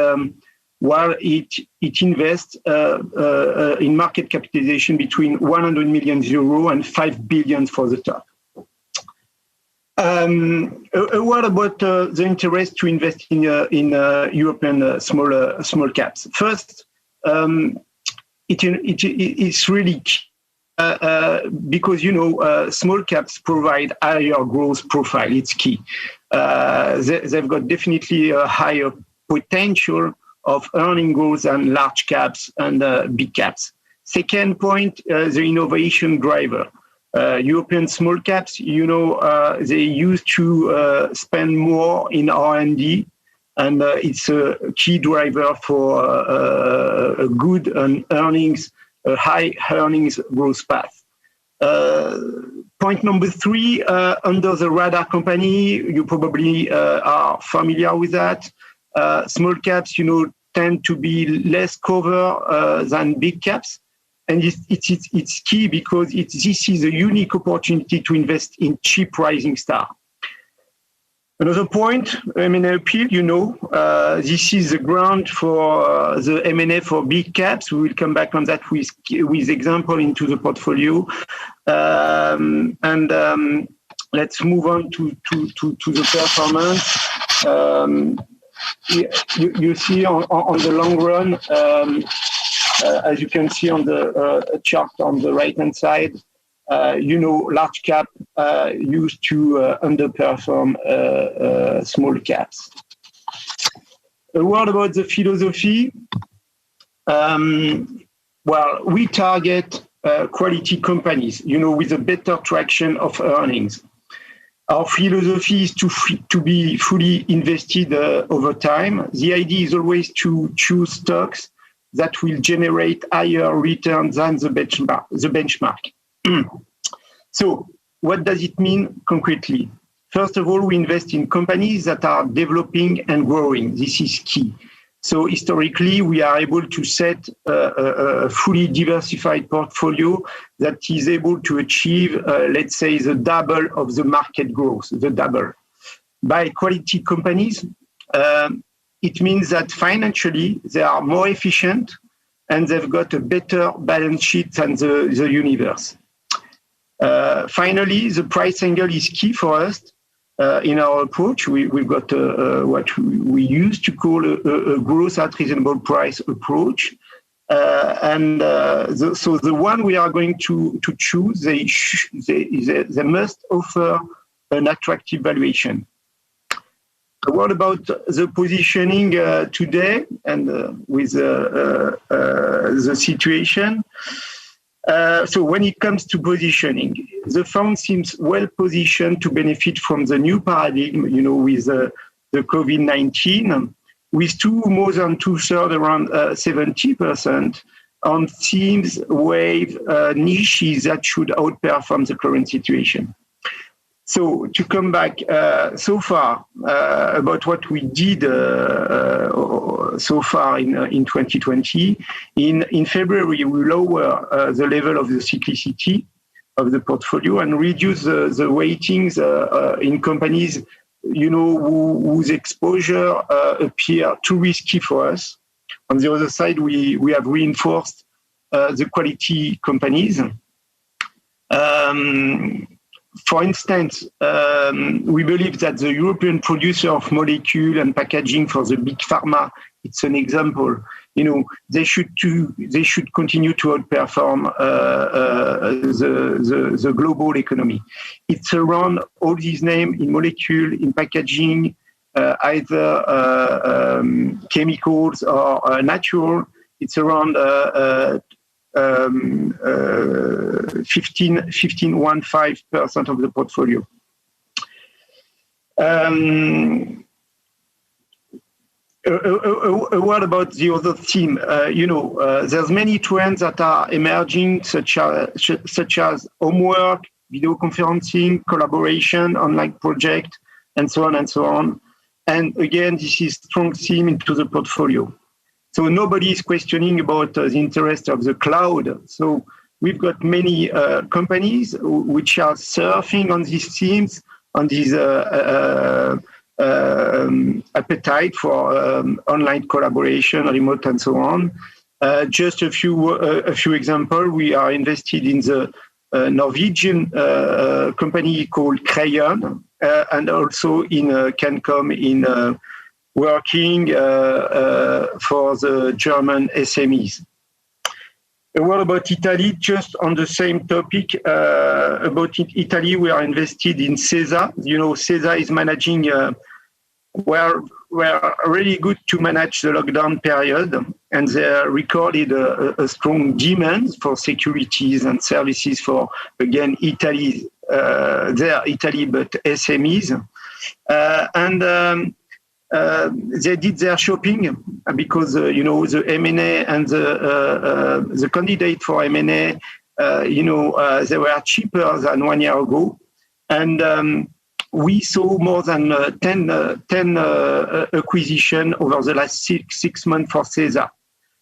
while it invests in market capitalization between 100 million euro and 5 billion for the top. A word about the interest to invest in European small caps. First, it's really key, because small caps provide higher growth profile. It's key. They've got definitely a higher potential of earning growth than large caps and big caps. Second point, the innovation driver. European small caps, they used to spend more in R&D. And it's a key driver for a good earnings, a high earnings growth path. Point number 3, under the radar company, you probably are familiar with that. Small caps, tend to be less cover than big caps. And it's key because this is a unique opportunity to invest in cheap rising star. Another point, M&A appeal, this is the ground for the M&A for big caps. We will come back on that with example into the portfolio. Let's move on to the performance. You see on the long run, as you can see on the chart on the right-hand side, large cap used to underperform small caps. A word about the philosophy. Well, we target quality companies, with a better traction of earnings. Our philosophy is to be fully invested over time. The idea is always to choose stocks that will generate higher returns than the benchmark. So what does it mean concretely? First of all, we invest in companies that are developing and growing. This is key. So historically, we are able to set a fully diversified portfolio that is able to achieve, let's say, the double of the market growth, the double. By quality companies, it means that financially they are more efficient and they've got a better balance sheet than the universe. Finally, the price angle is key for us. In our approach, we've got what we used to call a growth at reasonable price approach. So the one we are going to choose, they must offer an attractive valuation. What about the positioning today and with the situation? So when it comes to positioning, the fund seems well positioned to benefit from the new paradigm, with the COVID-19, with more than two-thirds, around 70%, on themes, wave, niches that should outperform the current situation. So to come back so far about what we did so far in 2020, in February, we lower the level of the cyclicity of the portfolio and reduce the weightings in companies, whose exposure appear too risky for us. On the other side, we have reinforced the quality companies. For instance, we believe that the European producer of molecule and packaging for the big pharma, it's an example. They should continue to outperform the global economy. It's around all these names in molecule, in packaging, either chemicals or natural. It's around 15.15% of the portfolio. A word about the other theme. There's many trends that are emerging, such as homework, video conferencing, collaboration, online project, and so on and so on. And again, this is strong theme into the portfolio. So nobody is questioning about the interest of the cloud. So we've got many companies which are surfing on these themes, on these appetite for online collaboration, remote, and so on. Just a few examples. We are invested in the Norwegian company called Crayon, and also in Cancom in working for the German SMEs. A word about Italy, just on the same topic. About Italy, we are invested in SESA. SESA is managing, we're really good to manage the lockdown period, and they recorded a strong demand for securities and services for, again, Italy, but SMEs. They did their shopping because the M&A and the candidate for M&A they were cheaper than 1 year ago, and we saw more than 10 acquisition over the last six months for SESA.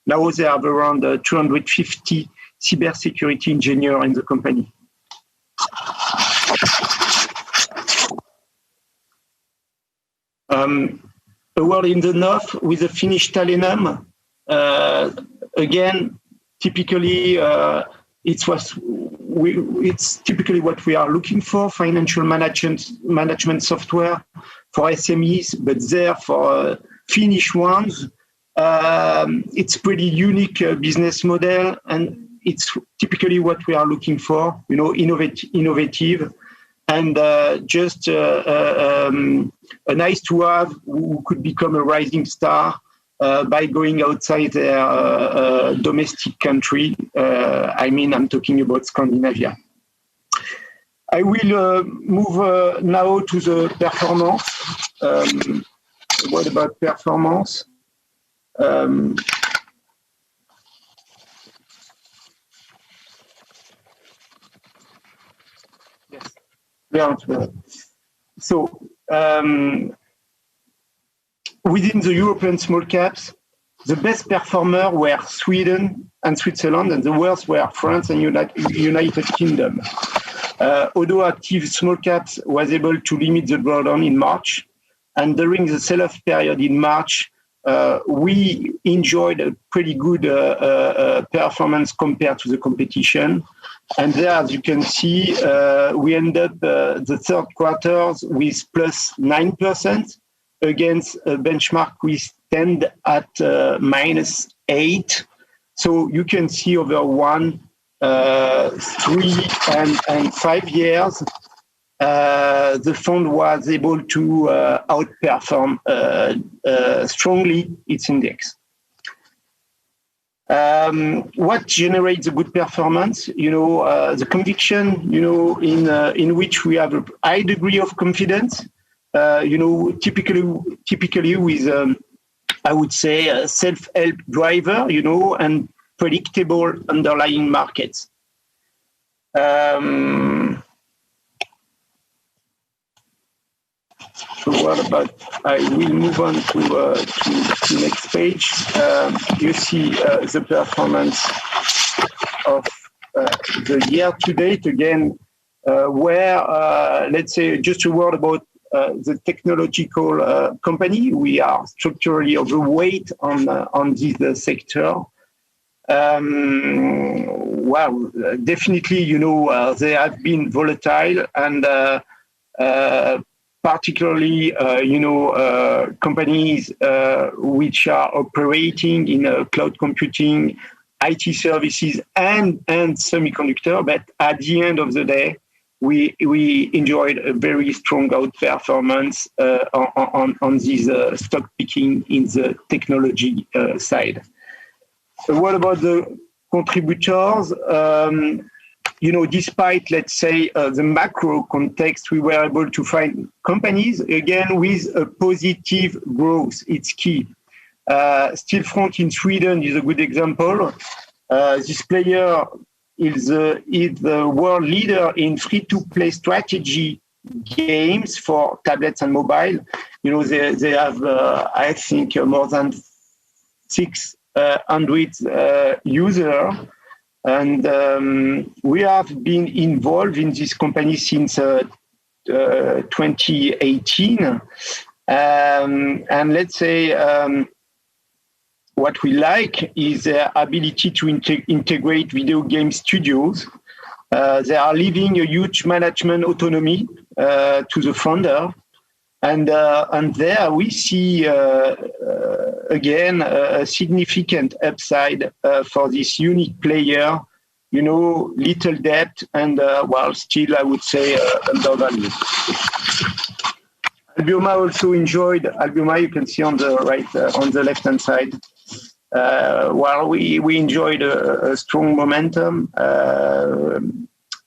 Now they have around 250 cybersecurity engineers in the company. A word in the north with the Finnish Talenam. Again, typically, it's typically what we are looking for: financial management software for SMEs, but there for Finnish ones, it's pretty unique business model, and it's typically what we are looking for, innovative, and just a nice to have who could become a rising star by going outside their domestic country. I'm talking about Scandinavia. I will move now to the performance. What about performance? Yes. Yeah. So within the European small caps, the best performer were Sweden and Switzerland, and the worst were France and United Kingdom. Although active small caps was able to limit the drawdown in March, and during the sell-off period in March, we enjoyed a pretty good performance compared to the competition. And there, as you can see, we end up the third quarter with plus 9% against a benchmark we stand at minus 8. So you can see over 1, 3, and 5 years, the fund was able to outperform strongly its index. What generates a good performance? The conviction, in which we have a high degree of confidence. Typically with, I would say, a self-help driver, and predictable underlying markets. So what about? I will move on to the next page. You see the performance of the year to date again, where let's say just a word about the technological company. We are structurally overweight on this sector. Well, definitely, they have been volatile and. Particularly, companies which are operating in cloud computing, IT services, and semiconductor. But at the end of the day, we enjoyed a very strong outperformance on this stock picking in the technology side. So what about the contributors? Despite, let's say, the macro context, we were able to find companies, again, with a positive growth. It's key. Stillfront in Sweden is a good example. This player is the world leader in free-to-play strategy games for tablets and mobile. They have, I think, more than 600 users. And we have been involved in this company since 2018. And let's say what we like is their ability to integrate video game studios. They are leaving a huge management autonomy to the founder. And there we see, again, a significant upside for this unique player, little debt and, still, I would say, undervalued. Albioma also enjoyed, you can see on the right, on the left-hand side, we enjoyed a strong momentum.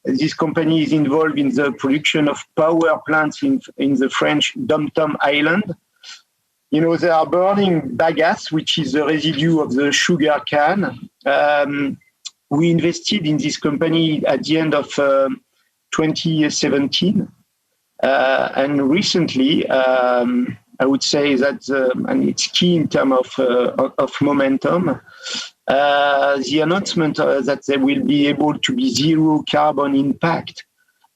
This company is involved in the production of power plants in the French Dom-Tom Island. They are burning bagasse, which is the residue of the sugar can. We invested in this company at the end of 2017. And recently, I would say that, and it's key in terms of momentum, the announcement that they will be able to be zero carbon impact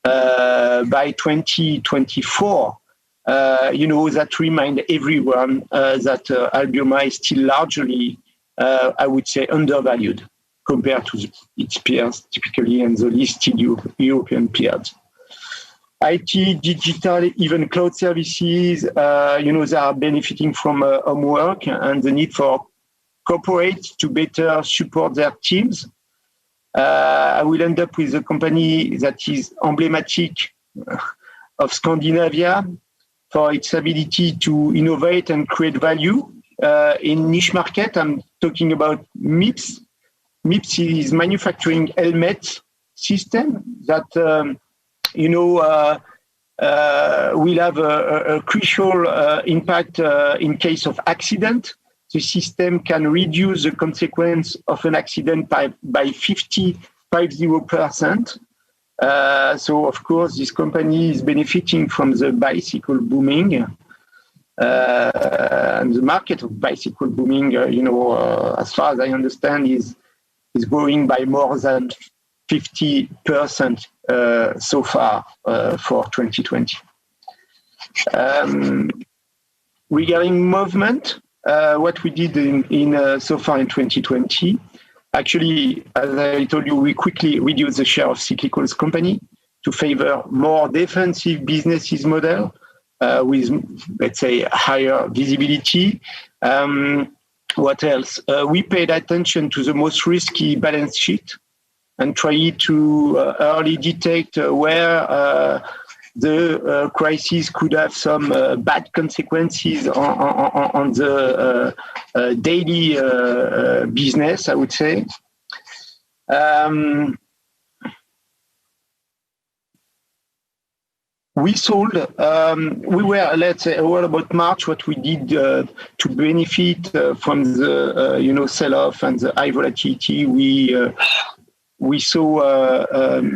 by 2024, that remind everyone that Albioma is still largely, I would say, undervalued compared to its peers, typically, and the listed European peers. IT, digital, even cloud services, they are benefiting from homework and the need for corporates to better support their teams. I will end up with a company that is emblematic of Scandinavia for its ability to innovate and create value in niche market. I'm talking about MIPS. MIPS is manufacturing helmet system that will have a crucial impact in case of accident. The system can reduce the consequence of an accident by 50%. So, of course, this company is benefiting from the bicycle booming. And the market of bicycle booming, as far as I understand, is growing by more than 50% so far for 2020. Regarding movement, what we did in so far in 2020, actually, as I told you, we quickly reduced the share of cyclicals company to favor more defensive businesses model with, let's say, higher visibility. What else? We paid attention to the most risky balance sheet and try to early detect where the crisis could have some bad consequences on the daily business, I would say. We sold, we were, let's say, what about March, what we did to benefit from the, sell-off and the high volatility we saw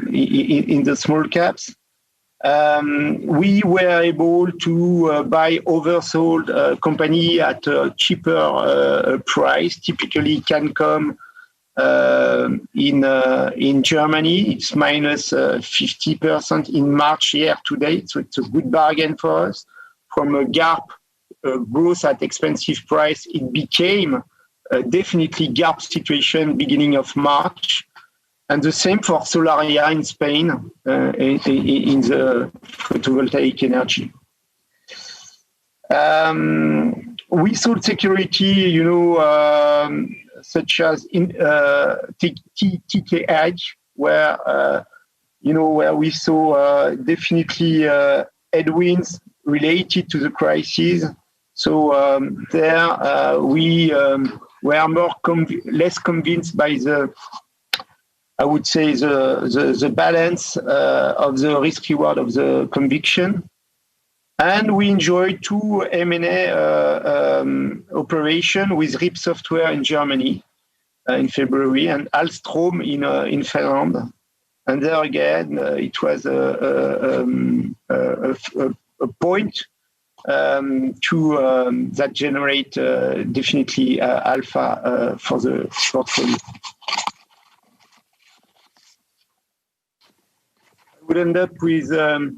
in the small caps. We were able to buy oversold company at a cheaper price. Typically, Cancom in Germany, it's minus 50% in March year to date. So it's a good bargain for us. From a GARP growth at expensive price, it became definitely GARP situation beginning of March. And the same for Solaria in Spain in the photovoltaic energy. We sold security, such as in TKH, where we saw definitely headwinds related to the crisis. So there we were less convinced by the, I would say, the balance of the risk reward of the conviction. And we enjoyed two M&A operation with RIP Software in Germany in February and Alstrom in Finland. And there again, it was a point that generate definitely alpha for the portfolio. I would end up with a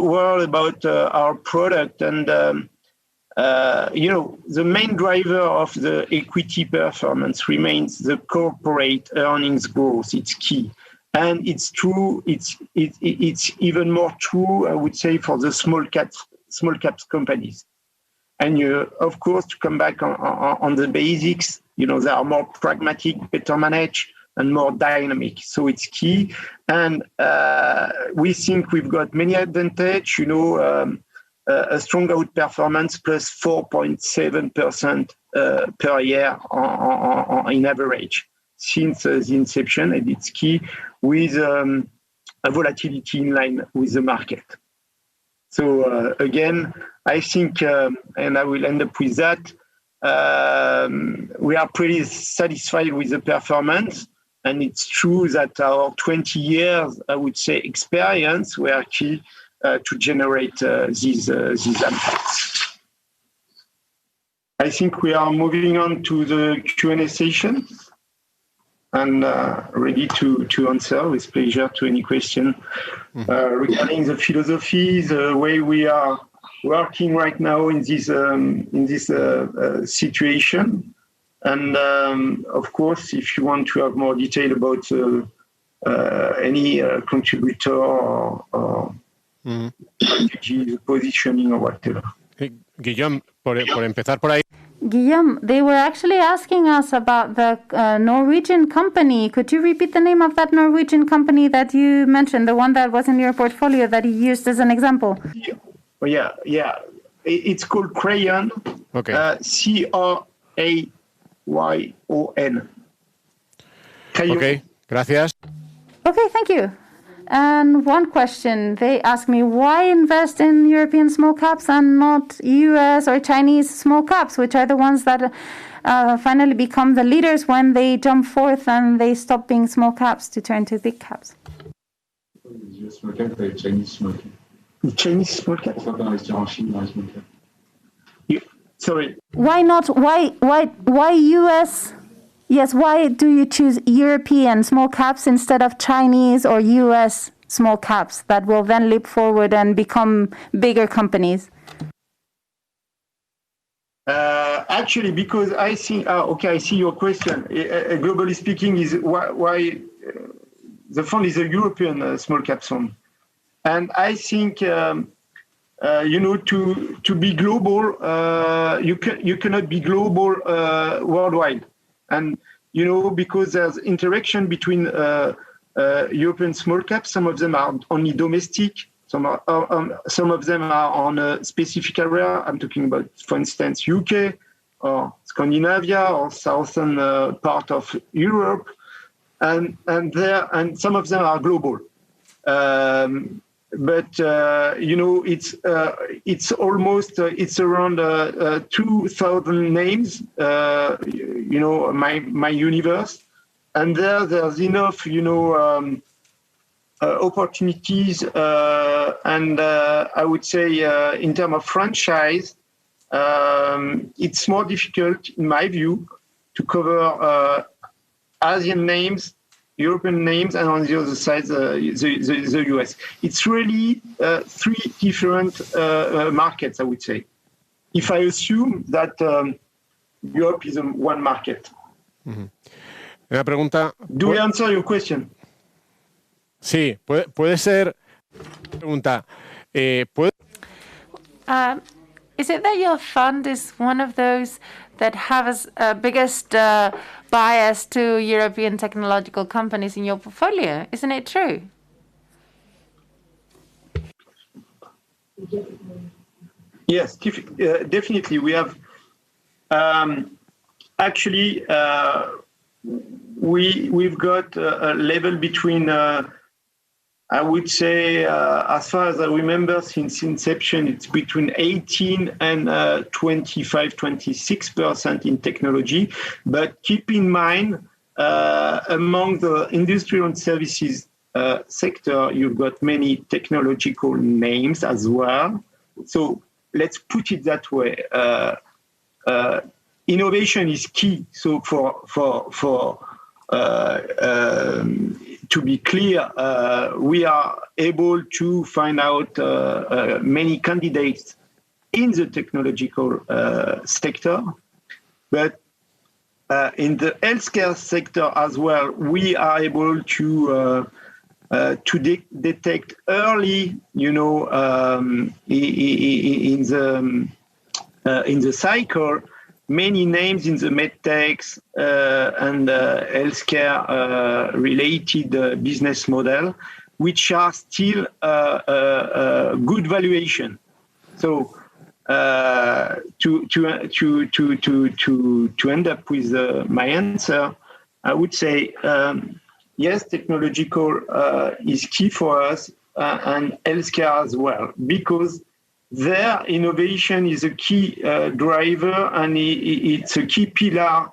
word about our product, and the main driver of the equity performance remains the corporate earnings growth. It's key, and it's true. It's even more true, I would say, for the small caps companies. And of course, to come back on the basics, they are more pragmatic, better managed, and more dynamic. So it's key. And we think we've got many advantages, a strong outperformance plus 4.7% per year in average since the inception. And it's key with a volatility in line with the market. So again, I think, and I will end up with that, we are pretty satisfied with the performance. And it's true that our 20 years, I would say, experience were key to generate these impacts. I think we are moving on to the Q&A session and ready to answer with pleasure to any question regarding the philosophy, the way we are working right now in this situation. And of course, if you want to have more detail about any contributor or strategy, positioning or whatever. Guillaume, por empezar por ahí. Guillaume, they were actually asking us about the Norwegian company. Could you repeat the name of that Norwegian company that you mentioned, the one that was in your portfolio that you used as an example? Yeah. It's called Crayon. Okay. C-R-A-Y-O-N. Okay, gracias. Okay, thank you. And one question, they ask me, why invest in European small caps and not US or Chinese small caps, which are the ones that finally become the leaders when they jump forth and they stop being small caps to turn to big caps? Small cap avec Chinese small cap. Chinese small cap. Pourquoi pas investir en Chine dans les small cap? Sorry. Why not? Why US? Yes, why do you choose European small caps instead of Chinese or US small caps that will then leap forward and become bigger companies? Actually, because I think, I see your question. Globally speaking, is why the fund is a European small cap fund. And I think, to be global, you cannot be global worldwide. And, because there's interaction between European small caps, some of them are only domestic, some of them are on a specific area. I'm talking about, for instance, UK or Scandinavia or southern part of Europe. And some of them are global. But it's almost it's around 2,000 names. My universe, and there's enough opportunities, and I would say in terms of franchise, it's more difficult in my view to cover Asian names, European names, and on the other side, the US. It's really three different markets, I would say. If I assume that Europe is one market. Uh-huh. Una pregunta. Do I answer your question? Sí, puede ser. Pregunta. Is it that your fund is one of those that has biggest bias to European technological companies in your portfolio? Isn't it true? Yes, definitely. We have actually we've got a level between. I would say, as far as I remember, since inception, it's between 18 and 26% in technology. But keep in mind, among the industrial and services sector, you've got many technological names as well. So let's put it that way. Innovation is key. So to be clear, we are able to find out many candidates in the technological sector, but in the healthcare sector as well, we are able to detect early, in the cycle, many names in the medtech and healthcare related business model, which are still good valuation. So to end up with my answer, I would say yes, technological is key for us and healthcare as well, because their innovation is a key driver, and it's a key pillar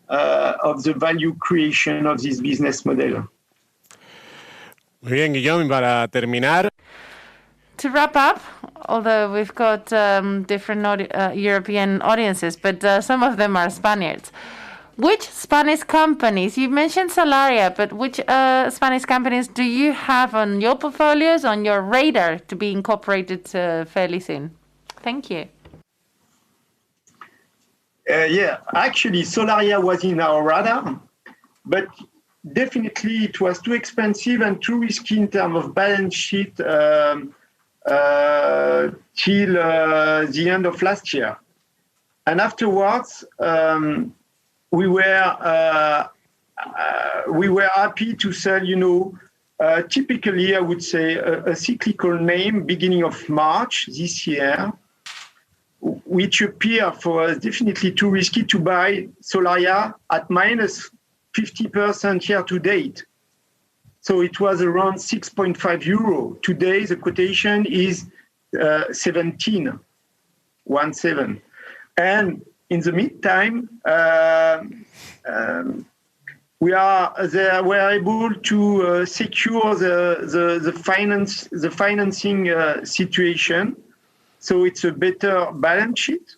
of the value creation of this business model. Muy bien, Guillaume, para terminar. To wrap up, although we've got different European audiences, but some of them are Spaniards. Which Spanish companies, you mentioned Solaria, but which Spanish companies do you have on your portfolios, on your radar to be incorporated fairly soon? Thank you. Yeah, actually, Solaria was in our radar, but definitely it was too expensive and too risky in terms of balance sheet till the end of last year. And afterwards, we were happy to sell, typically, I would say, a cyclical name beginning of March this year, which appear for us definitely too risky to buy Solaria at minus 50% year to date. So it was around 6.5 euro. Today, the quotation is 17. And in the meantime, we were able to secure the financing situation. So it's a better balance sheet.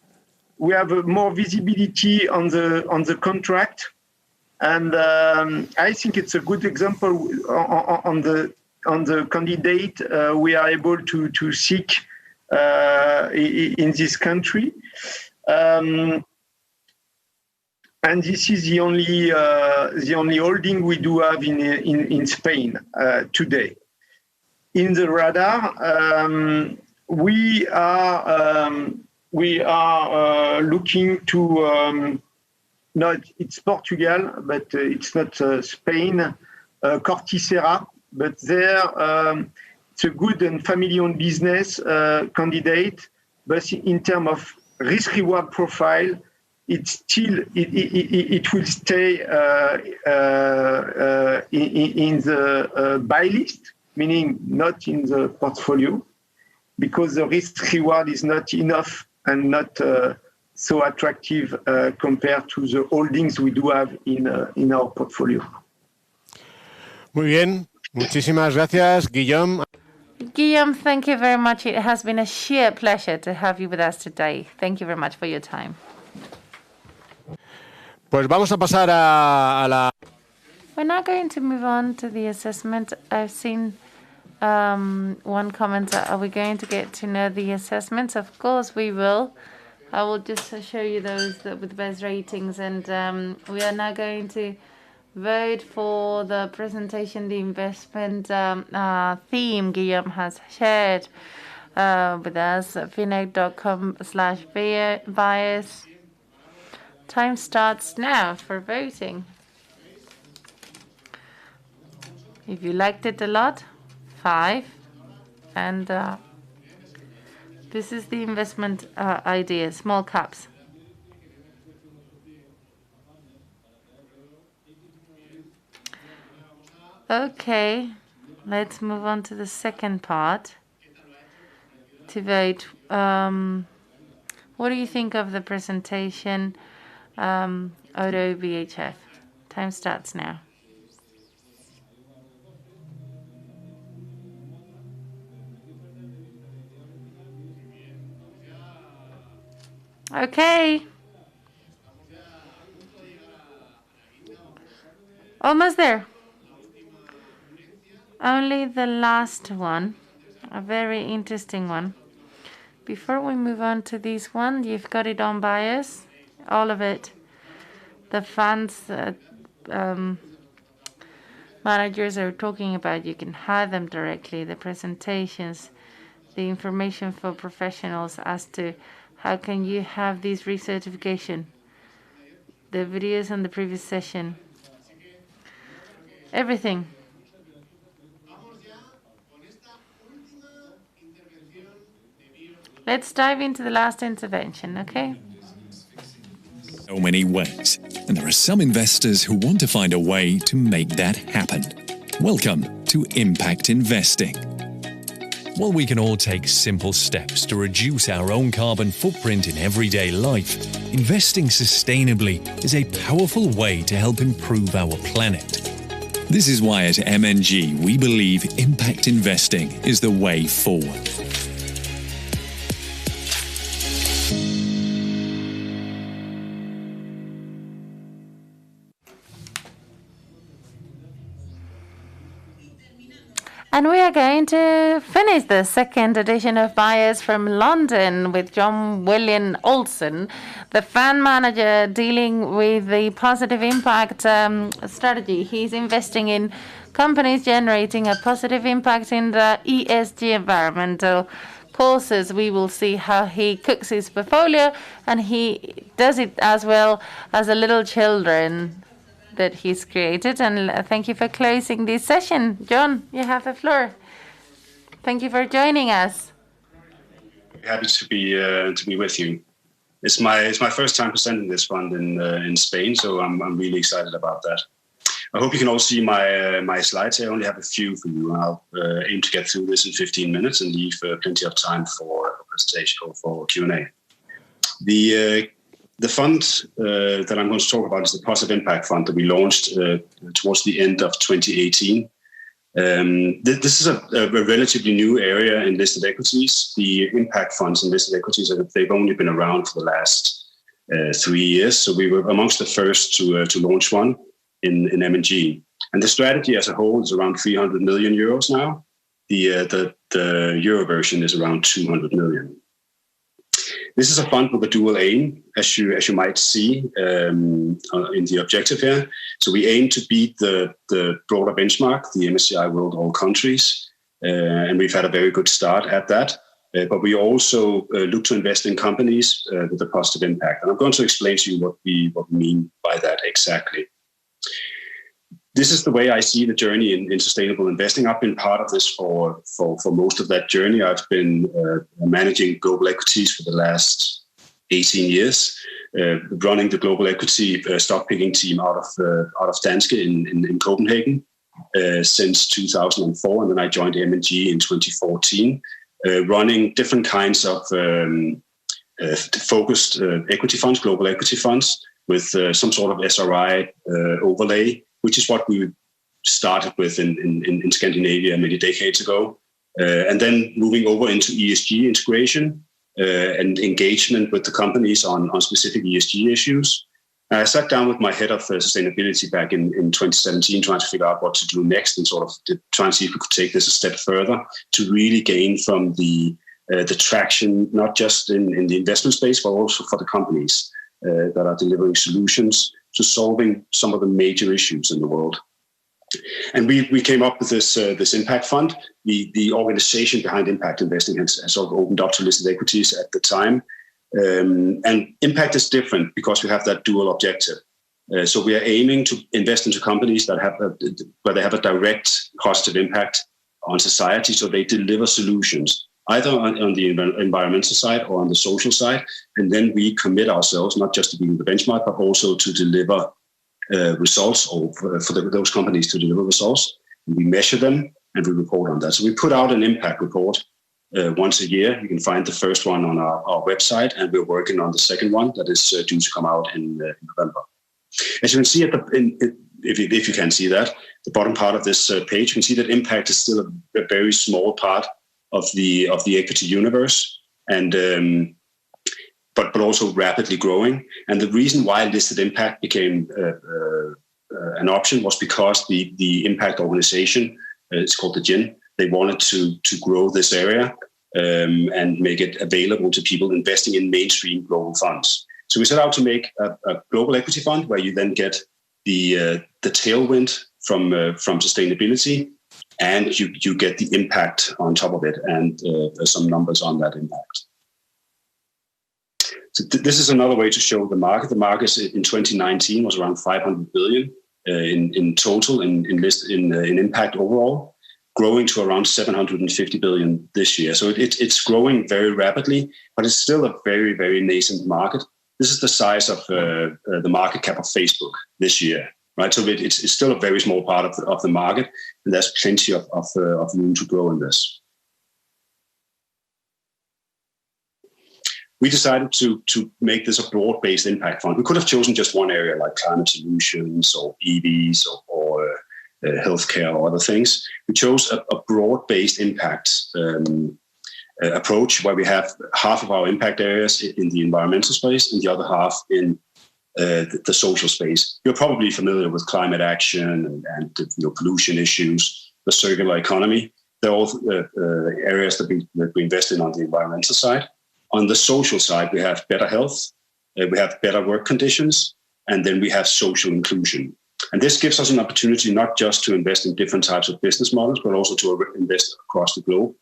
We have more visibility on the contract, and I think it's a good example on the candidate we are able to seek in this country. And this is the only holding we do have in Spain today. In the radar, we are looking to it's Portugal, but it's not Spain. Corticera, but there it's a good and family-owned business candidate, but in terms of risk-reward profile, it will stay in the buy list, meaning not in the portfolio, because the risk-reward is not enough and not so attractive compared to the holdings we do have in our portfolio. Muy bien, muchísimas gracias, Guillaume. Guillaume, thank you very much. It has been a sheer pleasure to have you with us today. Thank you very much for your time. Pues vamos a pasar a la... We're now going to move on to the assessment. I've seen one comment. Are we going to get to know the assessments? Of course we will. I will just show you those with the best ratings. And we are now going to vote for the presentation, the investment theme Guillaume has shared with us, finect.com/BIOS. Time starts now for voting. If you liked it a lot, 5. And this is the investment idea, small caps. Okay, let's move on to the second part to vote. What do you think of the presentation, Auto BHF? Time starts now. Okay. Almost there. Only the last one, a very interesting one. Before we move on to this one, you've got it on BIOS, all of it. The funds managers are talking about, you can hire them directly, the presentations, the information for professionals as to how can you have this recertification, the videos on the previous session, everything. Let's dive into the last intervention, okay? So many ways, and there are some investors who want to find a way to make that happen. Welcome to Impact Investing. While we can all take simple steps to reduce our own carbon footprint in everyday life, investing sustainably is a powerful way to help improve our planet. This is why at MNG we believe impact investing is the way forward. And we are going to finish the second edition of BIOS from London with John William Olson, the fund manager dealing with the positive impact strategy. He's investing in companies generating a positive impact in the ESG environmental courses, we will see how he cooks his portfolio, and he does it as well as the little children that he's created. And thank you for closing this session. John, you have the floor. Thank you for joining us. Happy to be with you. It's my first time presenting this fund in Spain, so I'm really excited about that. I hope you can all see my slides. I only have a few for you. I'll aim to get through this in 15 minutes and leave plenty of time for presentation or for Q&A. The fund that I'm going to talk about is the Positive Impact Fund that we launched towards the end of 2018. This is a relatively new area in listed equities. The impact funds in listed equities, they've only been around for the last 3 years. So we were amongst the first to launch one in M&G. And the strategy as a whole is around 300 million euros now. The euro version is around 200 million. This is a fund with a dual aim, as you might see in the objective here. So we aim to beat the broader benchmark, the MSCI World All Countries, and we've had a very good start at that. But we also look to invest in companies with a positive impact. And I'm going to explain to you what we mean by that exactly. This is the way I see the journey in sustainable investing. I've been part of this for most of that journey. I've been managing global equities for the last 18 years, running the global equity stock picking team out of Danske in Copenhagen since 2004, and then I joined M&G in 2014, running different kinds of focused equity funds, global equity funds, with some sort of SRI overlay, which is what we started with in Scandinavia many decades ago. And then moving over into ESG integration and engagement with the companies on specific ESG issues. I sat down with my head of sustainability back in 2017, trying to figure out what to do next and sort of trying to see if we could take this a step further to really gain from the traction, not just in the investment space, but also for the companies that are delivering solutions to solving some of the major issues in the world. And we came up with this impact fund. The organization behind impact investing has sort of opened up to listed equities at the time. And impact is different because we have that dual objective. So we are aiming to invest into companies that where they have a direct positive impact on society. So they deliver solutions either on the environmental side or on the social side. And then we commit ourselves not just to being the benchmark, but also to deliver results, or for those companies to deliver results. And we measure them and we report on that. So we put out an impact report once a year. You can find the first one on our website, and we're working on the second one that is due to come out in November. As you can see if you can see that, the bottom part of this page, you can see that impact is still a very small part of the equity universe, and but also rapidly growing. And the reason why listed impact became an option was because the impact organization, it's called the GIN, they wanted to grow this area and make it available to people investing in mainstream global funds. So we set out to make a global equity fund where you then get the tailwind from sustainability, and you get the impact on top of it, and some numbers on that impact. So this is another way to show the market. The market in 2019 was around 500 billion in total in impact overall, growing to around 750 billion this year. So it's growing very rapidly, but it's still a very, very nascent market. This is the size of the market cap of Facebook this year, right? So it's still a very small part of the market, and there's plenty of room to grow in this. We decided to make this a broad-based impact fund. We could have chosen just one area like climate solutions or EVs or healthcare or other things. We chose a broad-based impact approach where we have half of our impact areas in the environmental space and the other half in the social space. You're probably familiar with climate action and pollution issues, the circular economy. They're all areas that we invest in on the environmental side. On the social side, we have better health, we have better work conditions, and then we have social inclusion. And this gives us an opportunity not just to invest in different types of business models, but also to invest across the globe.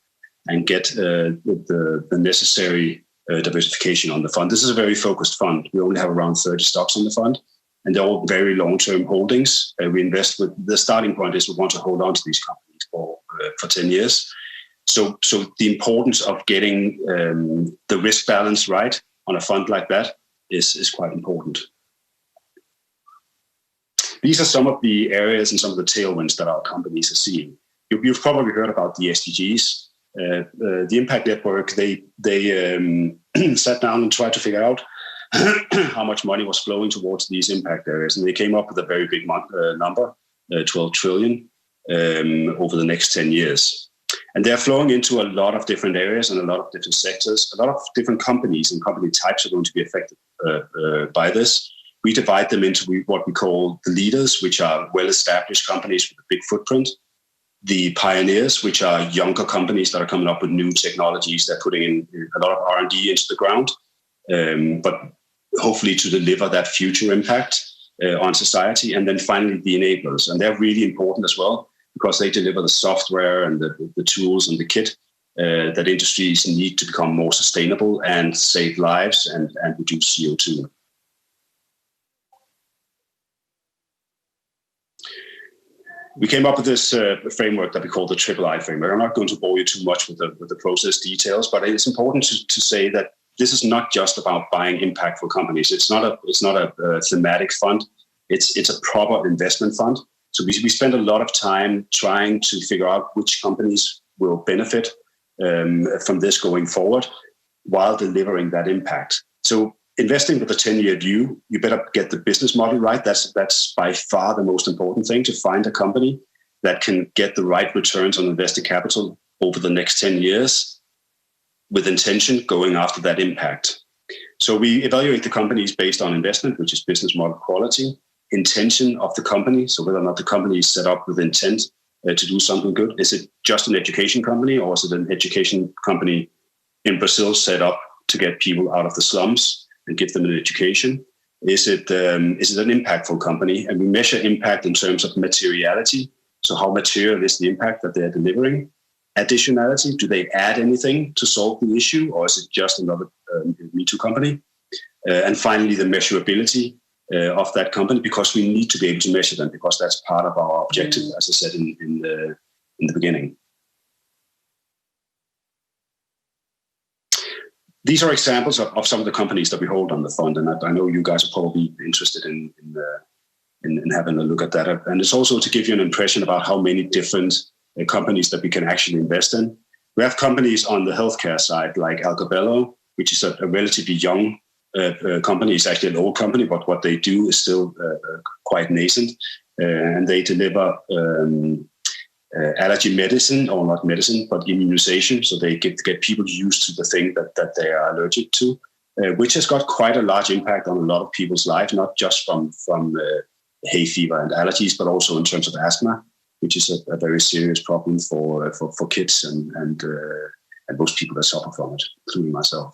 and get the necessary diversification on the fund. This is a very focused fund. We only have around 30 stocks on the fund, and they're all very long-term holdings. We invest with the starting point is we want to hold on to these companies for 10 years. So the importance of getting the risk balance right on a fund like that is quite important. These are some of the areas and some of the tailwinds that our companies are seeing. You've probably heard about the SDGs. The Impact Network, they sat down and tried to figure out how much money was flowing towards these impact areas. And they came up with a very big number, 12 trillion over the next 10 years. And they're flowing into a lot of different areas and a lot of different sectors. A lot of different companies and company types are going to be affected by this. We divide them into what we call the leaders, which are well-established companies with a big footprint. The pioneers, which are younger companies that are coming up with new technologies. They're putting in a lot of R&D into the ground, but hopefully to deliver that future impact on society. And then finally, the enablers. And they're really important as well, because they deliver the software and the tools and the kit that industries need to become more sustainable and save lives and reduce CO2. We came up with this framework that we call the III framework. I'm not going to bore you too much with the process details, but it's important to say that this is not just about buying impactful companies. It's not a thematic fund. It's a proper investment fund. So we spend a lot of time trying to figure out which companies will benefit from this going forward while delivering that impact. So investing with a 10-year view, you better get the business model right. That's by far the most important thing, to find a company that can get the right returns on invested capital over the next 10 years with intention going after that impact. So we evaluate the companies based on investment, which is business model quality, intention of the company, so whether or not the company is set up with intent to do something good. Is it just an education company, or is it an education company in Brazil set up to get people out of the slums and give them an education? Is it an impactful company? And we measure impact in terms of materiality. So how material is the impact that they're delivering? Additionality, do they add anything to solve the issue, or is it just another Me Too company? And finally, the measurability of that company, because we need to be able to measure them, because that's part of our objective, as I said in the beginning. These are examples of some of the companies that we hold on the fund, and I know you guys are probably interested in having a look at that. And it's also to give you an impression about how many different companies that we can actually invest in. We have companies on the healthcare side, like Alcobello, which is a relatively young company. It's actually an old company, but what they do is still quite nascent, and they deliver allergy medicine, or not medicine, but immunization. So they get people used to the thing that they are allergic to, which has got quite a large impact on a lot of people's lives, not just from hay fever and allergies, but also in terms of asthma, which is a very serious problem for kids and most people that suffer from it, including myself.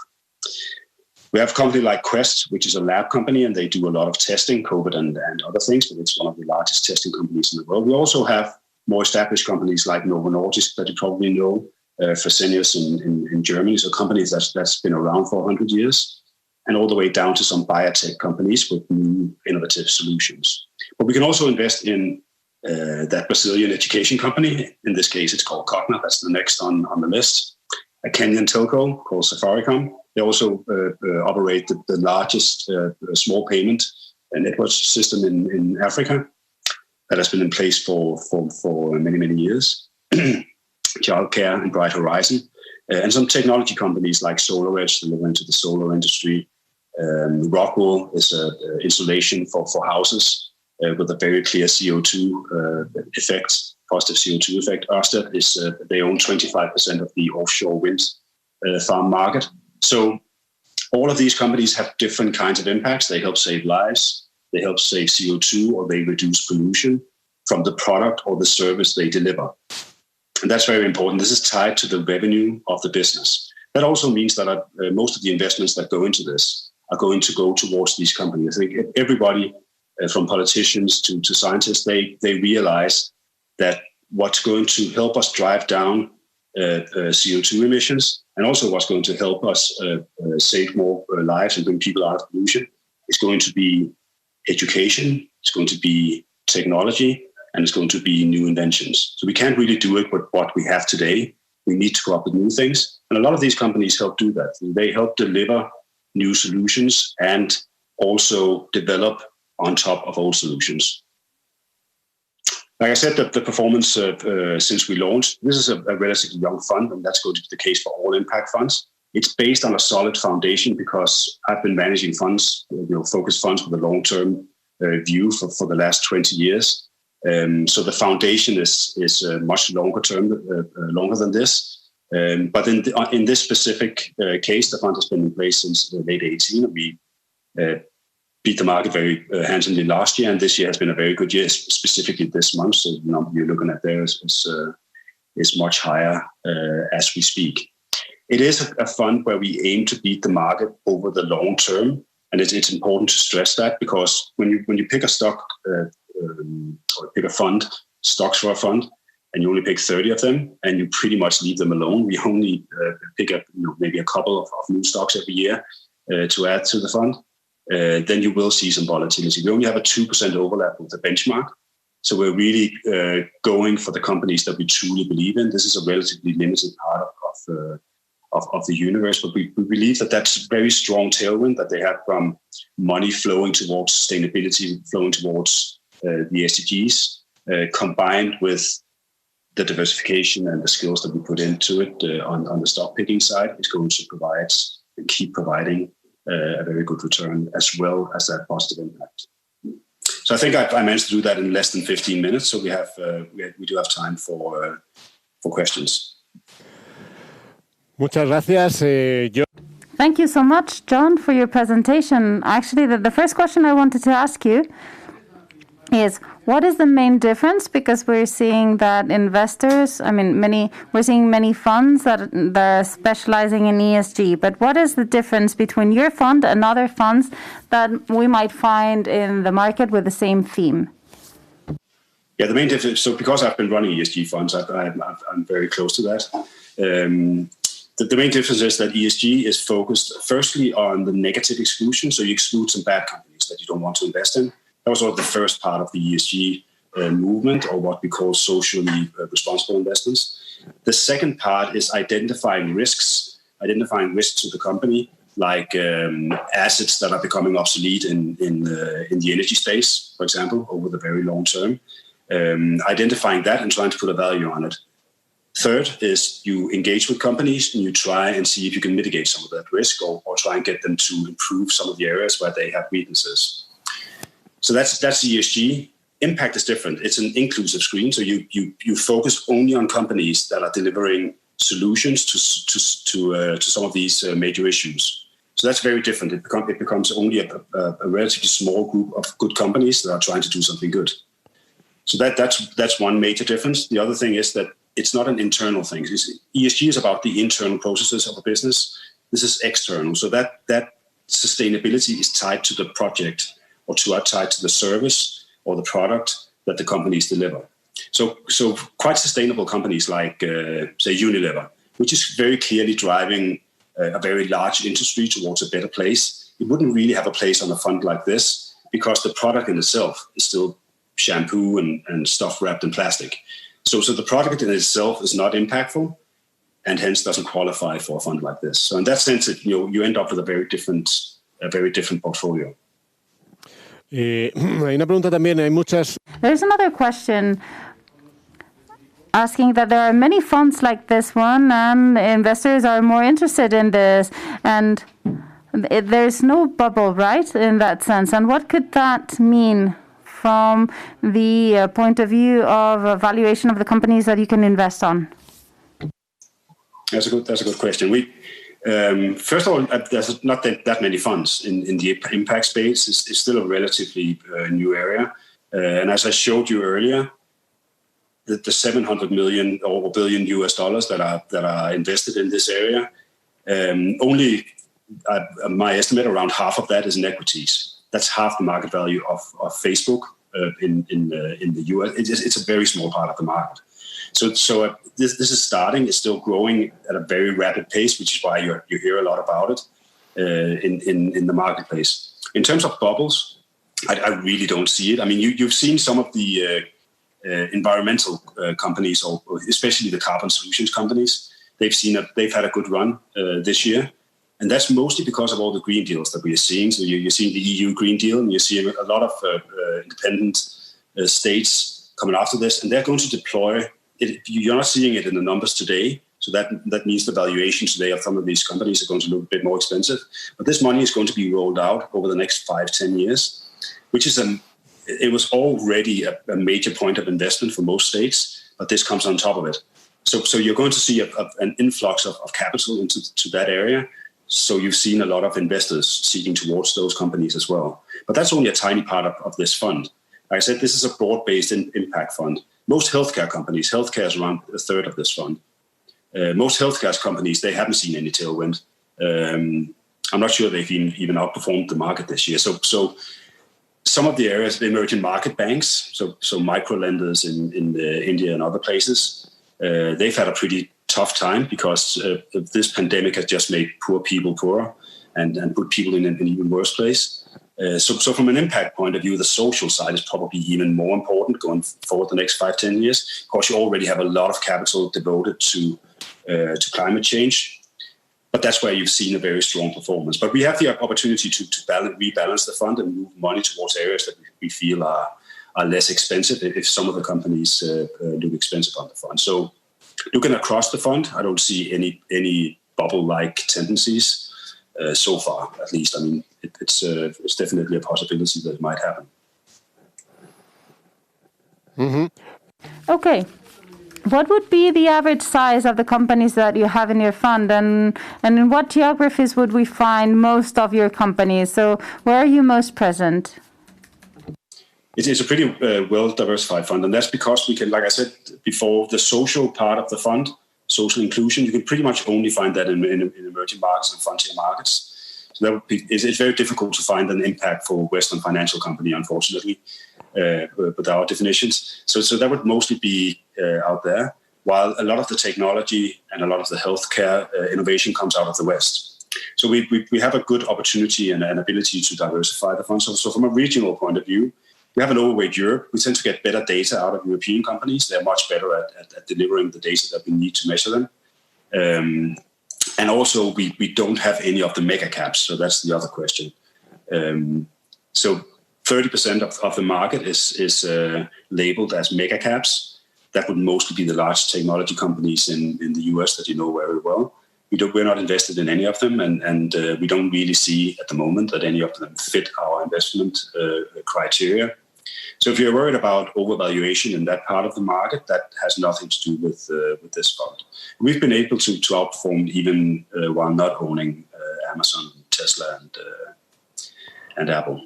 We have a company like Quest, which is a lab company, and they do a lot of testing, COVID and other things, but it's one of the largest testing companies in the world. We also have more established companies like Novo Nordisk that you probably know, Fresenius in Germany, so companies that's been around for 100 years, and all the way down to some biotech companies with new innovative solutions. But we can also invest in that Brazilian education company. In this case, it's called Cogna. That's the next on the list. A Kenyan telco called Safaricom. They also operate the largest small payment network system in Africa that has been in place for many, many years. Childcare and Bright Horizon. And some technology companies like SolarEdge delivering to the solar industry. Rockwool is an insulation for houses with a very clear CO2 effect, positive CO2 effect. Ørsted they own 25% of the offshore wind farm market. So all of these companies have different kinds of impacts. They help save lives, they help save CO2, or they reduce pollution from the product or the service they deliver. And that's very important. This is tied to the revenue of the business. That also means that most of the investments that go into this are going to go towards these companies. I think everybody, from politicians to scientists, they realize that what's going to help us drive down CO2 emissions, and also what's going to help us save more lives and bring people out of pollution. It's going to be education, it's going to be technology, and it's going to be new inventions. So we can't really do it with what we have today. We need to come up with new things. And a lot of these companies help do that. They help deliver new solutions and also develop on top of old solutions. Like I said, the performance since we launched, this is a relatively young fund, and that's going to be the case for all impact funds. It's based on a solid foundation because I've been managing funds, focused funds with a long-term view for the last 20 years. So the foundation is much longer than this. But in this specific case, the fund has been in place since late 2018. We beat the market very handsomely last year, and this year has been a very good year, specifically this month. So the number you're looking at there is much higher as we speak. It is a fund where we aim to beat the market over the long term, and it's important to stress that because when you pick a stock or pick a fund, stocks for a fund, and you only pick 30 of them, and you pretty much leave them alone. We only pick up maybe a couple of new stocks every year to add to the fund. Then you will see some volatility. We only have a 2% overlap with the benchmark. So we're really going for the companies that we truly believe in. This is a relatively limited part of the universe, but we believe that that's very strong tailwind that they have from money flowing towards sustainability, flowing towards the SDGs, combined with the diversification and the skills that we put into it on the stock picking side. It's going to provide and keep providing a very good return as well as that positive impact. So I think I managed to do that in less than 15 minutes. So we do have time for questions. Muchas gracias, John. Thank you so much, John, for your presentation. Actually, the first question I wanted to ask you is, what is the main difference? Because we're seeing that investors, we're seeing many funds that are specializing in ESG. But what is the difference between your fund and other funds that we might find in the market with the same theme? Yeah, the main difference, so because I've been running ESG funds, I'm very close to that. The main difference is that ESG is focused firstly on the negative exclusion. So you exclude some bad companies that you don't want to invest in. That was sort of the first part of the ESG movement, or what we call socially responsible investments. The second part is identifying risks to the company, like assets that are becoming obsolete in the energy space, for example, over the very long term. Identifying that and trying to put a value on it. Third is you engage with companies and you try and see if you can mitigate some of that risk or try and get them to improve some of the areas where they have weaknesses. So that's ESG. Impact is different. It's an inclusive screen. So you focus only on companies that are delivering solutions to some of these major issues. So that's very different. It becomes only a relatively small group of good companies that are trying to do something good. So that's one major difference. The other thing is that it's not an internal thing. ESG is about the internal processes of a business. This is external. So that sustainability is tied to the project or tied to the service or the product that the companies deliver. So quite sustainable companies like, say, Unilever, which is very clearly driving a very large industry towards a better place. It wouldn't really have a place on a fund like this because the product in itself is still shampoo and stuff wrapped in plastic. So the product in itself is not impactful and hence doesn't qualify for a fund like this. So in that sense, you end up with a very different portfolio. Hay una pregunta también, hay muchas. There's another question asking that there are many funds like this one and investors are more interested in this, and there's no bubble, right, in that sense. And what could that mean from the point of view of valuation of the companies that you can invest on? That's a good question. First of all, there's not that many funds in the impact space. It's still a relatively new area. And as I showed you earlier, the $700 million or billion US dollars that are invested in this area, only my estimate, around half of that is in equities. That's half the market value of Facebook in the US. It's a very small part of the market. So this is starting. It's still growing at a very rapid pace, which is why you hear a lot about it in the marketplace. In terms of bubbles, I really don't see it. I mean, you've seen some of the environmental companies, or especially the carbon solutions companies. They've had a good run this year. And that's mostly because of all the green deals that we are seeing. So you're seeing the EU Green Deal, and you're seeing a lot of independent states coming after this, and they're going to deploy it. You're not seeing it in the numbers today. So that means the valuation today of some of these companies are going to look a bit more expensive. But this money is going to be rolled out over the next 5-10 years, which is it was already a major point of investment for most states, but this comes on top of it. So you're going to see an influx of capital into that area. So you've seen a lot of investors seeking towards those companies as well. But that's only a tiny part of this fund. Like I said, this is a broad-based impact fund. Most healthcare companies, healthcare is around a third of this fund. Most healthcare companies, they haven't seen any tailwind. I'm not sure they've even outperformed the market this year. So some of the areas, the emerging market banks, so micro lenders in India and other places, they've had a pretty tough time because this pandemic has just made poor people poorer and put people in an even worse place. So from an impact point of view, the social side is probably even more important going forward the next 5-10 years, because you already have a lot of capital devoted to climate change. But that's where you've seen a very strong performance. But we have the opportunity to rebalance the fund and move money towards areas that we feel are less expensive if some of the companies look expensive on the fund. So looking across the fund, I don't see any bubble-like tendencies so far, at least. I mean, it's definitely a possibility that it might happen. Mm-hmm. Okay. What would be the average size of the companies that you have in your fund, and in what geographies would we find most of your companies? So where are you most present? It's a pretty well-diversified fund, and that's because we can, like I said before, the social part of the fund, social inclusion, you can pretty much only find that in emerging markets and frontier markets. So it's very difficult to find an impactful Western financial company, unfortunately, with our definitions. So that would mostly be out there, while a lot of the technology and a lot of the healthcare innovation comes out of the West. So we have a good opportunity and an ability to diversify the fund. So from a regional point of view, we have an overweight Europe. We tend to get better data out of European companies. They're much better at delivering the data that we need to measure them. And also, we don't have any of the mega caps. So that's the other question. So 30% of the market is labeled as mega caps. That would mostly be the large technology companies in the US that you know very well. We're not invested in any of them, and we don't really see at the moment that any of them fit our investment criteria. So if you're worried about overvaluation in that part of the market, that has nothing to do with this fund. We've been able to outperform even while not owning Amazon, Tesla, and Apple.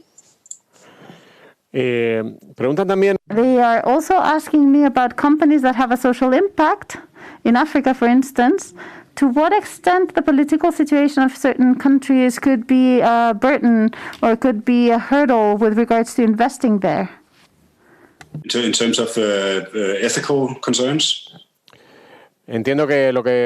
Preguntan también. They are also asking me about companies that have a social impact in Africa, for instance. To what extent the political situation of certain countries could be a burden or could be a hurdle with regards to investing there? In terms of ethical concerns? Entiendo que lo que...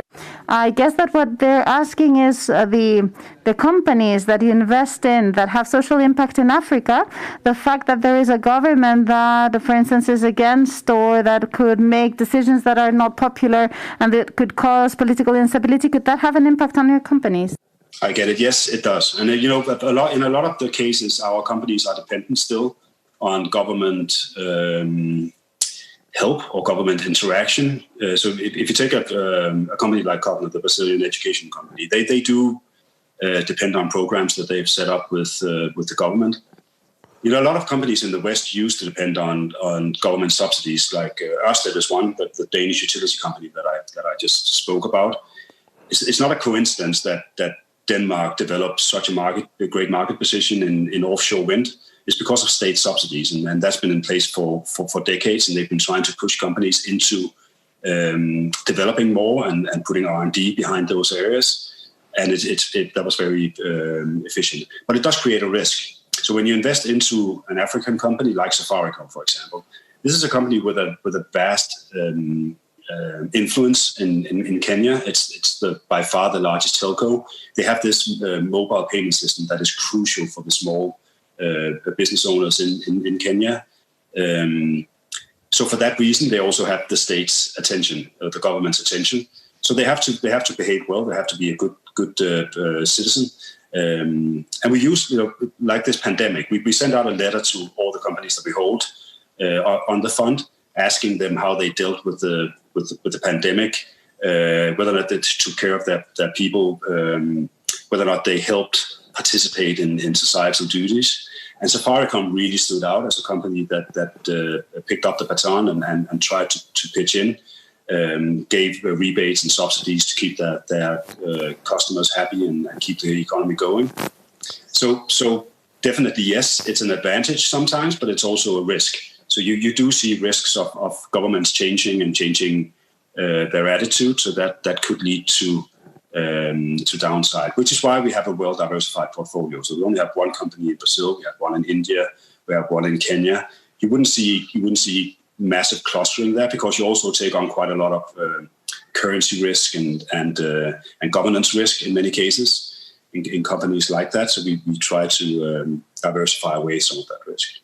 I guess that what they're asking is the companies that you invest in that have social impact in Africa, the fact that there is a government that, for instance, is against or that could make decisions that are not popular and that could cause political instability, could that have an impact on your companies? I get it. Yes, it does. And in a lot of the cases, our companies are dependent still on government help or government interaction. So if you take a company like Covenant, the Brazilian education company, they do depend on programs that they've set up with the government. You know, a lot of companies in the West used to depend on government subsidies, like Ørsted is one, but the Danish utility company that I just spoke about. It's not a coincidence that Denmark developed such a great market position in offshore wind. It's because of state subsidies, and that's been in place for decades, and they've been trying to push companies into developing more and putting R&D behind those areas, and that was very efficient. But it does create a risk. So when you invest into an African company like Safaricom, for example, this is a company with a vast influence in Kenya. It's by far the largest telco. They have this mobile payment system that is crucial for the small business owners in Kenya. So for that reason, they also have the state's attention, the government's attention. So they have to behave well. They have to be a good citizen. And we use, like this pandemic, we sent out a letter to all the companies that we hold on the fund, asking them how they dealt with the pandemic, whether or not they took care of their people, whether or not they helped participate in societal duties. And Safaricom really stood out as a company that picked up the baton and tried to pitch in, gave rebates and subsidies to keep their customers happy and keep the economy going. So definitely, yes, it's an advantage sometimes, but it's also a risk. So you do see risks of governments changing their attitude, so that could lead to downside, which is why we have a well-diversified portfolio. So we only have one company in Brazil, we have one in India, we have one in Kenya. You wouldn't see massive clustering there because you also take on quite a lot of currency risk and governance risk in many cases in companies like that. So we try to diversify away some of that risk.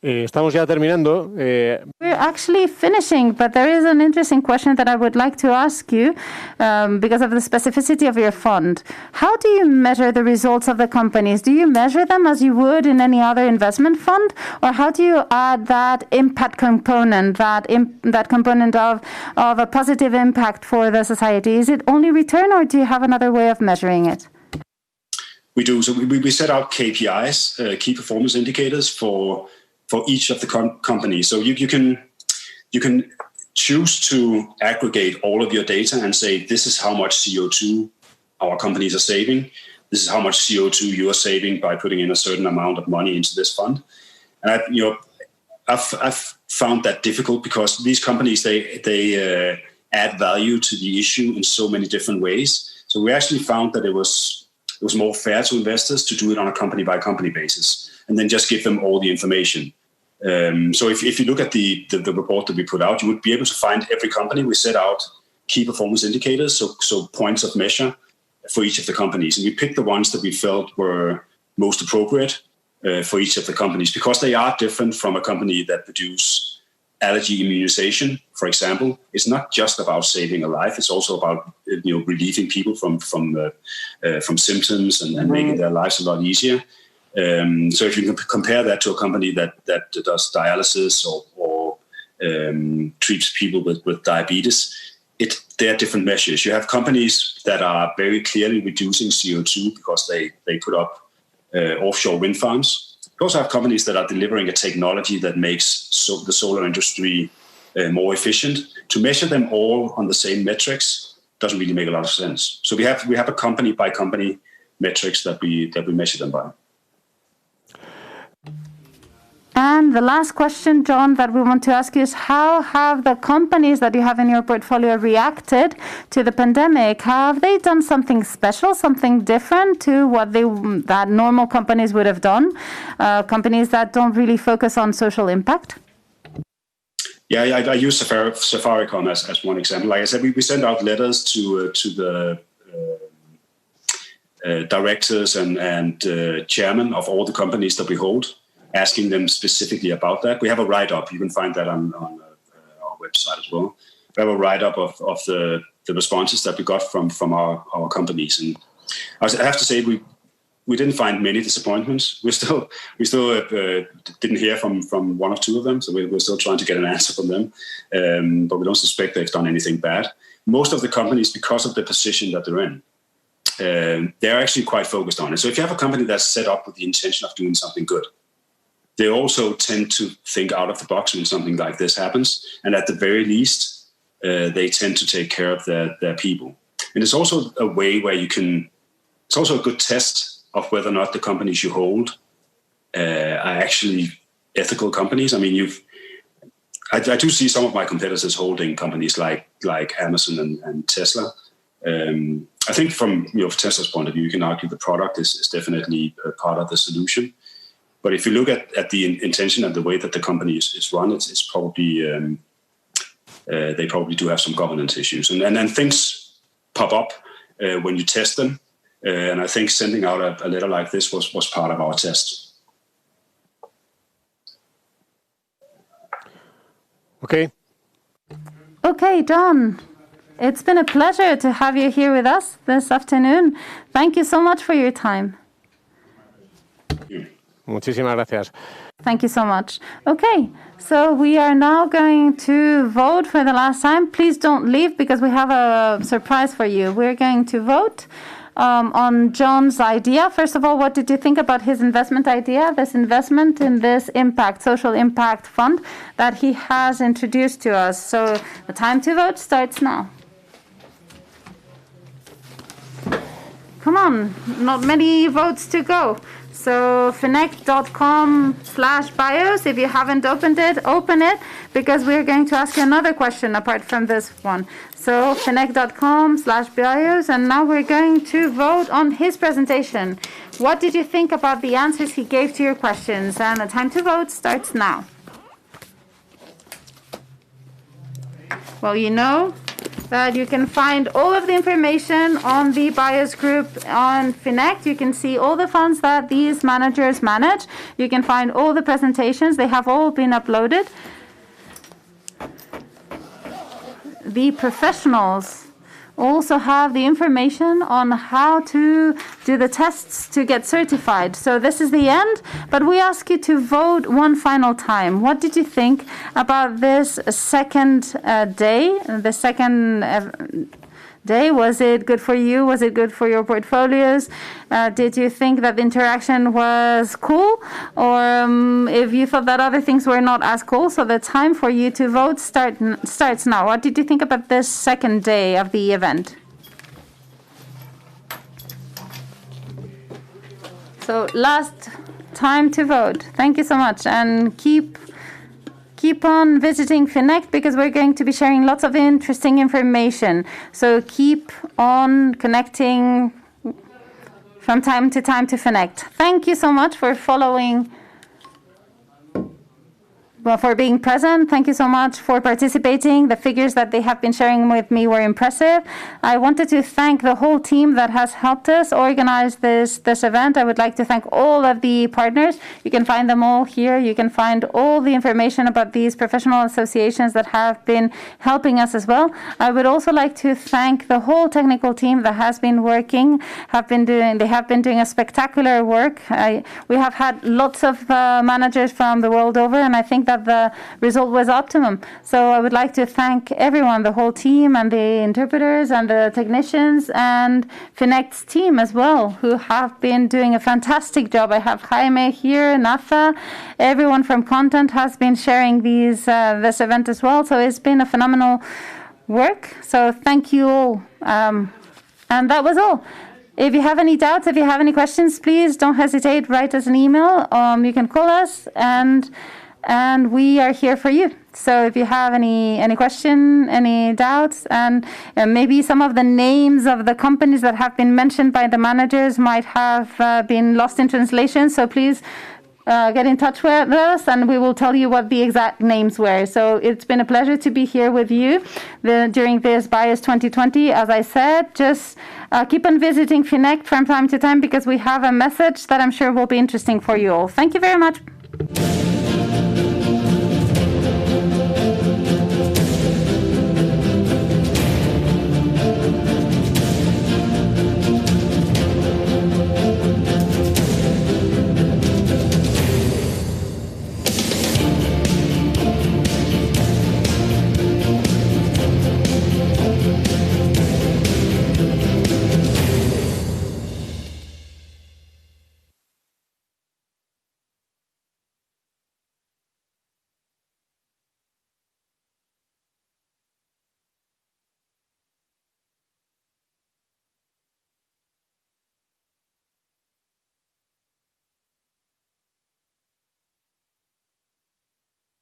Estamos ya terminando. We're actually finishing, but there is an interesting question that I would like to ask you because of the specificity of your fund. How do you measure the results of the companies? Do you measure them as you would in any other investment fund? Or how do you add that impact component, that component of a positive impact for the society? Is it only return, or do you have another way of measuring it? We do. So we set out KPIs, key performance indicators for each of the companies. So you can choose to aggregate all of your data and say, this is how much CO2 our companies are saving. This is how much CO2 you are saving by putting in a certain amount of money into this fund. And I've found that difficult because these companies, they add value to the issue in so many different ways. So we actually found that it was more fair to investors to do it on a company by company basis and then just give them all the information. So if you look at the report that we put out, you would be able to find every company. We set out key performance indicators, so points of measure for each of the companies. And we picked the ones that we felt were most appropriate for each of the companies because they are different from a company that produce allergy immunization, for example. It's not just about saving a life. It's also about relieving people from symptoms and making their lives a lot easier. So if you can compare that to a company that does dialysis or treats people with diabetes, they are different measures. You have companies that are very clearly reducing CO2 because they put up offshore wind farms. You also have companies that are delivering a technology that makes the solar industry more efficient. To measure them all on the same metrics doesn't really make a lot of sense. So we have a company by company metrics that we measure them by. And the last question, John, that we want to ask you is how have the companies that you have in your portfolio reacted to the pandemic? Have they done something special, something different to what that normal companies would have done? Companies that don't really focus on social impact? Yeah, I use Safaricom as one example. Like I said, we send out letters to the directors and chairman of all the companies that we hold, asking them specifically about that. We have a write-up. You can find that on our website as well. We have a write-up of the responses that we got from our companies. And I have to say, we didn't find many disappointments. We still didn't hear from one or two of them, so we're still trying to get an answer from them. But we don't suspect they've done anything bad. Most of the companies, because of the position that they're in, they're actually quite focused on it. So if you have a company that's set up with the intention of doing something good, they also tend to think out of the box when something like this happens. And at the very least, they tend to take care of their people. And it's also a way where it's also a good test of whether or not the companies you hold are actually ethical companies. I mean, I do see some of my competitors holding companies like Amazon and Tesla. I think from Tesla's point of view, you can argue the product is definitely part of the solution. But if you look at the intention and the way that the company is run, it's probably they probably do have some governance issues, and then things pop up when you test them. And I think sending out a letter like this was part of our test. Okay. Okay, John. It's been a pleasure to have you here with us this afternoon. Thank you so much for your time. Muchísimas gracias. Thank you so much. Okay, so we are now going to vote for the last time. Please don't leave because we have a surprise for you. We're going to vote on John's idea. First of all, what did you think about his investment idea, this investment in this social impact fund that he has introduced to us? So the time to vote starts now. Come on, not many votes to go. So finect.com/BIOS. If you haven't opened it, open it, because we're going to ask you another question apart from this one. So finect.com/BIOS, and now we're going to vote on his presentation. What did you think about the answers he gave to your questions? And the time to vote starts now. Well, you know that you can find all of the information on the BIOS group on Finect. You can see all the funds that these managers manage. You can find all the presentations. They have all been uploaded. The professionals also have the information on how to do the tests to get certified. So this is the end, but we ask you to vote one final time. What did you think about this second day? The second day, was it good for you? Was it good for your portfolios? Did you think that the interaction was cool? Or if you thought that other things were not as cool? So the time for you to vote starts now. What did you think about this second day of the event? So last time to vote. Thank you so much. And keep on visiting Finect because we're going to be sharing lots of interesting information. So keep on connecting from time to Finect. Thank you so much for following, for being present. Thank you so much for participating. The figures that they have been sharing with me were impressive. I wanted to thank the whole team that has helped us organize this event. I would like to thank all of the partners. You can find them all here. You can find all the information about these professional associations that have been helping us as well. I would also like to thank the whole technical team that has been working, they have been doing a spectacular work. We have had lots of managers from the world over, and I think that the result was optimum. So I would like to thank everyone, the whole team and the interpreters and the technicians and Finect's team as well, who have been doing a fantastic job. I have Jaime here, Natha, everyone from content has been sharing this event as well. So it's been a phenomenal work. So thank you all. And that was all. If you have any doubts, if you have any questions, please don't hesitate. Write us an email. You can call us, and we are here for you. So if you have any question, any doubts, and maybe some of the names of the companies that have been mentioned by the managers might have been lost in translation, so please get in touch with us and we will tell you what the exact names were. So it's been a pleasure to be here with you during this BIOS 2020. As I said, just keep on visiting Finect from time to time because we have a message that I'm sure will be interesting for you all. Thank you very much.